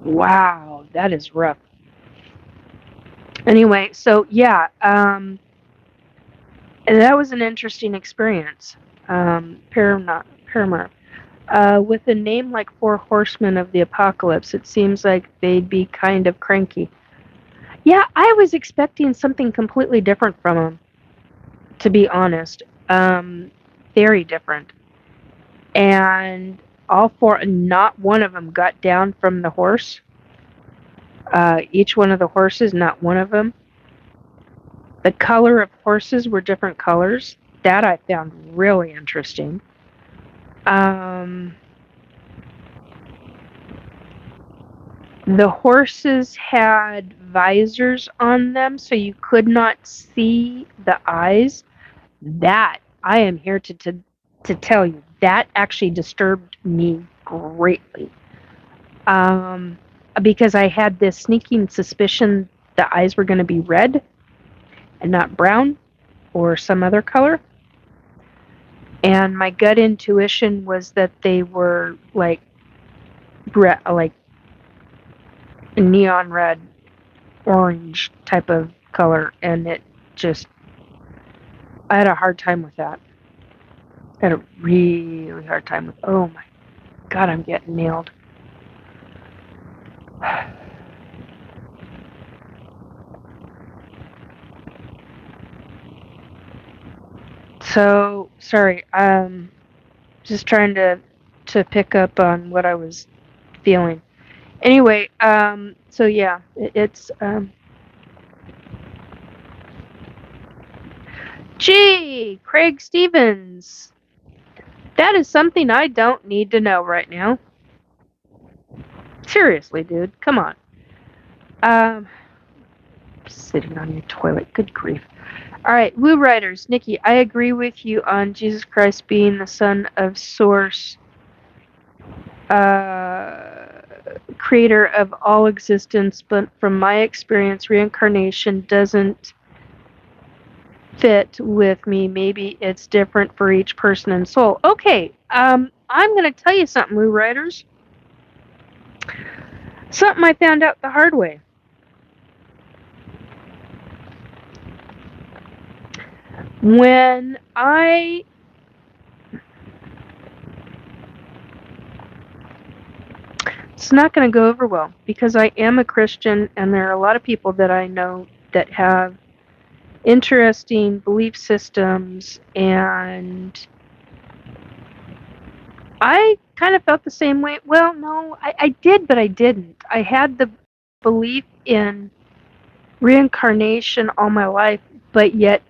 Wow, that is rough. Anyway, so yeah, that was an interesting experience. Paramount. With a name like Four Horsemen of the Apocalypse, it seems like they'd be kind of cranky. Yeah, I was expecting something completely different from them, to be honest. Very different. And all four, not one of them got down from the horse. Each one of the horses, not one of them. The color of horses were different colors. That I found really interesting. The horses had visors on them, so you could not see the eyes. That, I am here to tell you, that actually disturbed me greatly. Because I had this sneaking suspicion the eyes were going to be red and not brown or some other color. And my gut intuition was that they were like neon red, orange type of color, and it just, I had a hard time with that. I had a really hard time with, oh my god, I'm getting nailed. So, sorry, just trying to pick up on what I was feeling. Anyway, so yeah, it's, gee, Craig Stevens. That is something I don't need to know right now. Seriously, dude, come on. Sitting on your toilet, good grief. Alright, Woo Riders, Nikki, I agree with you on Jesus Christ being the Son of Source, creator of all existence, but from my experience, reincarnation doesn't fit with me. Maybe it's different for each person and soul. Okay, I'm going to tell you something, Woo Riders. Something I found out the hard way. When it's not going to go over well because I am a Christian and there are a lot of people that I know that have interesting belief systems, and I kind of felt the same way. Well, no, I did, but I didn't. I had the belief in reincarnation all my life, but yet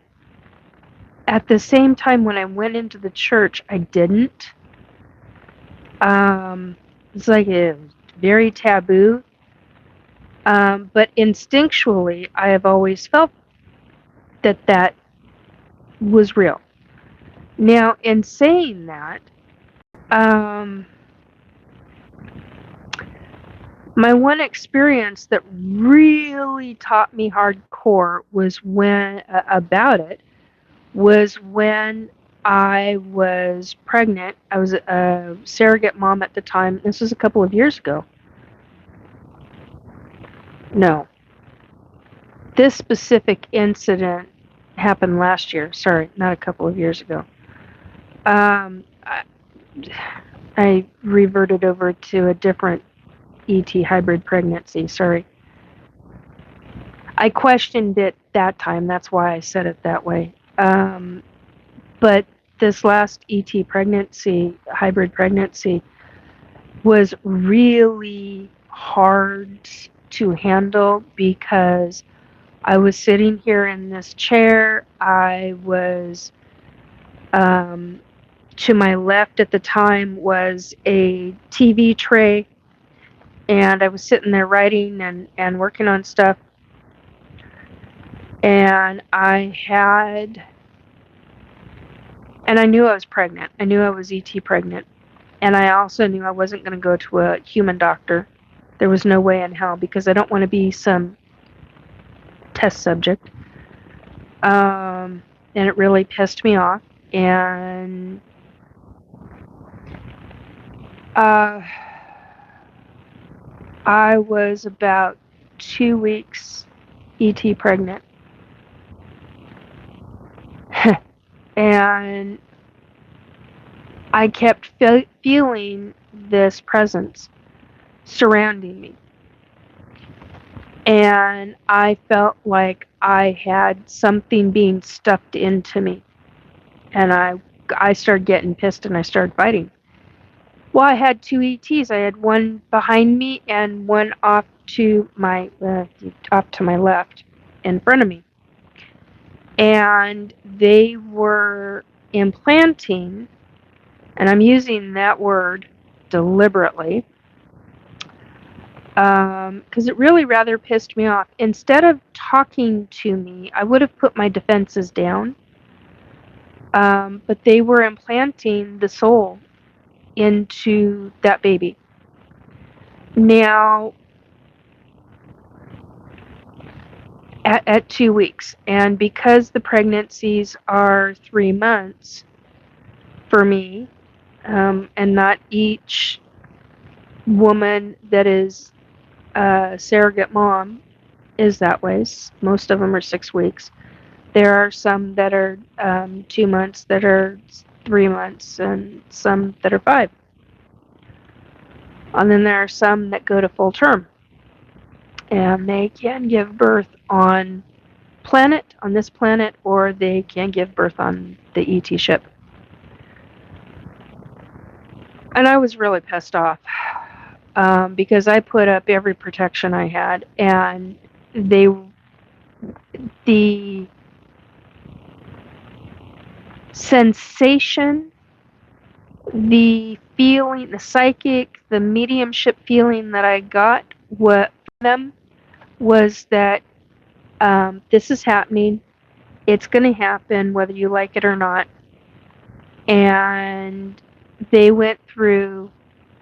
at the same time when I went into the church, I didn't. It's like a very taboo. But instinctually, I have always felt that was real. Now, in saying that, my one experience that really taught me hardcore was when about it was when I was pregnant. I was a surrogate mom at the time. This was a couple of years ago. No. This specific incident happened last year. Sorry, not a couple of years ago. I reverted over to a different ET hybrid pregnancy. Sorry. I questioned it that time. That's why I said it that way. But this last ET pregnancy, hybrid pregnancy, was really hard to handle because I was sitting here in this chair. I was, to my left at the time was a TV tray, and I was sitting there writing and working on stuff. And I knew I was pregnant. I knew I was ET pregnant. And I also knew I wasn't going to go to a human doctor. There was no way in hell, because I don't want to be some test subject. And it really pissed me off. And I was about 2 weeks ET pregnant. And I kept feeling this presence surrounding me. And I felt like I had something being stuffed into me. And I started getting pissed and I started fighting. Well, I had 2 ETs. I had one behind me and one off to my left in front of me. And they were implanting, and I'm using that word deliberately, because it really rather pissed me off. Instead of talking to me, I would have put my defenses down, but they were implanting the soul into that baby. Now, at 2 weeks, and because the pregnancies are 3 months for me, and not each woman that is a surrogate mom is that way. Most of them are 6 weeks. There are some that are 2 months, that are 3 months, and some that are 5. And then there are some that go to full term, and they can give birth on this planet, or they can give birth on the ET ship. And I was really pissed off, because I put up every protection I had, and the sensation, the feeling, the psychic, the mediumship feeling that I got from them was that this is happening. It's going to happen whether you like it or not. And they went through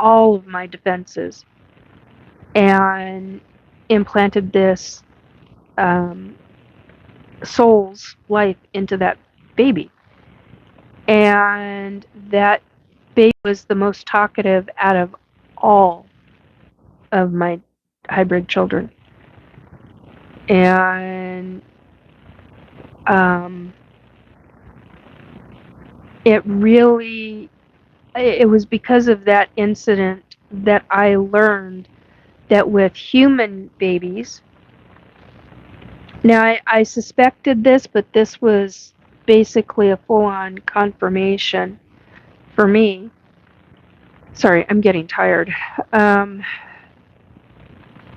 all of my defenses and implanted this soul's life into that baby. And that baby was the most talkative out of all of my hybrid children. And it was because of that incident that I learned that with human babies, now I suspected this, but this was basically a full-on confirmation for me. Sorry, I'm getting tired.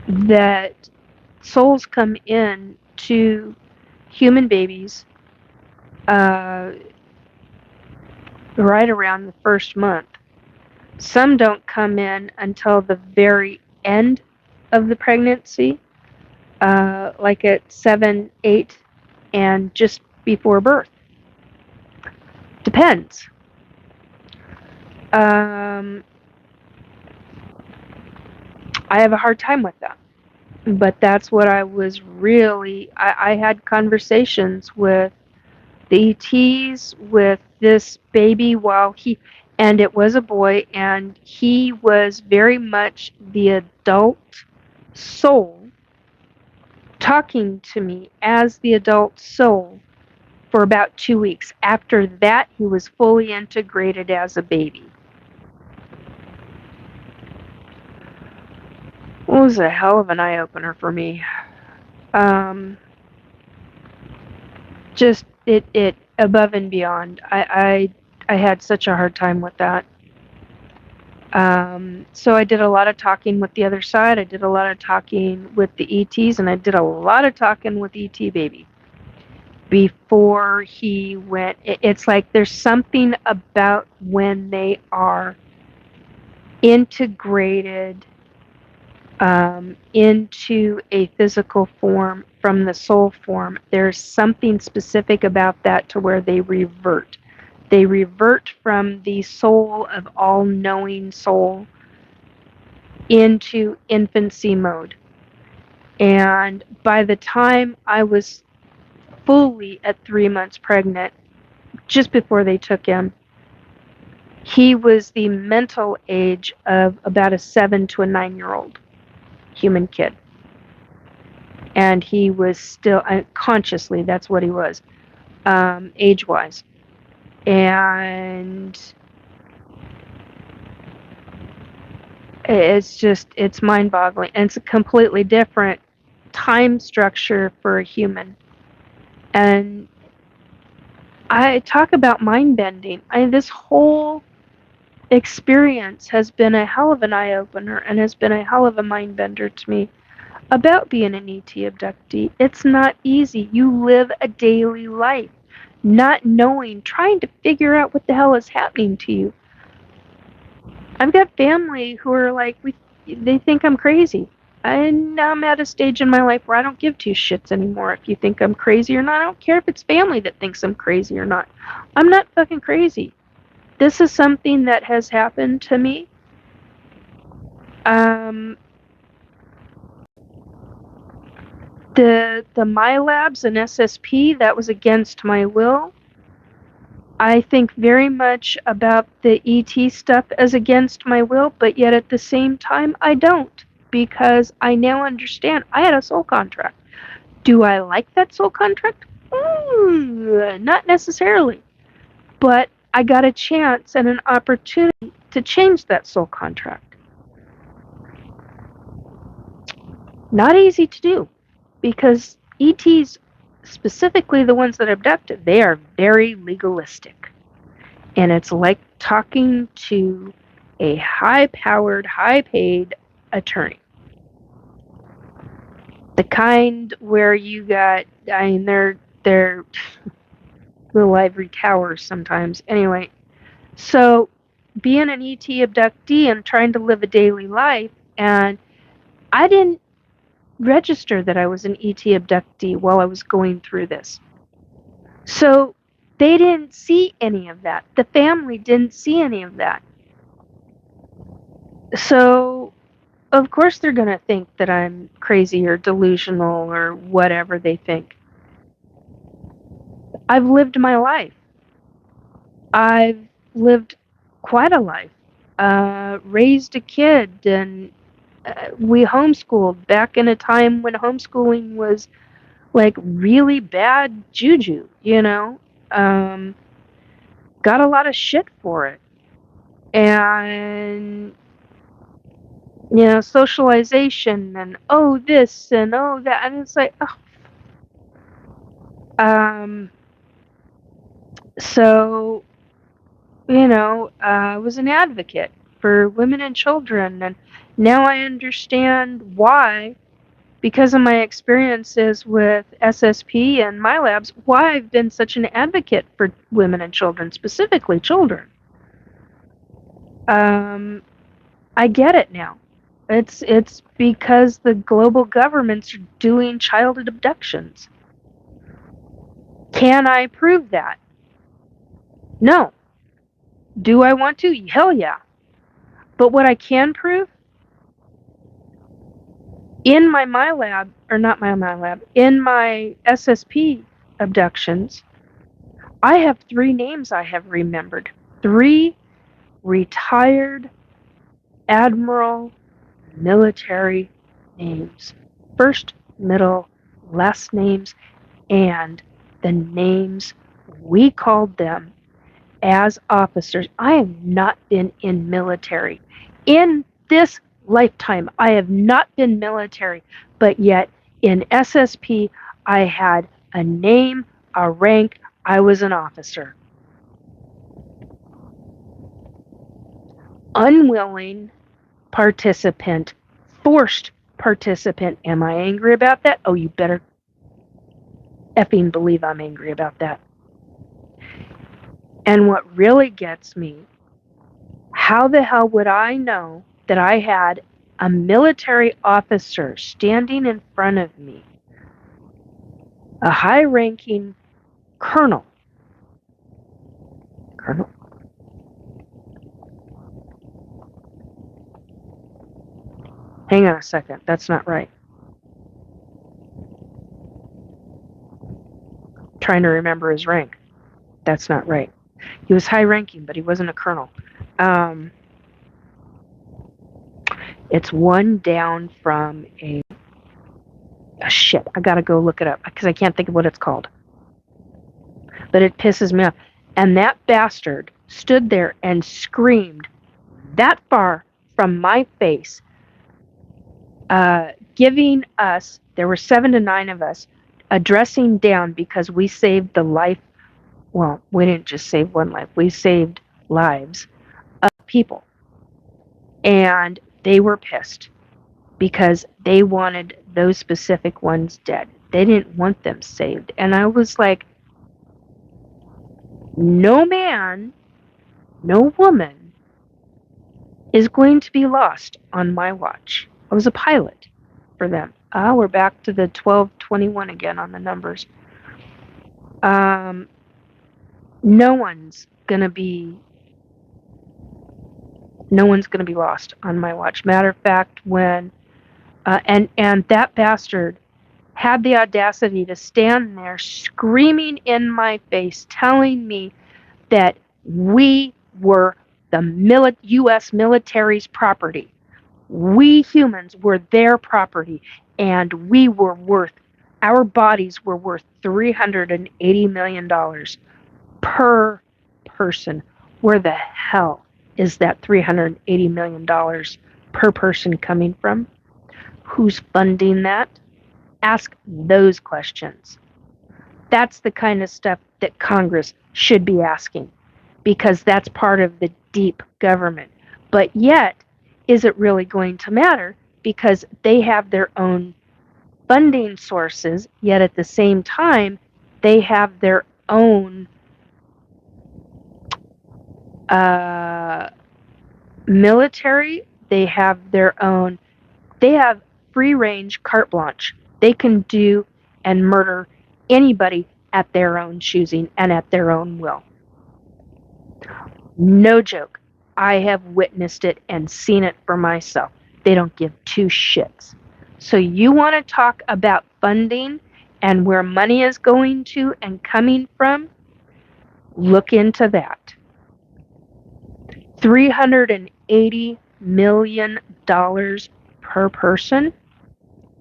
That souls come in to human babies right around the first month. Some don't come in until the very end of the pregnancy, like at 7, 8, and just before birth. Depends. I have a hard time with that. But that's what I was really... I had conversations with the ETs with this baby and it was a boy, and he was very much the adult soul talking to me as the adult soul for about 2 weeks. After that, he was fully integrated as a baby. It was a hell of an eye-opener for me. Just it above and beyond. I had such a hard time with that. So I did a lot of talking with the other side. I did a lot of talking with the ETs, and I did a lot of talking with ET baby before he went. It's like there's something about when they are integrated into a physical form from the soul form. There's something specific about that to where they revert. They revert from the soul of all-knowing soul into infancy mode. And by the time I was fully at 3 months pregnant, just before they took him, he was the mental age of about a 7 to a 9-year-old human kid. And he was still, consciously, that's what he was, age-wise. And it's mind-boggling. And it's a completely different time structure for a human. And I talk about mind-bending. This whole experience has been a hell of an eye-opener and has been a hell of a mind-bender to me about being an ET abductee. It's not easy. You live a daily life not knowing, trying to figure out what the hell is happening to you. I've got family who are like, they think I'm crazy. And I'm at a stage in my life where I don't give two shits anymore if you think I'm crazy or not. I don't care if it's family that thinks I'm crazy or not. I'm not fucking crazy. This is something that has happened to me. The MyLabs and SSP, that was against my will. I think very much about the ET stuff as against my will, but yet at the same time, I don't, because I now understand I had a soul contract. Do I like that soul contract? Not necessarily. But I got a chance and an opportunity to change that soul contract. Not easy to do, because ETs, specifically the ones that abducted, they are very legalistic. And it's like talking to a high-powered, high-paid attorney. The kind where you got, they're little ivory towers sometimes. Anyway, so being an ET abductee and trying to live a daily life, and I didn't register that I was an ET abductee while I was going through this. So they didn't see any of that. The family didn't see any of that. So, of course, they're going to think that I'm crazy or delusional or whatever they think. I've lived my life. I've lived quite a life. Raised a kid, and we homeschooled back in a time when homeschooling was like really bad juju, you know. Got a lot of shit for it. And, you know, socialization and this and that. And it's like, so, you know, I was an advocate for women and children. And now I understand why, because of my experiences with SSP and MyLabs, why I've been such an advocate for women and children, specifically children. I get it now. It's because the global governments are doing child abductions. Can I prove that? No. Do I want to? Hell yeah. But what I can prove, in my MyLab, or not my MyLab, in my SSP abductions, I have 3 names I have remembered. 3 retired admiral military names. First, middle, last names, and the names we called them as officers. I have not been in military. In this lifetime, I have not been military, but yet in SSP, I had a name, a rank, I was an officer. Unwilling participant, forced participant. Am I angry about that? Oh, you better effing believe I'm angry about that. And what really gets me, how the hell would I know that I had a military officer standing in front of me, a high-ranking colonel? Colonel? Hang on a second, that's not right. Trying to remember his rank. That's not right. He was high-ranking, but he wasn't a colonel. It's one down from a shit. I gotta go look it up because I can't think of what it's called. But it pisses me off. And that bastard stood there and screamed that far from my face, giving us, there were 7 to 9 of us, addressing down because we saved the life. Well, we didn't just save one life, we saved lives of people. And they were pissed because they wanted those specific ones dead. They didn't want them saved. And I was like, no man, no woman is going to be lost on my watch. I was a pilot for them. We're back to the 1221 again on the numbers. No one's gonna be lost on my watch. Matter of fact, when and that bastard had the audacity to stand there screaming in my face, telling me that we were the U.S. military's property. We humans were their property, and we were worth, our bodies were worth $380 million per person. Where the hell is that $380 million per person coming from? Who's funding that? Ask those questions. That's the kind of stuff that Congress should be asking, because that's part of the deep government. But yet, is it really going to matter? Because they have their own funding sources, yet at the same time, they have their own military. They have free range carte blanche. They can do and murder anybody at their own choosing and at their own will. No joke. I have witnessed it and seen it for myself. They don't give 2 shits. So you want to talk about funding and where money is going to and coming from? Look into that. $380 million per person?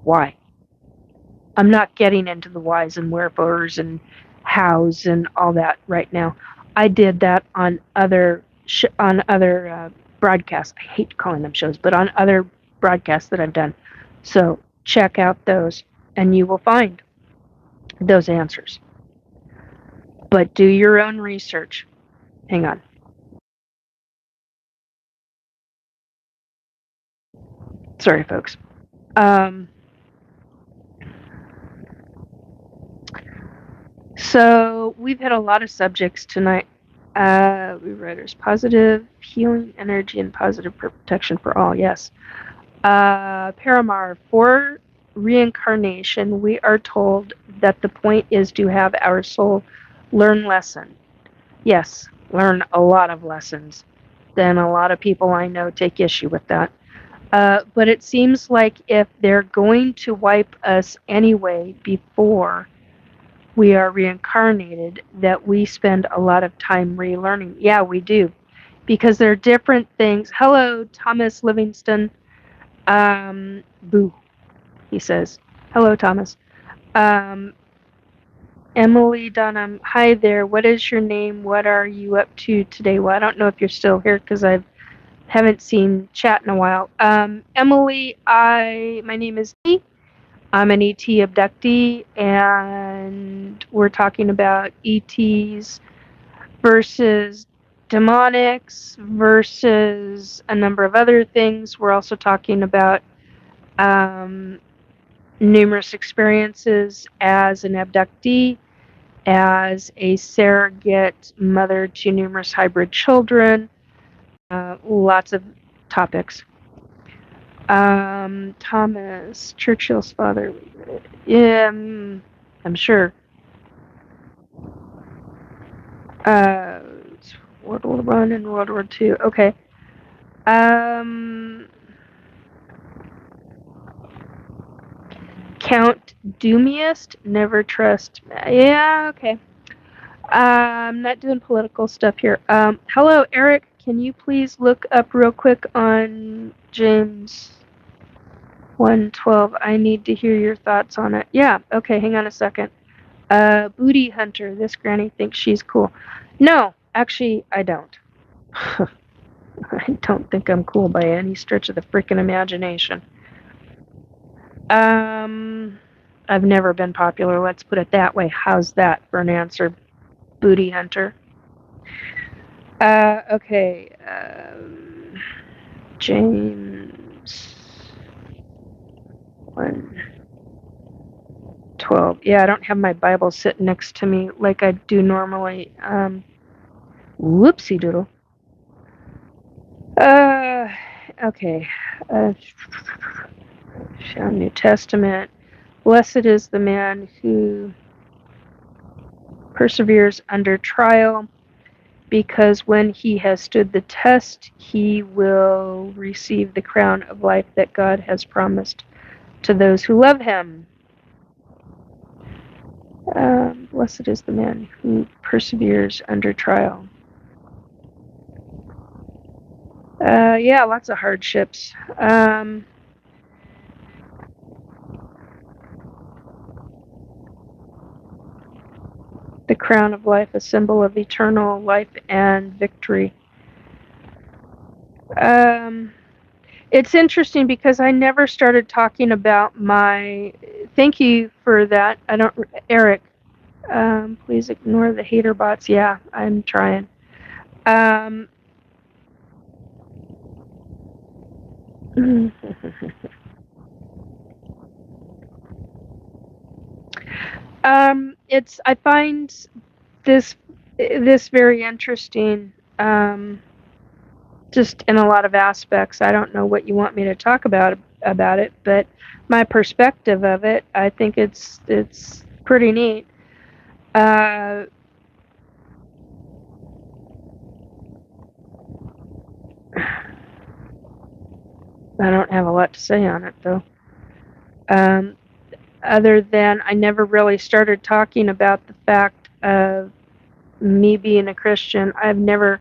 Why? I'm not getting into the whys and wherefores and hows and all that right now. I did that on other broadcasts. I hate calling them shows, but on other broadcasts that I've done. So check out those, and you will find those answers. But do your own research. Hang on. Sorry, folks. So we've had a lot of subjects tonight. We read there's positive healing energy and positive protection for all. Yes. Paramar, for reincarnation, we are told that the point is to have our soul learn lesson. Yes, learn a lot of lessons. Then a lot of people I know take issue with that. But it seems like if they're going to wipe us anyway before we are reincarnated, that we spend a lot of time relearning. Yeah, we do. Because there are different things. Hello, Thomas Livingston. Boo, he says. Hello, Thomas. Emily Dunham. Hi there. What is your name? What are you up to today? Well, I don't know if you're still here because I haven't seen chat in a while. Emily, my name is Dee. I'm an ET abductee, and we're talking about ETs versus demonics versus a number of other things. We're also talking about numerous experiences as an abductee, as a surrogate mother to numerous hybrid children, lots of topics. Thomas, Churchill's father. Yeah, I'm sure. World War One and World War Two. Okay. Count Doomiest, never trust. Yeah, okay. I'm not doing political stuff here. Hello, Eric. Can you please look up real quick on James 1:12? I need to hear your thoughts on it. Yeah, okay, hang on a second. Booty Hunter. This granny thinks she's cool. No, actually, I don't. I don't think I'm cool by any stretch of the freaking imagination. I've never been popular, let's put it that way. How's that for an answer, Booty Hunter? Okay. James 1:12. Yeah, I don't have my Bible sitting next to me like I do normally. Whoopsie doodle. Okay. New Testament. Blessed is the man who perseveres under trial, because when he has stood the test, he will receive the crown of life that God has promised to those who love him. Blessed is the man who perseveres under trial. Yeah, lots of hardships. The crown of life, a symbol of eternal life and victory. It's interesting because I never started talking about my. Thank you for that. I don't, Eric. Please ignore the hater bots. Yeah, I'm trying. I find this very interesting. Just in a lot of aspects. I don't know what you want me to talk about it, but my perspective of it, I think it's pretty neat. I don't have a lot to say on it though. Other than I never really started talking about the fact of me being a Christian. I've never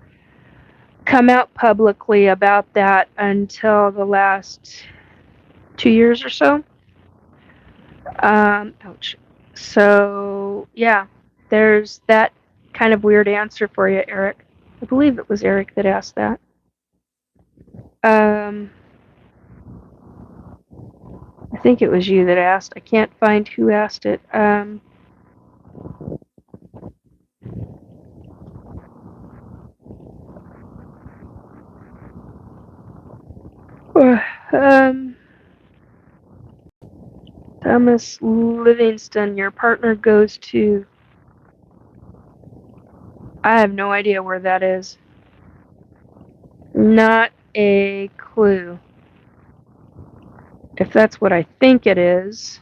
come out publicly about that until the last 2 years or so. Ouch. So, yeah, there's that kind of weird answer for you, Eric. I believe it was Eric that asked that. I think it was you that asked. I can't find who asked it. Thomas Livingston, your partner goes to. I have no idea where that is. Not a clue. If that's what I think it is.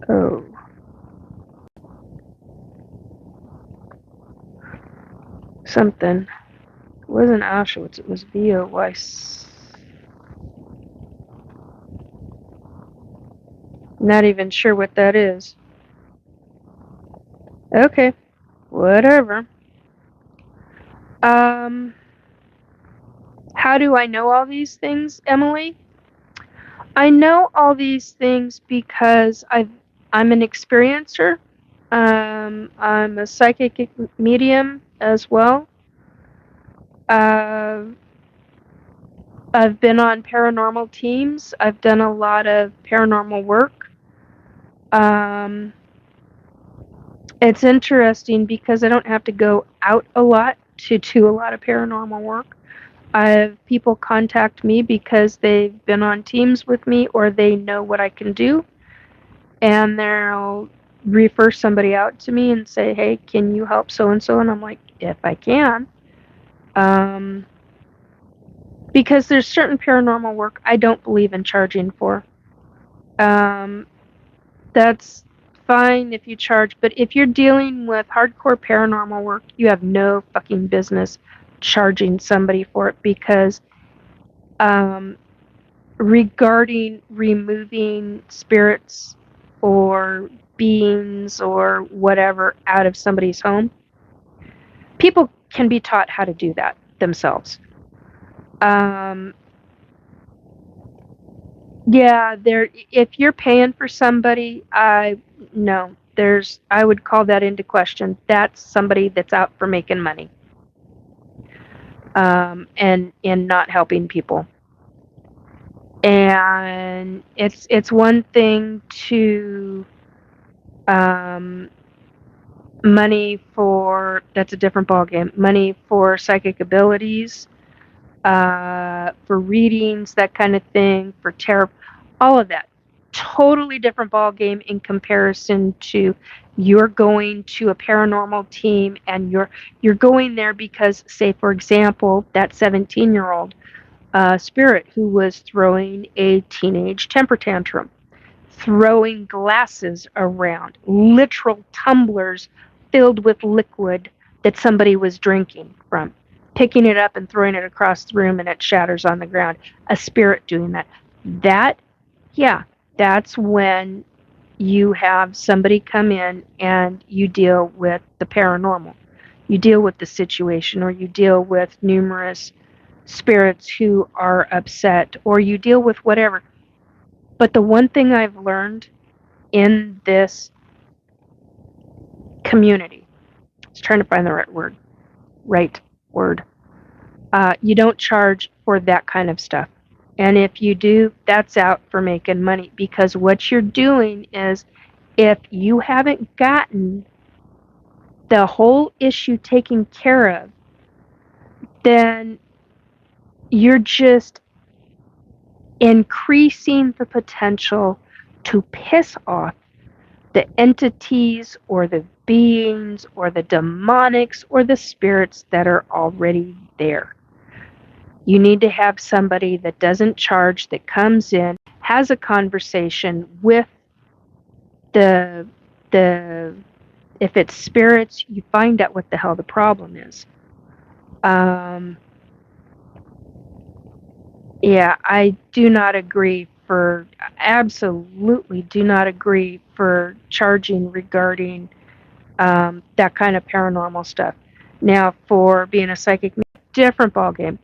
Oh. Something. It wasn't Auschwitz, it was VOY. Not even sure what that is. Okay, whatever. How do I know all these things, Emily? I know all these things because I'm an experiencer. I'm a psychic medium as well. Uh, I've been on paranormal teams. I've done a lot of paranormal work. It's interesting because I don't have to go out a lot to do a lot of paranormal work. I have people contact me because they've been on teams with me or they know what I can do, and they'll refer somebody out to me and say, hey, can you help so and so? And I'm like, if I can. Because there's certain paranormal work I don't believe in charging for. That's fine if you charge, but if you're dealing with hardcore paranormal work, you have no fucking business charging somebody for it, because regarding removing spirits or beings or whatever out of somebody's home, people can be taught how to do that themselves. Yeah, if you're paying for somebody, I would call that into question. That's somebody that's out for making money, and in not helping people. And it's one thing to money for, that's a different ballgame. Money for psychic abilities, for readings, that kind of thing, for tarot, all of that. Totally different ball game in comparison to, you're going to a paranormal team and you're going there because, say for example, that 17-year-old spirit who was throwing a teenage temper tantrum, throwing glasses around, literal tumblers filled with liquid that somebody was drinking from, picking it up and throwing it across the room and it shatters on the ground. A spirit doing that. Yeah, that's when you have somebody come in and you deal with the paranormal. You deal with the situation, or you deal with numerous spirits who are upset, or you deal with whatever. But the one thing I've learned in this community, I was trying to find the right word. You don't charge for that kind of stuff. And if you do, that's out for making money, because what you're doing is, if you haven't gotten the whole issue taken care of, then you're just increasing the potential to piss off the entities or the beings or the demonics or the spirits that are already there. You need to have somebody that doesn't charge, that comes in, has a conversation with the if it's spirits, you find out what the hell the problem is. Yeah, I do not agree absolutely do not agree for charging regarding that kind of paranormal stuff. Now, for being a psychic, different ballgame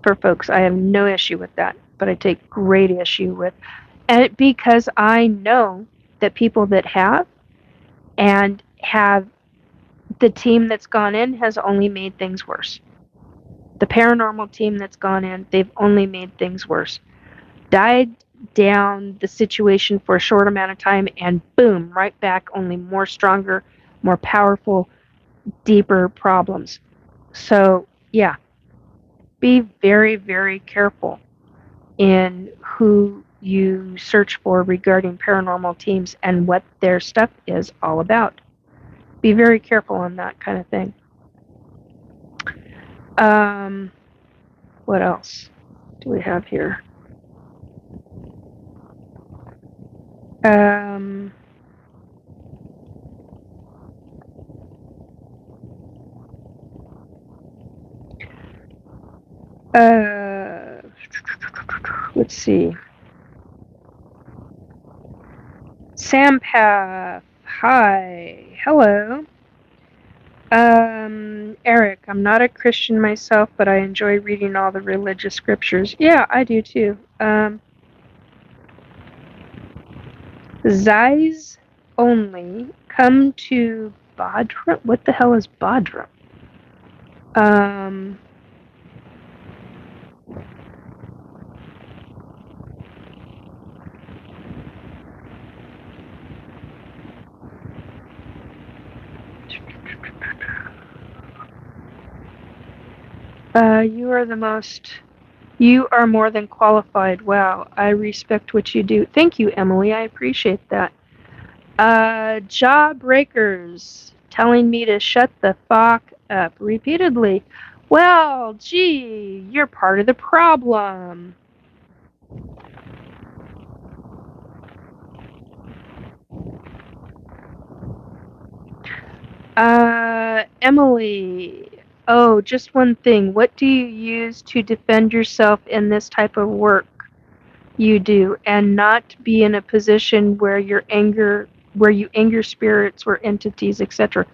for folks. I have no issue with that, but I take great issue with, and because I know that people that have the team that's gone in has only made things worse. The paranormal team that's gone in, they've only made things worse. Died down the situation for a short amount of time, and boom, right back, only more stronger, more powerful, deeper problems. So, yeah, be very, very careful in who you search for regarding paranormal teams and what their stuff is all about. Be very careful on that kind of thing. What else do we have here? Let's see. Sampath. Hi. Hello. Eric, I'm not a Christian myself, but I enjoy reading all the religious scriptures. Yeah, I do too. Zais only come to Badra? What the hell is Badra? Um, you are the most. You are more than qualified. Wow, I respect what you do. Thank you, Emily. I appreciate that. Jawbreakers telling me to shut the fuck up repeatedly. Well, gee, you're part of the problem. Emily. Oh, just one thing. What do you use to defend yourself in this type of work you do and not be in a position where you anger spirits or entities, etc.?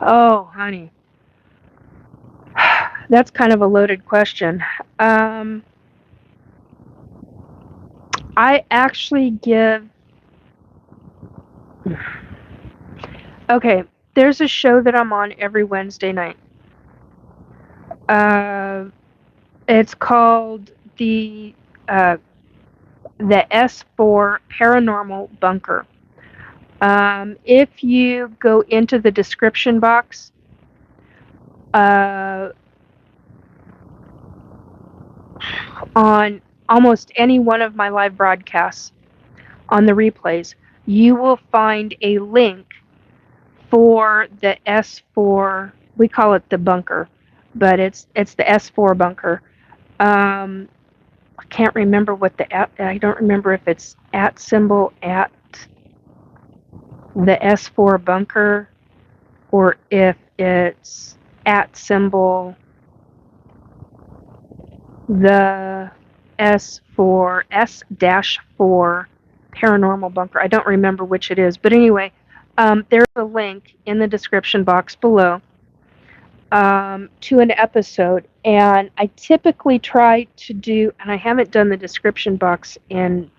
Oh, honey. That's kind of a loaded question. I actually give. Okay, there's a show that I'm on every Wednesday night. It's called the S4 Paranormal Bunker. If you go into the description box, on almost any one of my live broadcasts on the replays, you will find a link for the S4. We call it the bunker, but it's the S4 bunker. I can't remember what I don't remember if it's at symbol at the S4 bunker or if it's at symbol the S4 S-4 paranormal bunker. I don't remember which it is, but anyway, there's a link in the description box below to an episode, and I typically try to do, and I haven't done the description box in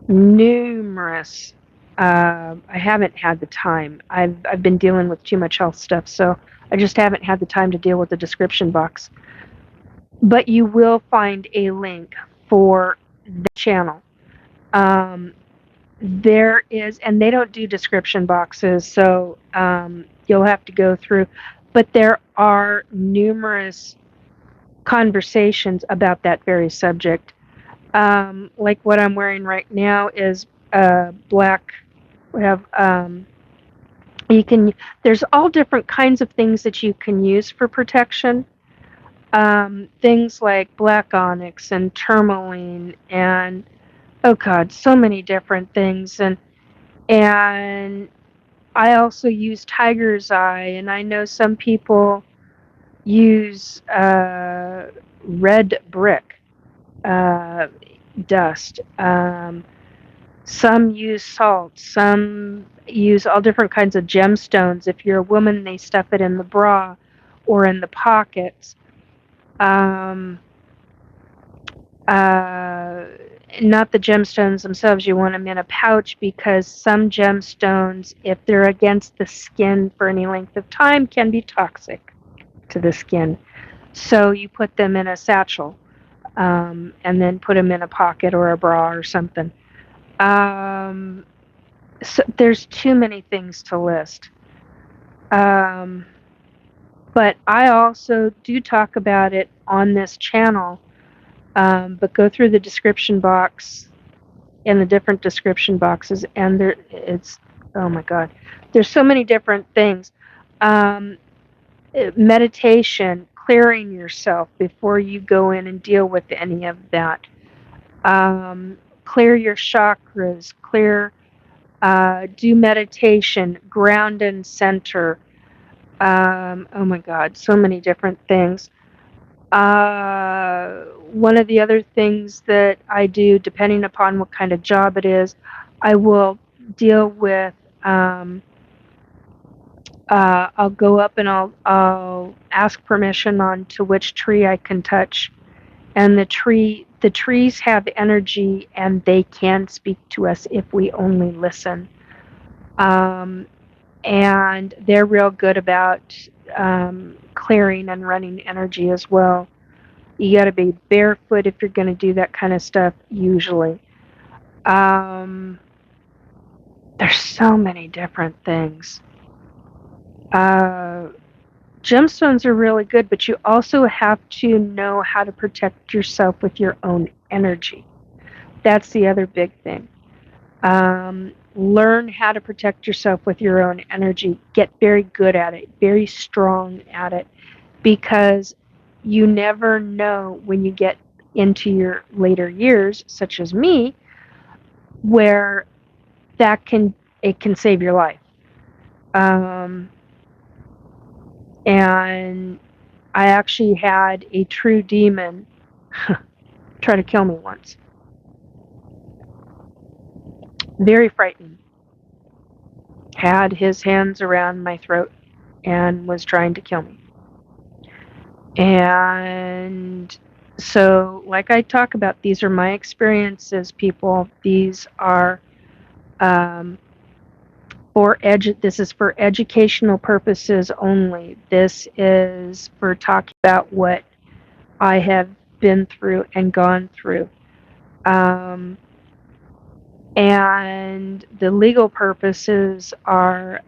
numerous. I haven't had the time. I've been dealing with too much health stuff, so I just haven't had the time to deal with the description box. But you will find a link for the channel. There is, and they don't do description boxes, so you'll have to go through. But there are numerous conversations about that very subject. Like what I'm wearing right now is black. We have there's all different kinds of things that you can use for protection. Things like black onyx and tourmaline and oh god, so many different things. And I also use tiger's eye, and I know some people use red brick dust. Some use salt. Some use all different kinds of gemstones. If you're a woman, they stuff it in the bra or in the pockets. Not the gemstones themselves. You want them in a pouch because some gemstones, if they're against the skin for any length of time, can be toxic to the skin. So you put them in a satchel and then put them in a pocket or a bra or something. So there's too many things to list. But I also do talk about it on this channel. But go through the description box and the different description boxes, and it's oh my god, there's so many different things. Meditation, clearing yourself before you go in and deal with any of that. Clear your chakras, do meditation, ground and center. Oh my god, so many different things. One of the other things that I do, depending upon what kind of job it is, I will deal with. I'll go up and I'll ask permission on to which tree I can touch, and the trees have energy and they can speak to us if we only listen. And they're real good about clearing and running energy as well. You got to be barefoot if you're going to do that kind of stuff. Usually, there's so many different things. Gemstones are really good, but you also have to know how to protect yourself with your own energy. That's the other big thing. Learn how to protect yourself with your own energy. Get very good at it, very strong at it, because you never know when you get into your later years, such as me, where it can save your life. And I actually had a true demon try to kill me once. Very frightening. Had his hands around my throat and was trying to kill me. And so, like I talk about, these are my experiences, people. These are this is for educational purposes only. This is for talking about what I have been through and gone through. And the legal purposes are,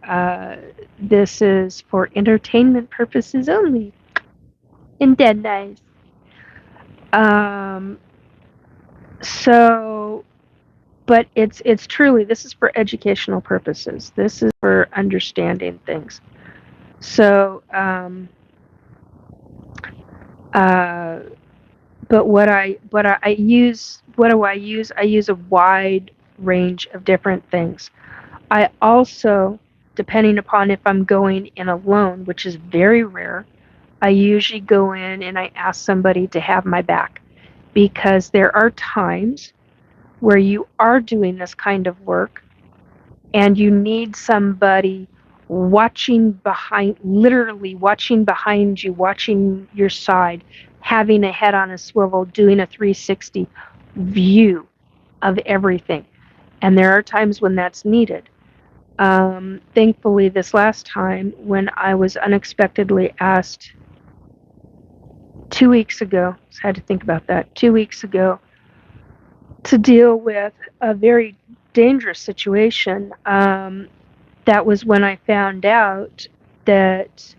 this is for entertainment purposes only. And dead nice. So, but it's truly, this is for educational purposes. This is for understanding things. So, but what I use, what do I use? I use a wide range of different things. I also, depending upon if I'm going in alone, which is very rare, I usually go in and I ask somebody to have my back, because there are times where you are doing this kind of work and you need somebody watching behind, literally watching behind you, watching your side, having a head on a swivel, doing a 360 view of everything. And there are times when that's needed. Thankfully, this last time when I was unexpectedly asked 2 weeks ago, I had to think about that, 2 weeks ago, to deal with a very dangerous situation, that was when I found out that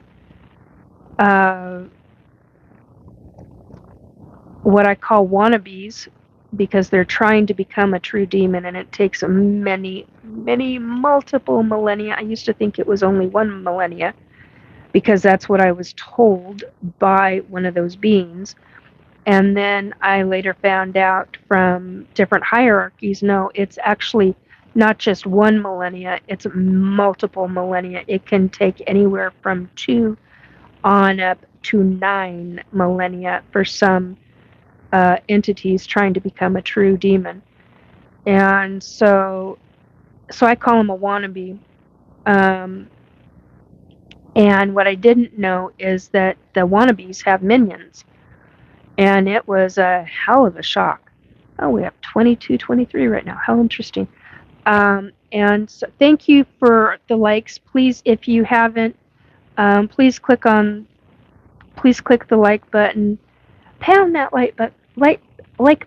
what I call wannabes, because they're trying to become a true demon, and it takes multiple millennia. I used to think it was only one millennia, because that's what I was told by one of those beings. And then I later found out from different hierarchies, no, it's actually not just one millennia, it's multiple millennia. It can take anywhere from 2 on up to 9 millennia for some entities trying to become a true demon. And so I call them a wannabe. And what I didn't know is that the wannabes have minions. And it was a hell of a shock. Oh, we have 22, 23 right now. How interesting. And so thank you for the likes. Please, if you haven't, please click the like button. Pound that like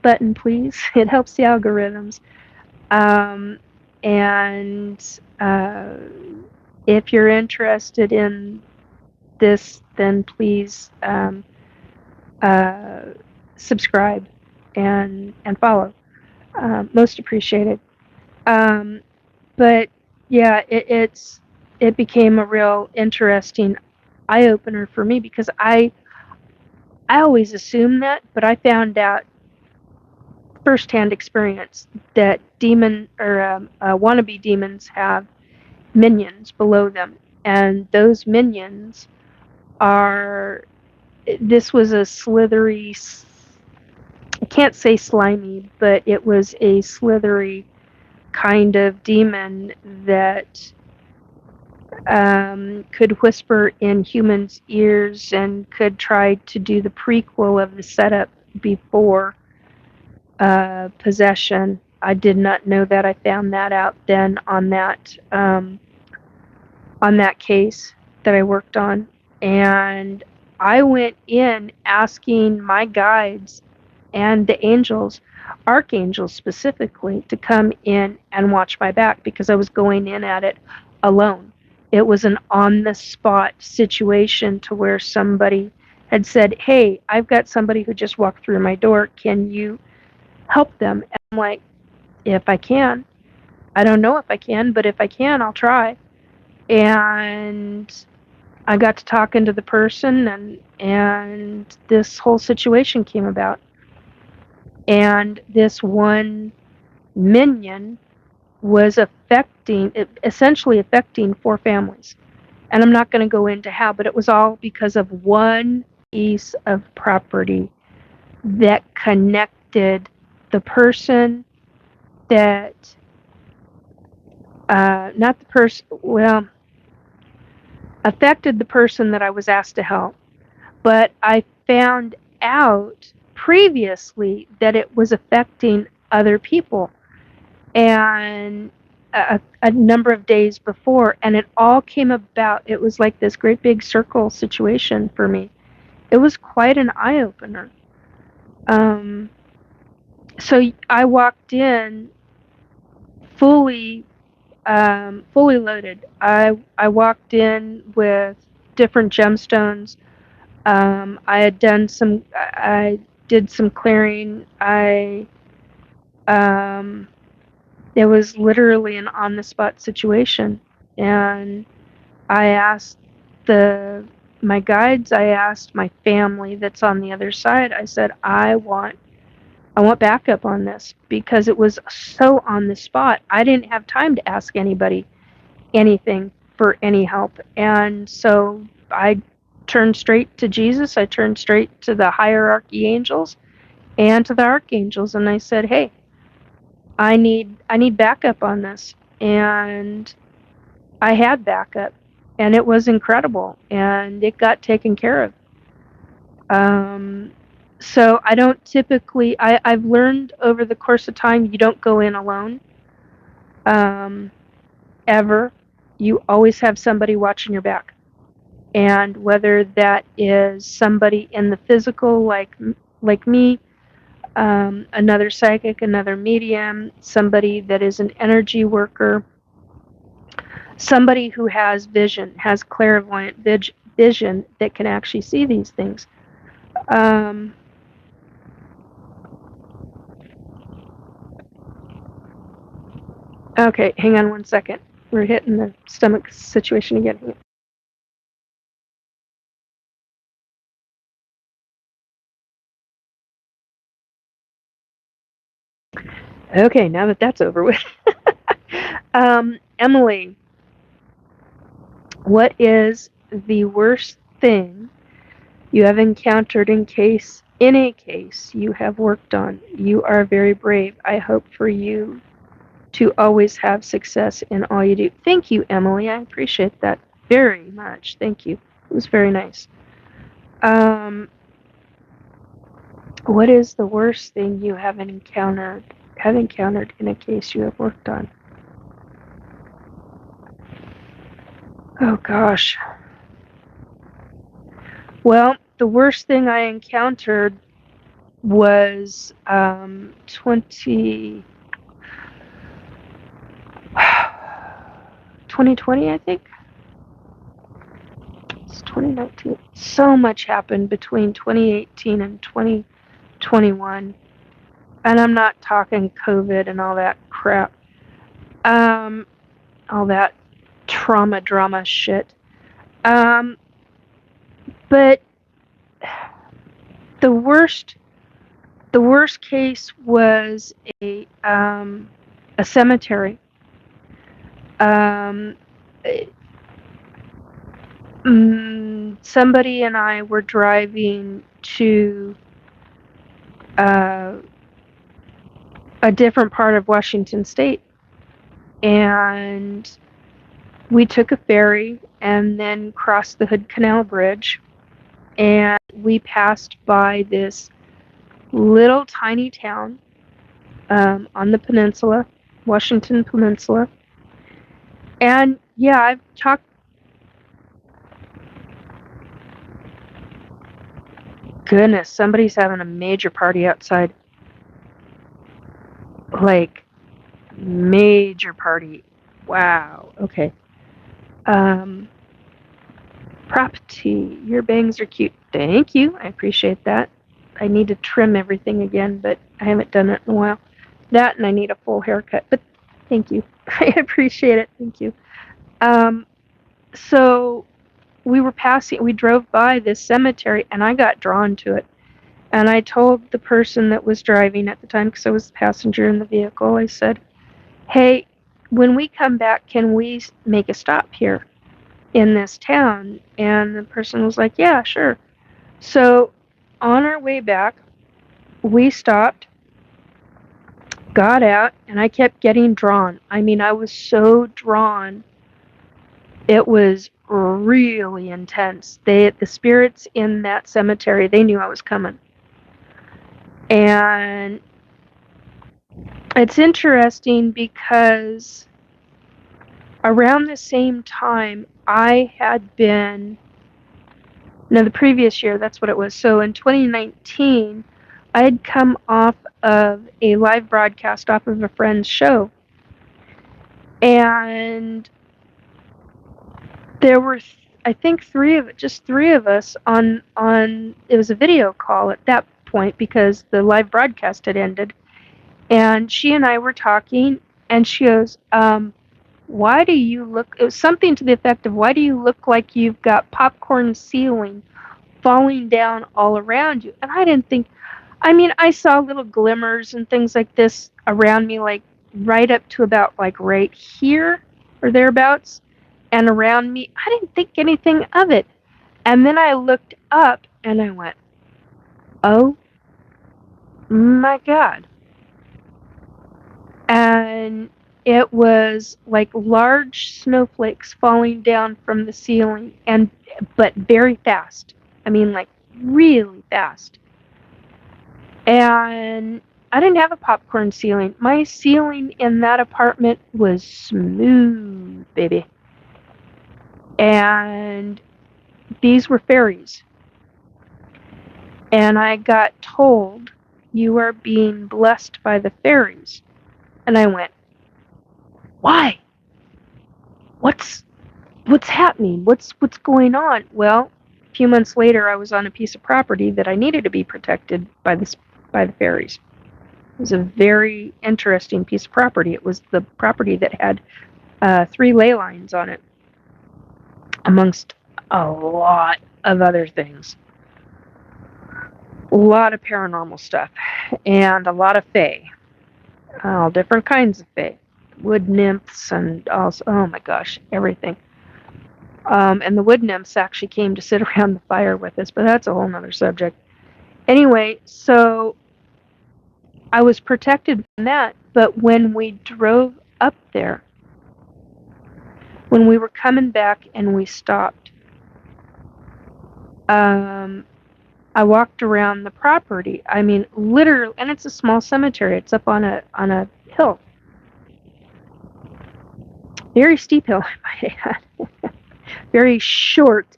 button, please. It helps the algorithms. And if you're interested in this, then please subscribe and follow. Most appreciated. But yeah, it became a real interesting eye opener for me, because I always assumed that, but I found out firsthand experience that wannabe demons have minions below them, and those minions are. This was a slithery. I can't say slimy, but it was a slithery kind of demon that could whisper in humans' ears and could try to do the prequel of the setup before possession. I did not know that. I found that out then on that case that I worked on, and I went in asking my guides and the angels, archangels specifically, to come in and watch my back because I was going in at it alone. It was an on the spot situation to where somebody had said, "Hey, I've got somebody who just walked through my door. Can you help them?" And I'm like, "If I can. I don't know if I can, but if I can, I'll try." And I got to talking to the person, and this whole situation came about. And this one minion was essentially affecting 4 families. And I'm not going to go into how, but it was all because of one piece of property that connected the person that, not the person, well, affected the person that I was asked to help. But I found out previously that it was affecting other people, and a number of days before, and it all came about. It was like this great big circle situation for me. It was quite an eye-opener. So I walked in fully fully loaded. I walked in with different gemstones. I did some clearing. It was literally an on the spot situation. And I asked my guides, I asked my family that's on the other side, I said, I want backup on this because it was so on the spot. I didn't have time to ask anybody anything for any help. And so I turned straight to Jesus. I turned straight to the hierarchy angels and to the archangels, and I said, "Hey, I need backup on this." And I had backup, and it was incredible, and it got taken care of. So I don't typically. I've learned over the course of time you don't go in alone. Ever. You always have somebody watching your back. And whether that is somebody in the physical, like me, another psychic, another medium, somebody that is an energy worker, somebody who has vision, has clairvoyant vision that can actually see these things. Okay, hang on one second. We're hitting the stomach situation again. Okay, now that that's over with. Emily, what is the worst thing you have encountered in a case you have worked on? You are very brave. I hope for you to always have success in all you do. Thank you, Emily. I appreciate that very much. Thank you. It was very nice. What is the worst thing you have encountered in a case you have worked on? Oh gosh. Well, the worst thing I encountered was 2020, I think. It's 2019. So much happened between 2018 and 2021. And I'm not talking COVID and all that crap. All that trauma drama shit. But the worst case was a cemetery. Somebody and I were driving to a different part of Washington State, and we took a ferry and then crossed the Hood Canal Bridge, and we passed by this little tiny town on the peninsula, Washington Peninsula. And yeah, I've talked. Goodness, somebody's having a major party outside. Like, major party. Wow. Okay. Property. Your bangs are cute. Thank you. I appreciate that. I need to trim everything again, but I haven't done it in a while. That and I need a full haircut. But thank you. I appreciate it. Thank you. So we drove by this cemetery, and I got drawn to it. And I told the person that was driving at the time, because I was the passenger in the vehicle, I said, hey, when we come back, can we make a stop here in this town? And the person was like, yeah, sure. So on our way back, we stopped, got out, and I kept getting drawn. I mean, I was so drawn. It was really intense. The spirits in that cemetery, they knew I was coming. And it's interesting because around the same time, I had been, no, the previous year, that's what it was. So in 2019, I had come off of a live broadcast off of a friend's show. And there were, I think, just three of us on, it was a video call at that point because the live broadcast had ended. And she and I were talking, and she goes, why do you look, it was something to the effect of, why do you look like you've got popcorn ceiling falling down all around you? And I didn't think, I mean, I saw little glimmers and things like this around me, like right up to about like right here or thereabouts, and around me. I didn't think anything of it. And then I looked up and I went, oh my God. And it was like large snowflakes falling down from the ceiling, but very fast. I mean, like really fast. And I didn't have a popcorn ceiling. My ceiling in that apartment was smooth, baby. And these were fairies. And I got told, you are being blessed by the fairies. And I went, why? What's happening? What's going on? Well, a few months later, I was on a piece of property that I needed to be protected by the fairies. It was a very interesting piece of property. It was the property that had 3 ley lines on it, amongst a lot of other things. A lot of paranormal stuff, and a lot of fae. All different kinds of fae. Wood nymphs and also, oh my gosh, everything. And the wood nymphs actually came to sit around the fire with us, but that's a whole nother subject. Anyway, so I was protected from that, but when we drove up there, when we were coming back and we stopped, I walked around the property. I mean, literally, and it's a small cemetery. It's up on a hill. Very steep hill, I might add. Very short,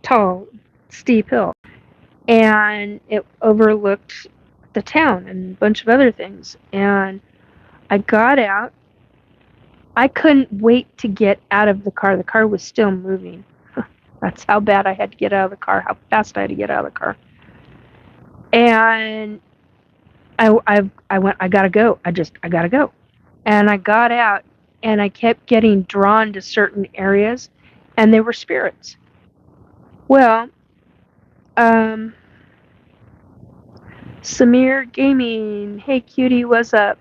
tall, steep hill. And it overlooked the town and a bunch of other things. And I got out. I couldn't wait to get out of the car. The car was still moving. That's how bad I had to get out of the car, how fast I had to get out of the car. And I went, I gotta go. I gotta go. And I got out, and I kept getting drawn to certain areas, and they were spirits. Well, Samir Gaming, hey cutie, what's up?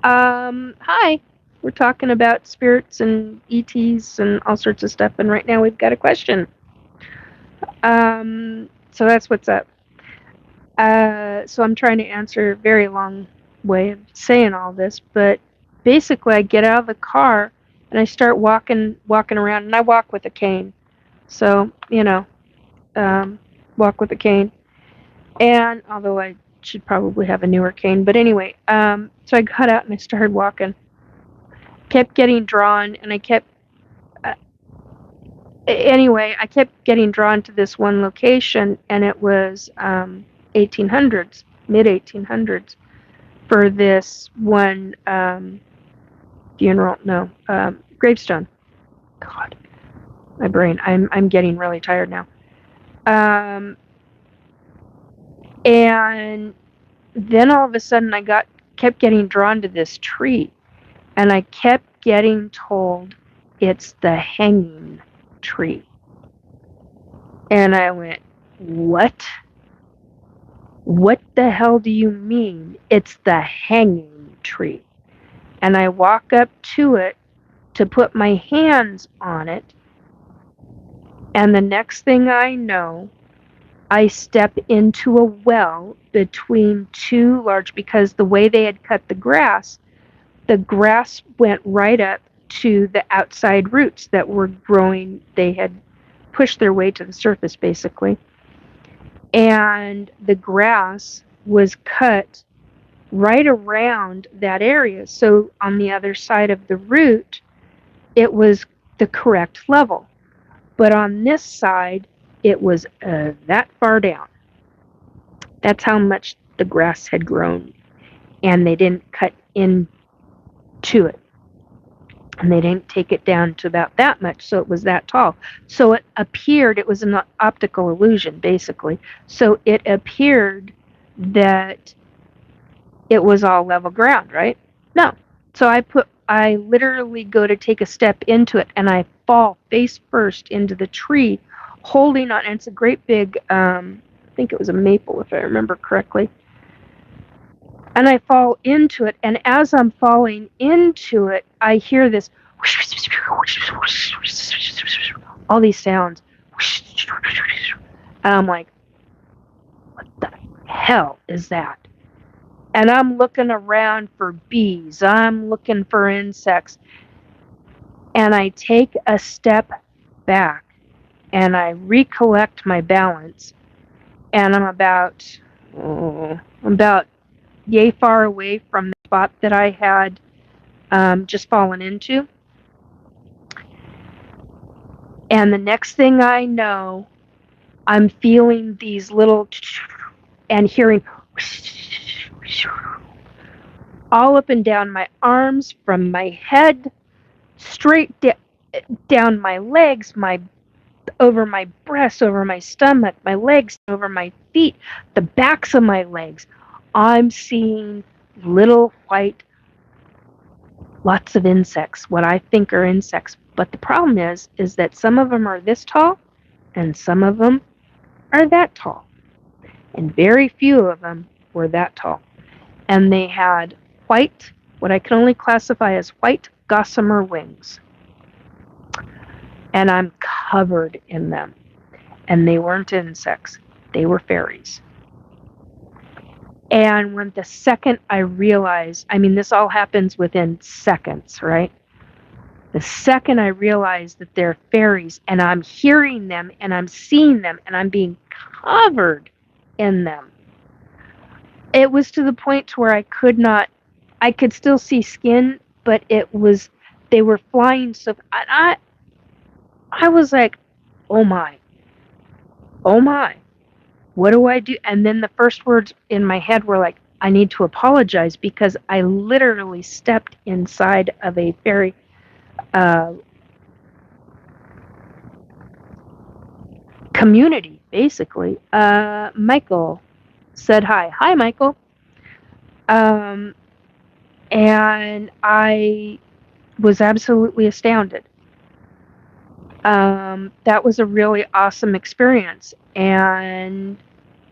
Hi. We're talking about spirits and ETs and all sorts of stuff, and right now we've got a question. So that's what's up. So I'm trying to answer a very long way of saying all this, but basically I get out of the car and I start walking around, and I walk with a cane. So, walk with a cane. And although I should probably have a newer cane, but anyway, so I got out and I started walking. Kept getting drawn, and I kept getting drawn to this one location, and it was 1800s, mid 1800s, for this one gravestone. God, my brain. I'm getting really tired now. And then all of a sudden kept getting drawn to this tree, and I kept getting told it's the hanging tree. And I went, what? What the hell do you mean it's the hanging tree? And I walk up to it to put my hands on it, and the next thing I know, I step into a well between two large, because the way they had cut the grass went right up to the outside roots that were growing. They had pushed their way to the surface, basically. And the grass was cut right around that area. So on the other side of the root, it was the correct level. But on this side, it was that far down. That's how much the grass had grown. And they didn't cut into it. And they didn't take it down to about that much, so it was that tall. So it was an optical illusion, basically. So it appeared that it was all level ground, right? No. So I literally go to take a step into it, and I fall face first into the tree, holding on. And it's a great big, I think it was a maple, if I remember correctly. And I fall into it, and as I'm falling into it, I hear this, all these sounds. And I'm like, what the hell is that? And I'm looking around for bees. I'm looking for insects. And I take a step back, and I recollect my balance. And I'm about yay far away from the spot that I had just fallen into. And the next thing I know, I'm feeling these little and hearing all up and down my arms, from my head straight down my legs, over my breasts, over my stomach, my legs, over my feet, the backs of my legs. I'm seeing little white, lots of insects, what I think are insects. But the problem is that some of them are this tall, and some of them are that tall. And very few of them were that tall. And they had white, what I can only classify as white gossamer wings. And I'm covered in them. And they weren't insects. They were fairies. And when the second I realized, this all happens within seconds, right? The second I realized that they're fairies, and I'm hearing them, and I'm seeing them, and I'm being covered in them, it was to the point to where I could still see skin, but they were flying. So I was like, oh my, what do I do? And then the first words in my head were like, I need to apologize, because I literally stepped inside of a fairy community, basically. Michael said hi. Hi, Michael. And I was absolutely astounded. That was a really awesome experience. And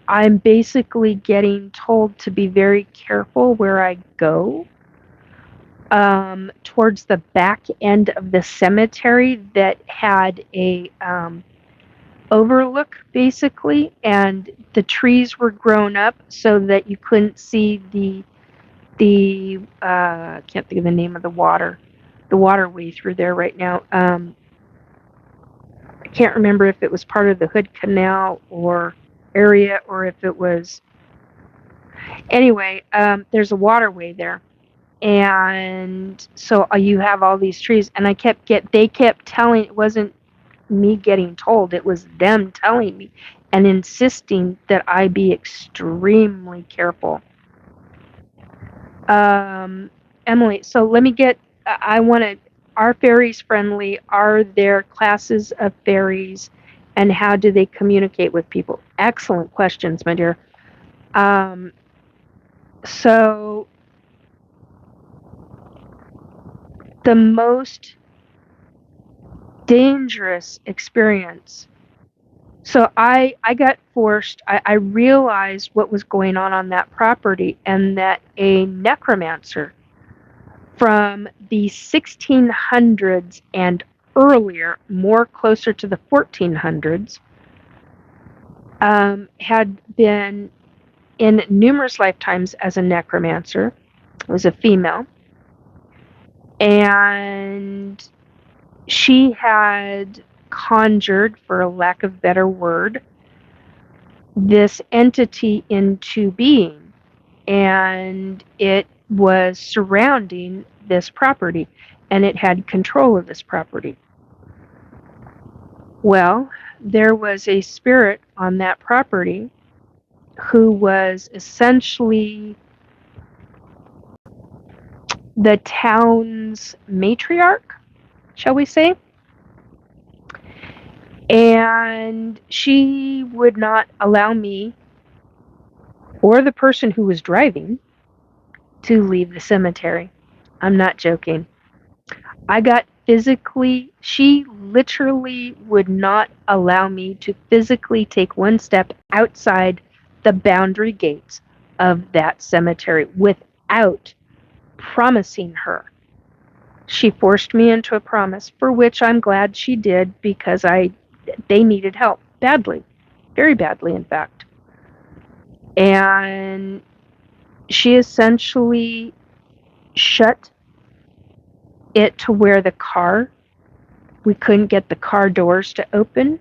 I'm basically getting told to be very careful where I go. Towards the back end of the cemetery that had a overlook, basically, and the trees were grown up so that you couldn't see the the can't think of the name of the waterway through there right now. I can't remember if it was part of the Hood Canal or area, or if it was. Anyway, there's a waterway there, and so you have all these trees, and they kept telling, it wasn't me getting told, it was them telling me and insisting that I be extremely careful. Emily, so let me get, I want to, are fairies friendly? Are there classes of fairies? And how do they communicate with people? Excellent questions, my dear. So the most dangerous experience. So I got forced, I realized what was going on that property, and that a necromancer from the 1600s and earlier, more closer to the 1400s, had been in numerous lifetimes as a necromancer. It was a female. And she had conjured, for lack of a better word, this entity into being, and it was surrounding this property, and it had control of this property. Well, there was a spirit on that property who was essentially the town's matriarch, shall we say? And she would not allow me or the person who was driving to leave the cemetery. I'm not joking. I got she literally would not allow me to physically take one step outside the boundary gates of that cemetery without promising her. She forced me into a promise, for which I'm glad she did, because they needed help badly, very badly, in fact. And she essentially shut it to where we couldn't get the car doors to open.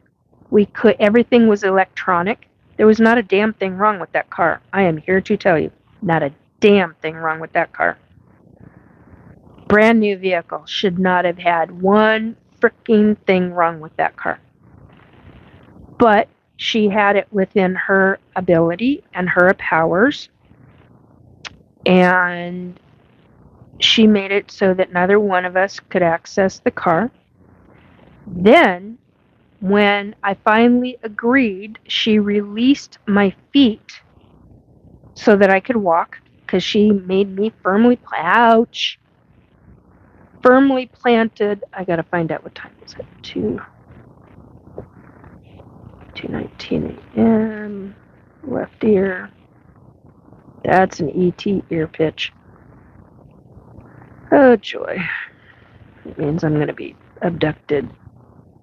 Everything was electronic. There was not a damn thing wrong with that car. I am here to tell you, not a damn thing wrong with that car. Brand new vehicle, should not have had one freaking thing wrong with that car. But she had it within her ability and her powers, and she made it so that neither one of us could access the car. Then, when I finally agreed, she released my feet so that I could walk, because she made me firmly planted. I gotta find out what time is it. 2:19 a.m. Left ear. That's an ET ear pitch. Oh joy. It means I'm gonna be abducted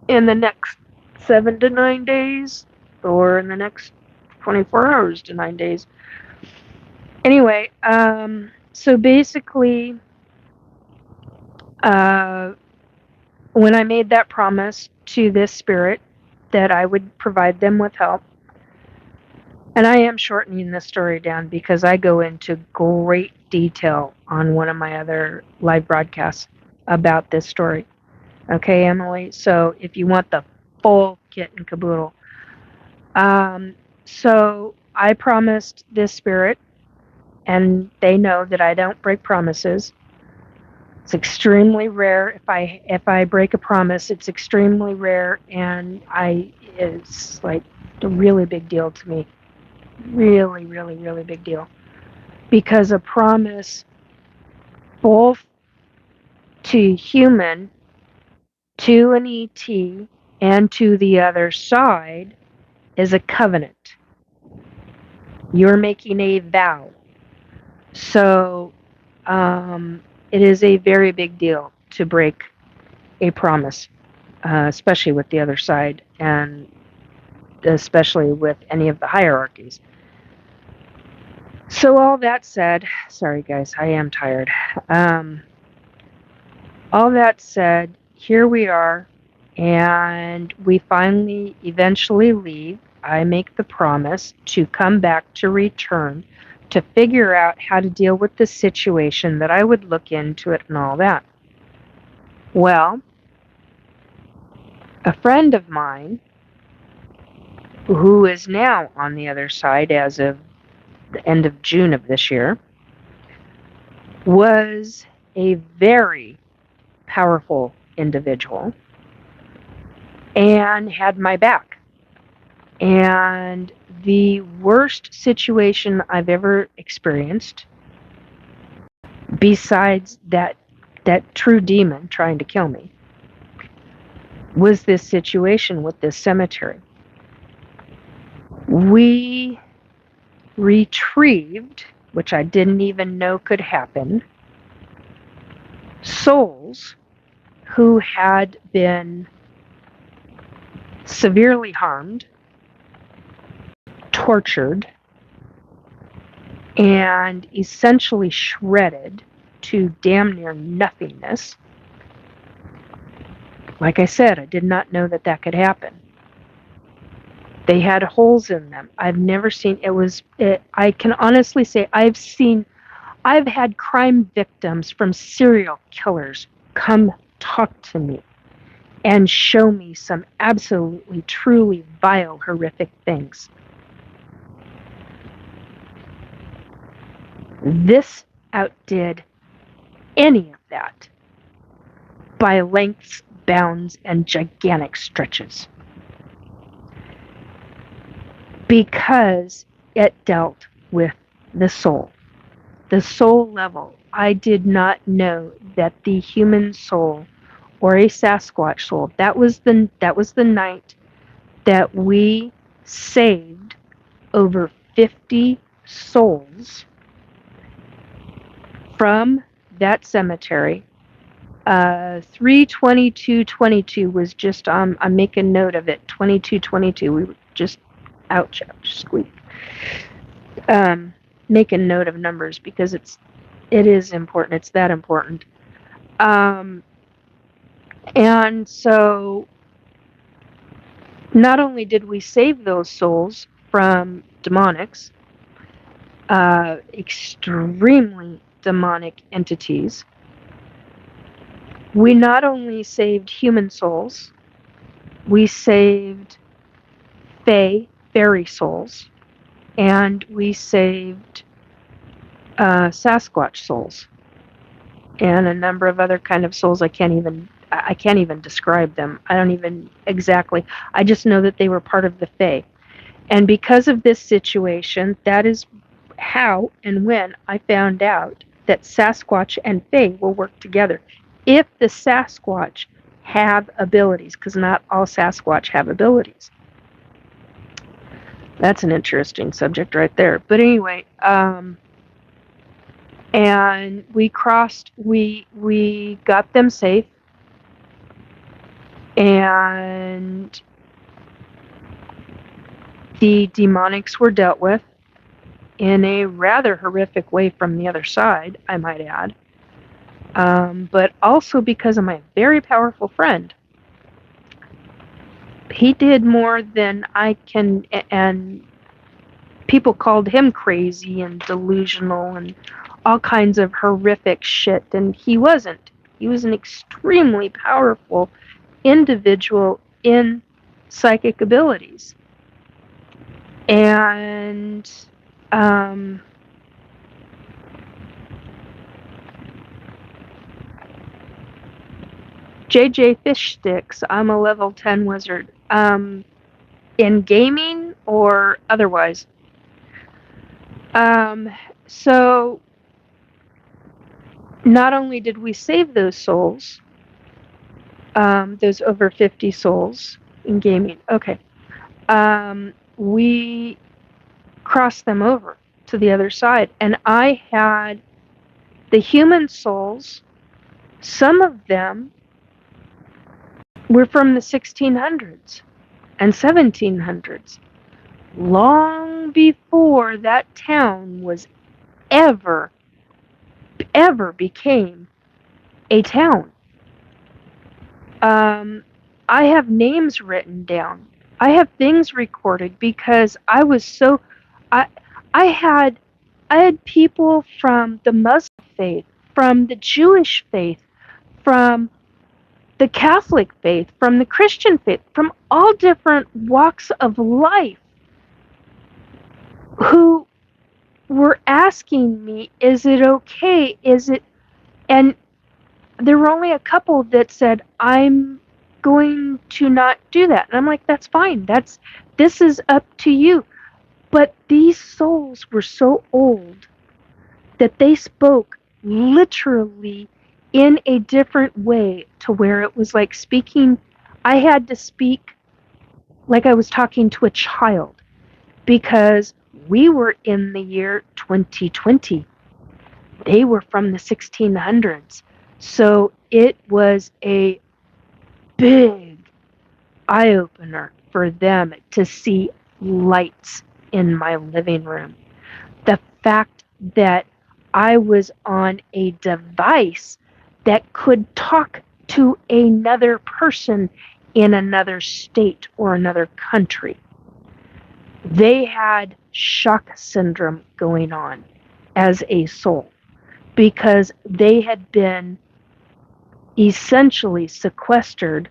in the next 7 to 9 days, or in the next 24 hours to 9 days. Anyway, so basically, when I made that promise to this spirit that I would provide them with help, and I am shortening this story down because I go into great detail on one of my other live broadcasts about this story. Okay, Emily? So if you want the full kit and caboodle. So I promised this spirit, and they know that I don't break promises. It's extremely rare. If I break a promise, it's extremely rare, and it's like a really big deal to me. Really, really, really big deal. Because a promise, both to human, to an ET, and to the other side, is a covenant. You're making a vow. So it is a very big deal to break a promise, especially with the other side, and especially with any of the hierarchies. So all that said, sorry guys, I am tired. All that said, here we are, and we finally eventually leave. I make the promise to come back to return to figure out how to deal with the situation, that I would look into it and all that. Well, a friend of mine, who is now on the other side as of the end of June of this year, was a very powerful individual and had my back. And the worst situation I've ever experienced, besides that true demon trying to kill me, was this situation with this cemetery. We retrieved, which I didn't even know could happen, souls who had been severely harmed, tortured, and essentially shredded to damn near nothingness. Like I said, I did not know that that could happen. They had holes in them. I've never seen I can honestly say I've had crime victims from serial killers come talk to me and show me some absolutely, truly vile, horrific things. This outdid any of that by lengths, bounds, and gigantic stretches, because it dealt with the soul level. I did not know that the human soul, or a Sasquatch soul, that was the night that we saved over 50 souls from that cemetery. 3/22/22 was just, I'm making note of it, 22/22. We were just, ouch, squeak. Making note of numbers because it is important. It's that important. And so not only did we save those souls from demonics, extremely demonic entities, we not only saved human souls, we saved fairy souls, and we saved Sasquatch souls, and a number of other kind of souls. I can't even describe them. I don't even exactly. I just know that they were part of the Fae. And because of this situation, that is how and when I found out that Sasquatch and Fae will work together. If the Sasquatch have abilities, because not all Sasquatch have abilities. That's an interesting subject right there. But anyway, and we got them safe, and the demonics were dealt with in a rather horrific way from the other side, I might add. But also because of my very powerful friend. He did more than I can, and people called him crazy and delusional and all kinds of horrific shit, and he wasn't. He was an extremely powerful individual in psychic abilities. And JJ Fish Sticks, I'm a level 10 wizard. In gaming or otherwise. So not only did we save those souls, those over 50 souls in gaming, okay, we crossed them over to the other side, and I had the human souls. Some of them were from the 1600s and 1700s. long before that town was ever became a town. I have names written down. I have things recorded because I was so I I had people from the Muslim faith, from the Jewish faith, from the Catholic faith, from the Christian faith, from all different walks of life who were asking me, is it okay? Is it, and there were only a couple that said, I'm going to not do that. And I'm like, that's fine. This is up to you. But these souls were so old that they spoke literally in a different way, to where it was like speaking, I had to speak like I was talking to a child, because we were in the year 2020. They were from the 1600s. So it was a big eye opener for them to see lights in my living room. The fact that I was on a device that could talk to another person in another state or another country. They had shock syndrome going on as a soul, because they had been essentially sequestered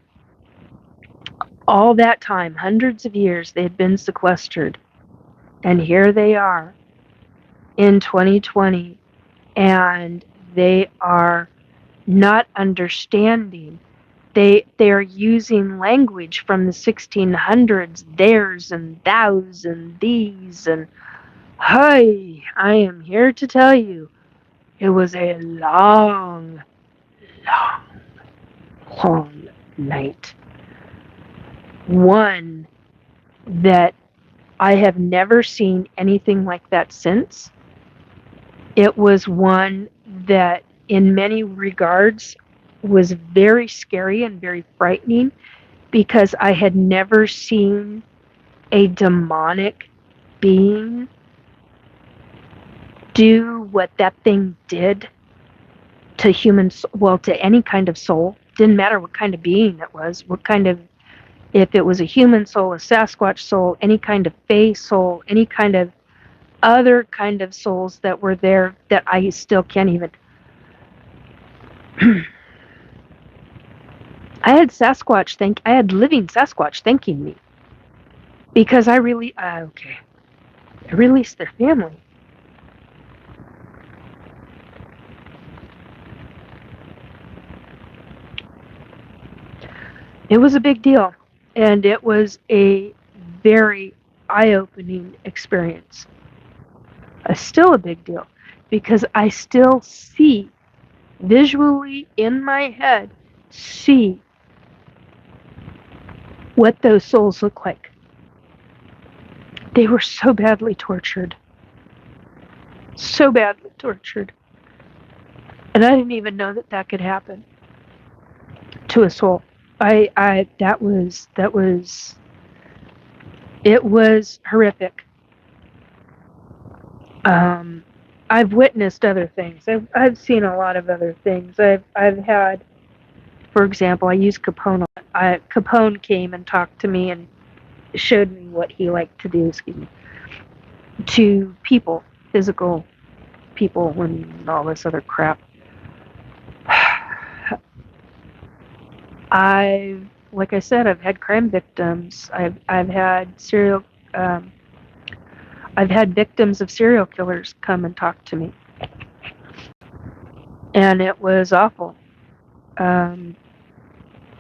all that time. Hundreds of years they had been sequestered, and here they are in 2020, and they are not understanding. They are using language from the 1600s, theirs and thous and these, and hi, I am here to tell you, it was a long, long, long night. One that I have never seen anything like that since. It was one that, in many regards, was very scary and very frightening, because I had never seen a demonic being do what that thing did to humans, well, to any kind of soul. Didn't matter what kind of being it was, what kind of, if it was a human soul, a Sasquatch soul, any kind of fae soul, any kind of other kind of souls that were there that I still can't even. I had living Sasquatch thanking me, because I released their family. It was a big deal, and it was a very eye-opening experience. Still a big deal, because I still see, visually in my head, see what those souls look like. They were so badly tortured. So badly tortured. And I didn't even know that that could happen to a soul. That was, it was horrific. I've witnessed other things. I've seen a lot of other things. I've had, for example, I use Capone. Capone came and talked to me and showed me what he liked to do, to people, physical people, and all this other crap. Like I said, I've had crime victims. I've had I've had victims of serial killers come and talk to me, and it was awful.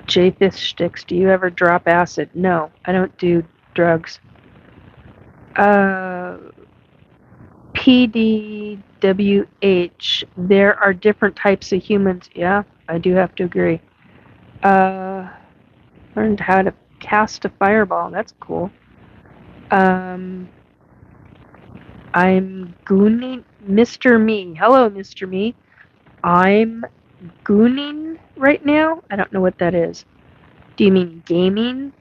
Jay Fish sticks, do you ever drop acid? No, I don't do drugs. PDWH, there are different types of humans. Yeah, I do have to agree. Learned how to cast a fireball. That's cool. I'm gooning Mr. Me. Hello, Mr. Me. I'm gooning right now. I don't know what that is. Do you mean gaming?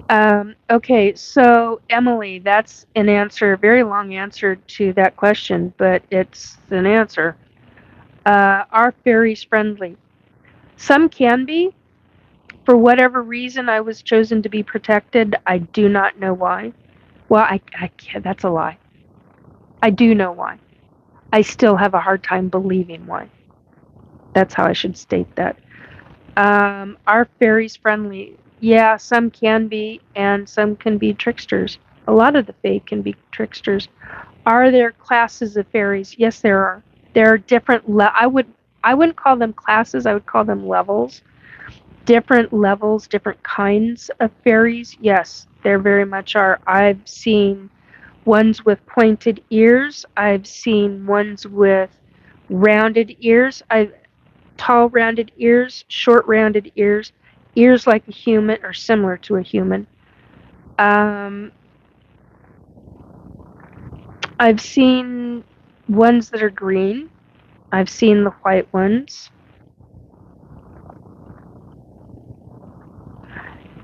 Okay, so Emily, that's an answer, a very long answer to that question, but it's an answer. Are fairies friendly? Some can be. For whatever reason, I was chosen to be protected. I do not know why. Well, I can't, that's a lie. I do know why. I still have a hard time believing why. That's how I should state that. Are fairies friendly? Yeah, some can be, and some can be tricksters. A lot of the fae can be tricksters. Are there classes of fairies? Yes, there are. There are different. I wouldn't call them classes. I would call them levels. Different levels, different kinds of fairies. Yes, there very much are. I've seen ones with pointed ears. I've seen ones with rounded ears. I've tall rounded ears, short rounded ears, ears like a human or similar to a human. I've seen ones that are green. I've seen the white ones.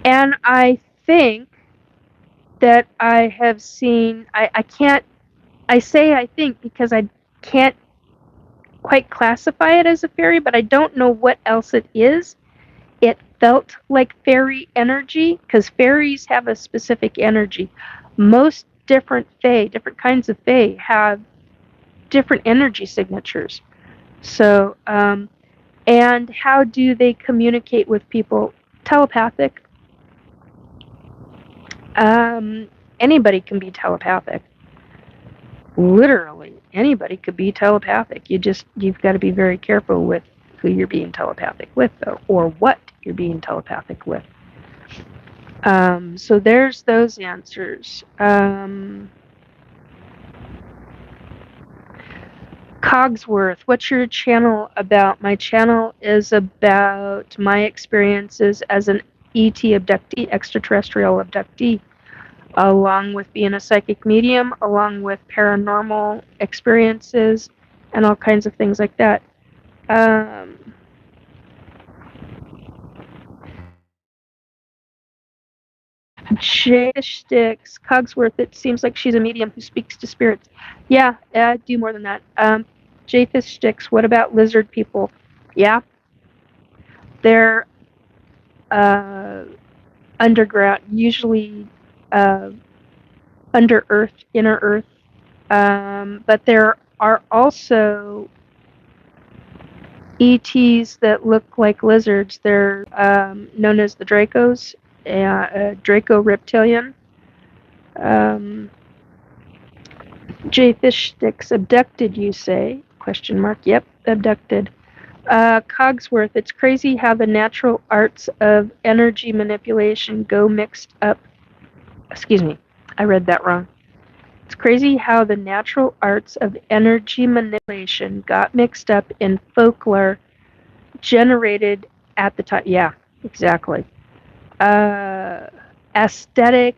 And I think that I have seen, I can't, I say I think because I can't quite classify it as a fairy, but I don't know what else it is. It felt like fairy energy because fairies have a specific energy. Most different fae, different kinds of fae, have different energy signatures. So, and how do they communicate with people? Telepathic. Anybody can be telepathic. Literally, anybody could be telepathic. You've got to be very careful with who you're being telepathic with, though, or what you're being telepathic with. So there's those answers. Cogsworth, what's your channel about? My channel is about my experiences as an ET abductee, extraterrestrial abductee, along with being a psychic medium, along with paranormal experiences, and all kinds of things like that. Jay Sticks, Cogsworth, it seems like she's a medium who speaks to spirits. Yeah, do more than that. Japheth Sticks, what about lizard people? Yeah, they're underground, usually uh, under earth, inner earth. But there are also ETs that look like lizards. They're known as the Dracos, Draco reptilian. J Fish Sticks, abducted, you say? Question mark. Yep, abducted. Cogsworth, it's crazy how the natural arts of energy manipulation go mixed up. Excuse me, I read that wrong. It's crazy how the natural arts of energy manipulation got mixed up in folklore generated at the time. Yeah, exactly. Aesthetic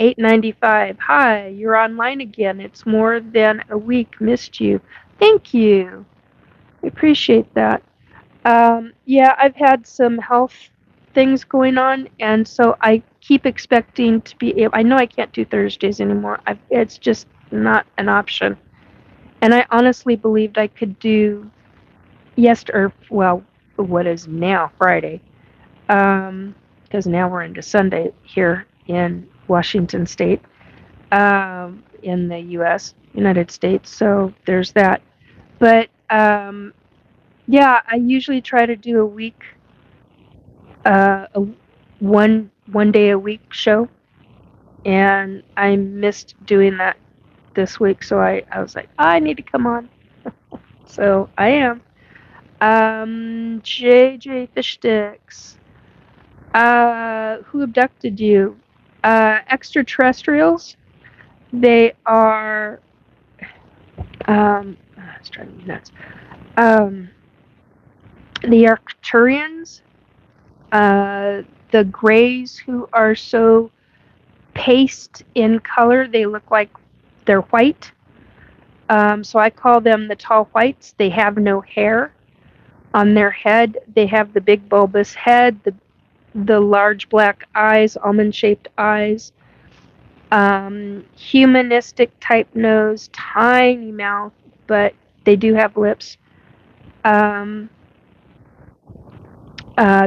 895. Hi, you're online again. It's more than a week. Missed you. Thank you. I appreciate that. Yeah, I've had some health things going on, and so I keep expecting to be able. I know I can't do Thursdays anymore. It's just not an option. And I honestly believed I could do what is now Friday, because now we're into Sunday here in Washington State, in the U.S., United States. So there's that. But yeah, I usually try to do a week, a one day a week show, and I missed doing that this week. So I was like, I need to come on. So I am. JJ Fish Sticks. Who abducted you? Extraterrestrials. They are. It's driving me nuts. The Arcturians, the Greys, who are so paste in color, they look like they're white. So I call them the tall whites. They have no hair on their head. They have the big bulbous head, the large black eyes, almond-shaped eyes, humanistic type nose, tiny mouth, but they do have lips. They're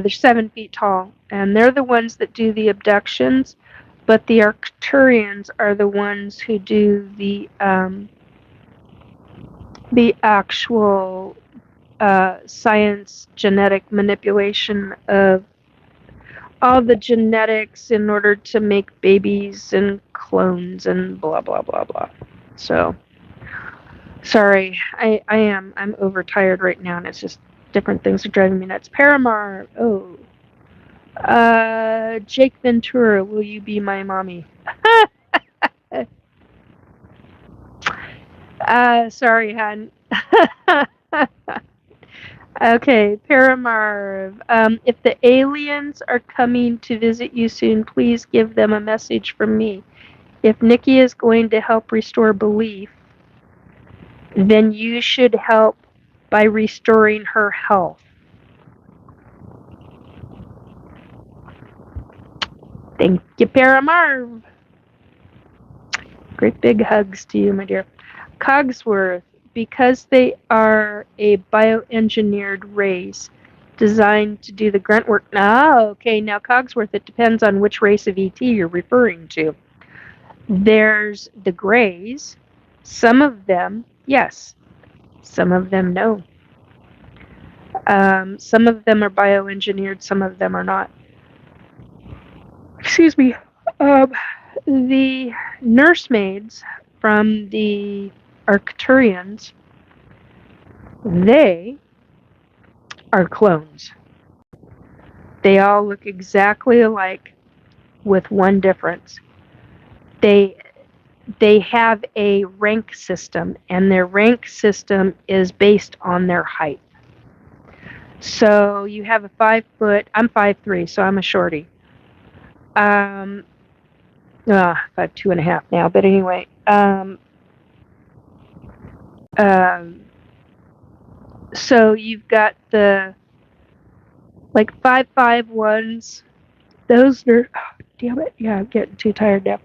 7 feet tall, and they're the ones that do the abductions, but the Arcturians are the ones who do the actual science genetic manipulation of all the genetics in order to make babies and clones and blah blah blah blah. So sorry, I'm overtired right now, and it's just different things are driving me nuts. Paramar, oh, Jake Ventura, will you be my mommy? Sorry, hon. Okay, Paramarv. If the aliens are coming to visit you soon, please give them a message from me. If Nikki is going to help restore belief, then you should help by restoring her health. Thank you, Paramarv. Great big hugs to you, my dear. Cogsworth, because they are a bioengineered race designed to do the grunt work. Okay, now Cogsworth, it depends on which race of ET you're referring to. There's the Greys. Some of them, yes. Some of them, no. Some of them are bioengineered, some of them are not. Excuse me. The nursemaids from the Arcturians, they are clones. They all look exactly alike with one difference. They have a rank system, and their rank system is based on their height. So you have a 5 foot. I'm 5'3", so I'm a shorty. 5'2.5" now, but anyway. So you've got the like 5'5" ones. Those are, damn it, yeah, I'm getting too tired now.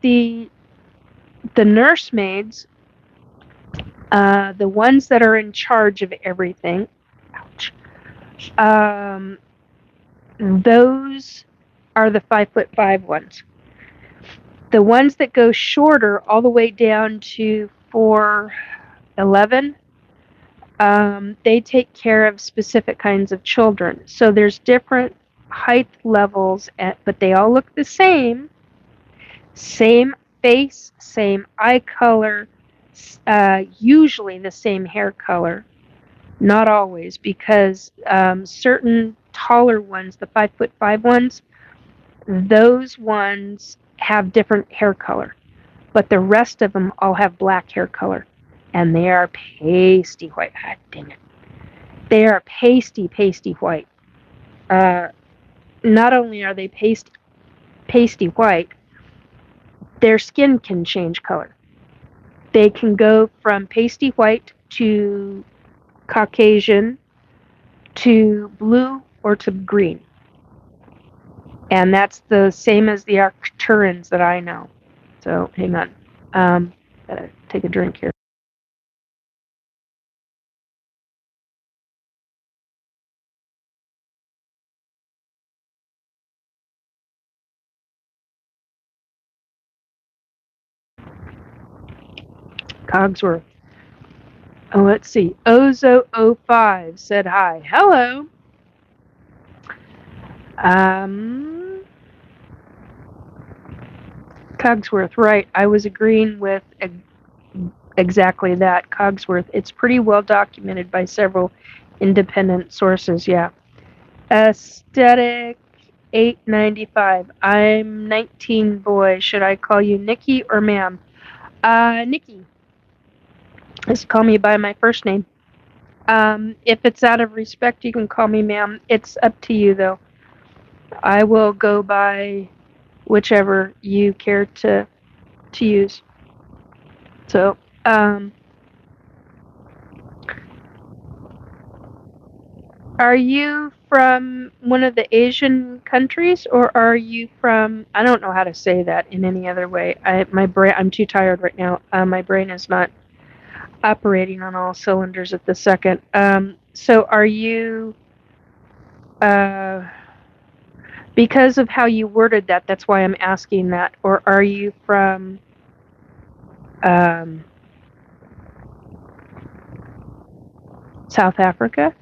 The nursemaids, the ones that are in charge of everything, ouch. Those are the 5'5" ones. The ones that go shorter, all the way down to 4'11", they take care of specific kinds of children. So there's different height levels, but they all look the same. Same face, same eye color, usually the same hair color. Not always, because certain taller ones, the 5'5" ones, those ones have different hair color. But the rest of them all have black hair color. And they are pasty white. God dang it. They are pasty white. Not only are they pasty white, their skin can change color. They can go from pasty white to Caucasian to blue or to green. And that's the same as the Arcturians that I know. So hang on. Gotta take a drink here. Cogsworth. Oh, let's see. Ozo05 said hi. Hello. Cogsworth, right. I was agreeing with exactly that. Cogsworth. It's pretty well documented by several independent sources, yeah. Aesthetic 895. I'm 19, boy. Should I call you Nikki or ma'am? Nikki. Just call me by my first name. If it's out of respect, you can call me ma'am. It's up to you, though. I will go by whichever you care to use. So, Are you from one of the Asian countries, or are you from? I don't know how to say that in any other way. I'm too tired right now. My brain is not operating on all cylinders at the second. So are you? Uh, because of how you worded that, that's why I'm asking that. Or are you from? Um, South Africa?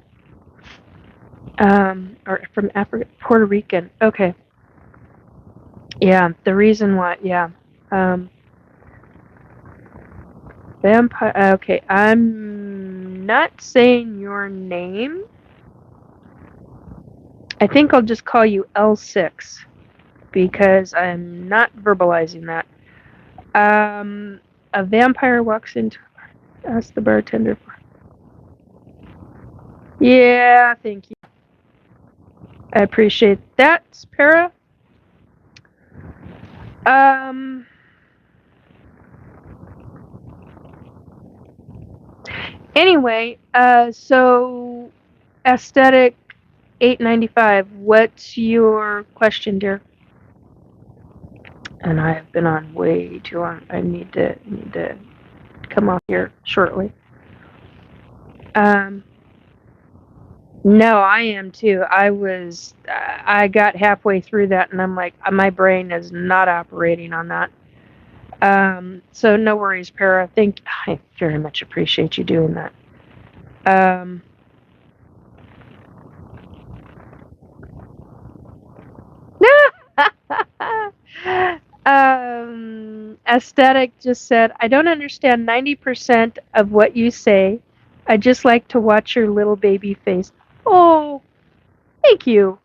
Or from Africa, Puerto Rican. Okay. Yeah, the reason why, yeah. Um, vampire, okay, I'm not saying your name. I think I'll just call you L6 because I'm not verbalizing that. A vampire walks into, ask the bartender. Yeah, thank you. I appreciate that, Para. Um, anyway, so aesthetic 895. What's your question, dear? And I have been on way too long. I need to come off here shortly. Um, no, I am too. I got halfway through that, and I'm like, my brain is not operating on that. So no worries, Para. I very much appreciate you doing that. Um, Aesthetic just said, I don't understand 90% of what you say. I just like to watch your little baby face. Oh, thank you.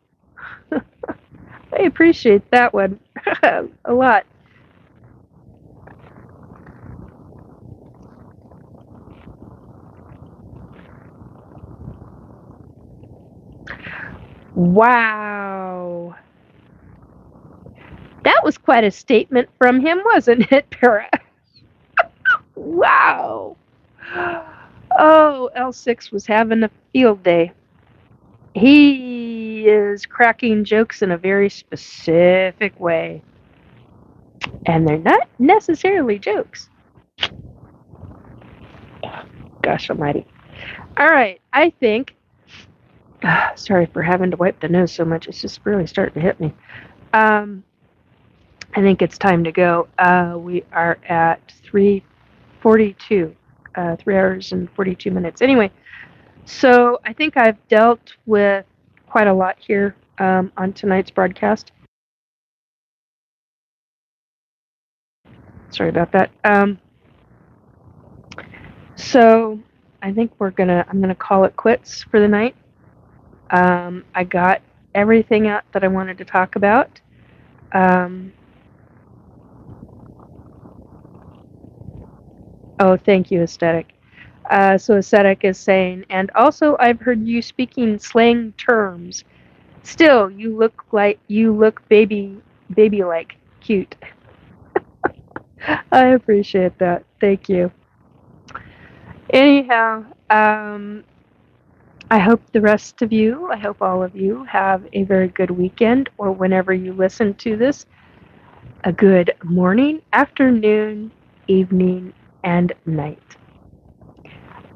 I appreciate that one a lot. Wow. That was quite a statement from him, wasn't it, Para? Wow. Oh, L6 was having a field day. He is cracking jokes in a very specific way, and they're not necessarily jokes. Gosh almighty. All right, I think. Sorry for having to wipe the nose so much. It's just really starting to hit me. I think it's time to go. We are at 3:42, 3 hours and 42 minutes. Anyway, so I think I've dealt with quite a lot here on tonight's broadcast. Sorry about that. So I think I'm gonna call it quits for the night. I got everything out that I wanted to talk about. Oh, thank you, Aesthetic. So Aesthetic is saying, and also I've heard you speaking slang terms. Still, you look baby like cute. I appreciate that. Thank you. Anyhow, I hope I hope all of you have a very good weekend, or whenever you listen to this, a good morning, afternoon, evening, and night.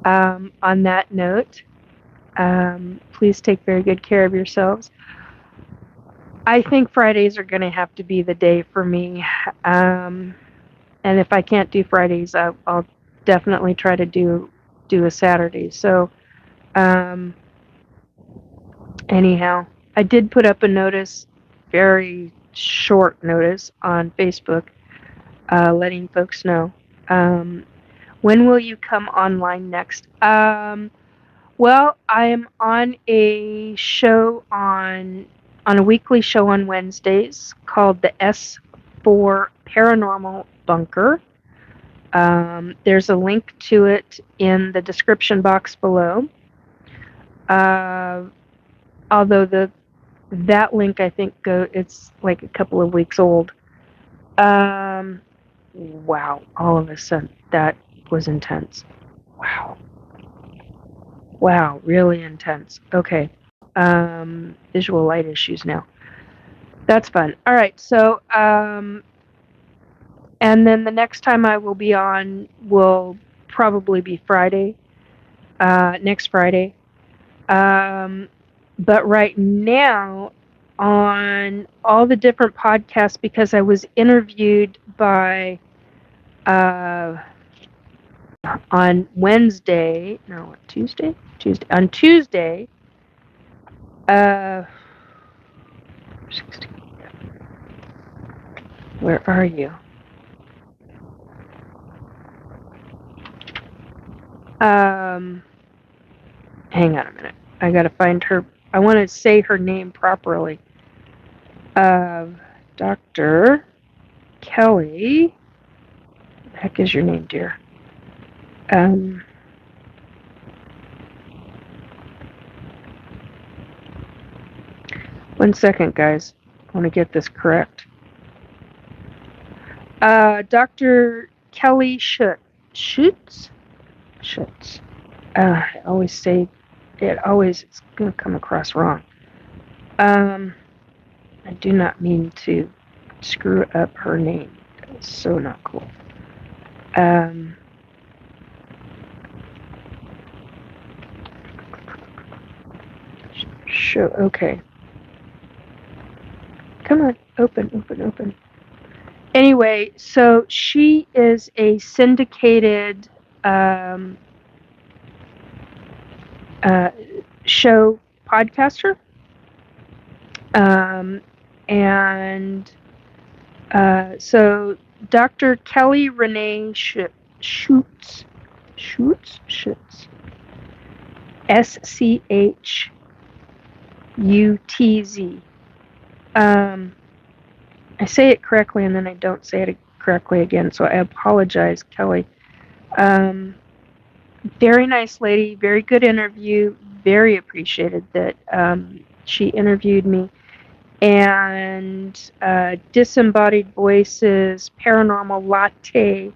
On that note, please take very good care of yourselves. I think Fridays are going to have to be the day for me. And if I can't do Fridays, I'll definitely try to do a Saturday. So, um, anyhow, I did put up a notice, very short notice on Facebook, letting folks know. When will you come online next? Well, I am on a weekly show on Wednesdays called the S4 Paranormal Bunker. There's a link to it in the description box below. Although that link I think it's like a couple of weeks old. Wow! All of a sudden, that was intense. Wow! Wow! Really intense. Okay. visual light issues now. That's fun. All right, so and then the next time I will be on will probably be Friday, next Friday. But right now, on all the different podcasts, because I was interviewed by on Wednesday, no, Tuesday? Tuesday. On Tuesday, 16. Where are you? Hang on a minute. I gotta find her. I want to say her name properly. Dr. Kelly. What the heck is your name, dear? 1 second, guys. I want to get this correct. Dr. Kelly Schutz. I always say it's going to come across wrong. I do not mean to screw up her name. It's so not cool. Okay. Come on, open. Anyway, so she is a syndicated show podcaster. And so Dr. Kelly Renee Schutz, SCHUTZ. I say it correctly and then I don't say it correctly again, so I apologize, Kelly. Very nice lady, very good interview, very appreciated that she interviewed me. And Disembodied Voices, Paranormal Latte,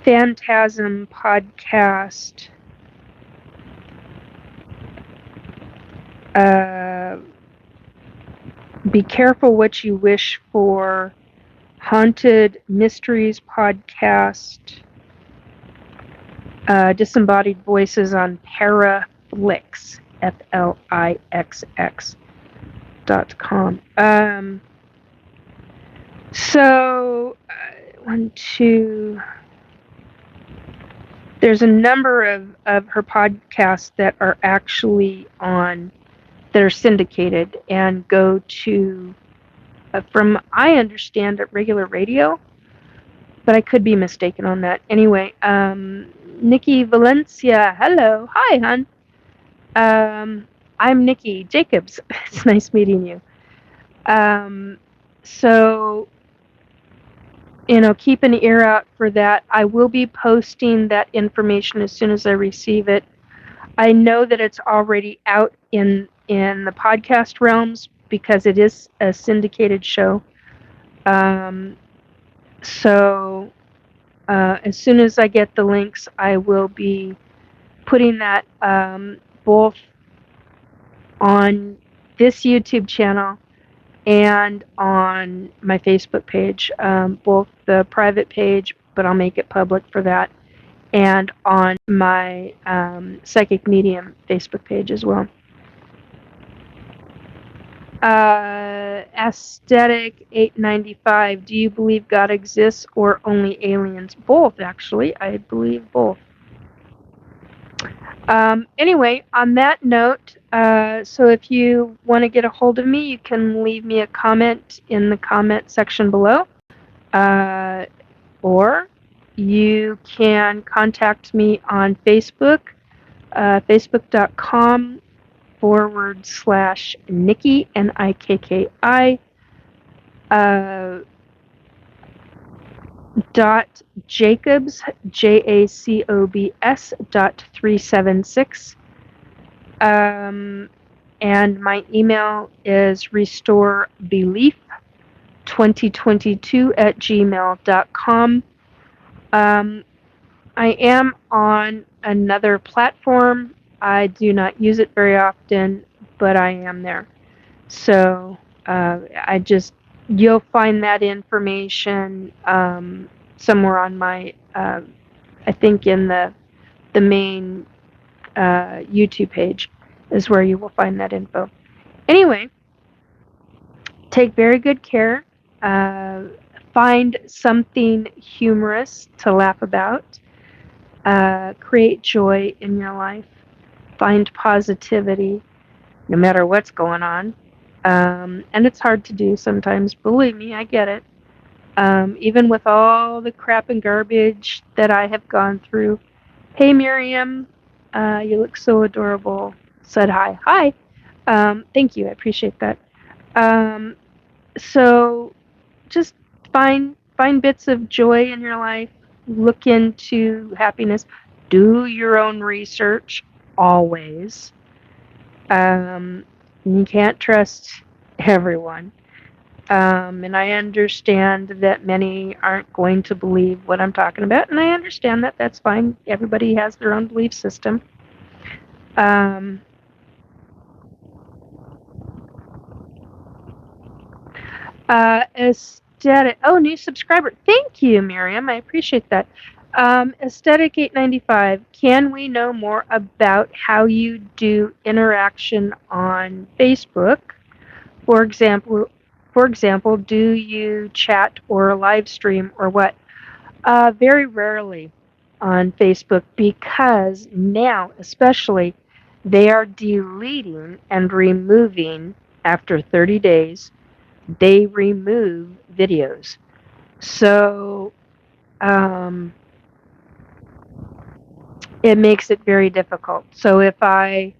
Phantasm Podcast, Be Careful What You Wish For, Haunted Mysteries Podcast, Disembodied Voices on Paraflix, FLIXX.com. So, 1, 2. There's a number of her podcasts that are actually that are syndicated and go to, from I understand, at regular radio, but I could be mistaken on that. Anyway, Nikki Valencia, hello, hi, hon. I'm Nikki Jacobs. It's nice meeting you. So, keep an ear out for that. I will be posting that information as soon as I receive it. I know that it's already out in the podcast realms because it is a syndicated show. So as soon as I get the links, I will be putting that both on this YouTube channel and on my Facebook page, both the private page, but I'll make it public for that, and on my Psychic Medium Facebook page as well. Aesthetic 895, do you believe God exists or only aliens? Both, actually. I believe both. Anyway, on that note, so if you want to get a hold of me, you can leave me a comment in the comment section below. Or you can contact me on Facebook, facebook.com/Nikki, NIKKI, .Jacobs, JACOBS.376. And my email is restorebelief2022@gmail.com. I am on another platform. I do not use it very often, but I am there. So you'll find that information somewhere on my, I think in the main YouTube page is where you will find that info. Anyway, take very good care. Uh, find something humorous to laugh about. Create joy in your life. Find positivity no matter what's going on. And it's hard to do sometimes. Believe me, I get it. Even with all the crap and garbage that I have gone through. Hey, Miriam, you look so adorable. Said hi. Hi. Thank you. I appreciate that. Um, so just find bits of joy in your life. Look into happiness. Do your own research always. You can't trust everyone. And I understand that many aren't going to believe what I'm talking about, and I understand that. That's fine. Everybody has their own belief system. Aesthetic. Oh, new subscriber. Thank you, Miriam. I appreciate that. Aesthetic 895. Can we know more about how you do interaction on Facebook? For example, do you chat or live stream or what? Very rarely on Facebook because now, especially, they are deleting and removing after 30 days. They remove videos. So it makes it very difficult. So if I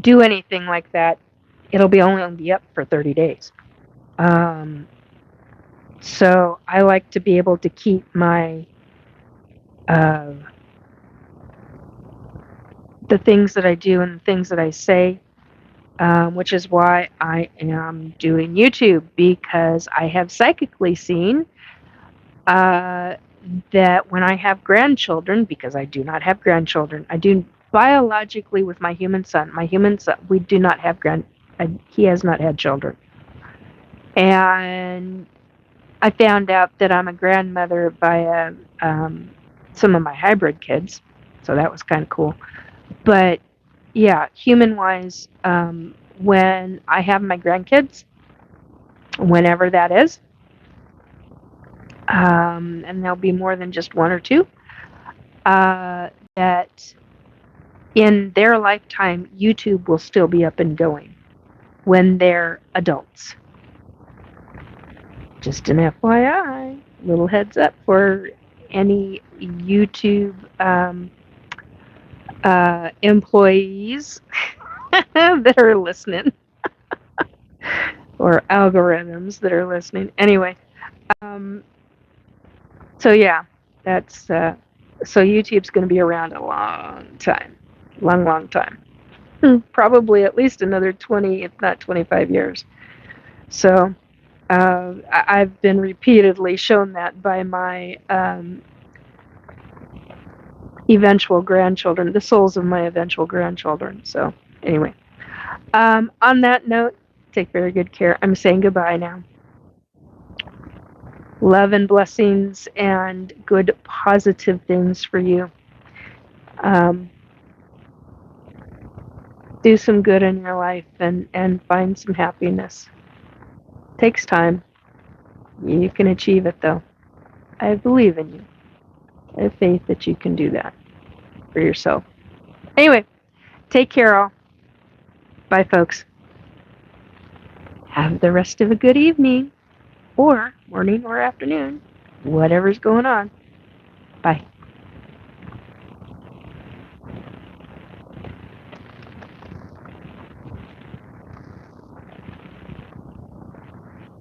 do anything like that, it'll only be up for 30 days. So I like to be able to keep my the things that I do and the things that I say, which is why I am doing YouTube, because I have psychically seen that when I have grandchildren, because I do not have grandchildren, I do biologically with my human son. My human son, we do not have he has not had children. And I found out that I'm a grandmother via some of my hybrid kids, so that was kind of cool. But yeah, human-wise, when I have my grandkids, whenever that is, and there'll be more than just one or two, that in their lifetime, YouTube will still be up and going when they're adults. Just an FYI, little heads up for any YouTube employees that are listening, or algorithms that are listening. Anyway, so yeah, that's so YouTube's going to be around a long time, long time, probably at least another 20, if not 25 years. So I've been repeatedly shown that by my eventual grandchildren, the souls of my eventual grandchildren. So anyway, on that note, take very good care. I'm saying goodbye now. Love and blessings and good positive things for you. Do some good in your life and find some happiness. Takes time. You can achieve it, though. I believe in you. I have faith that you can do that for yourself. Anyway, take care, all. Bye, folks. Have the rest of a good evening, or morning or afternoon, whatever's going on. Bye.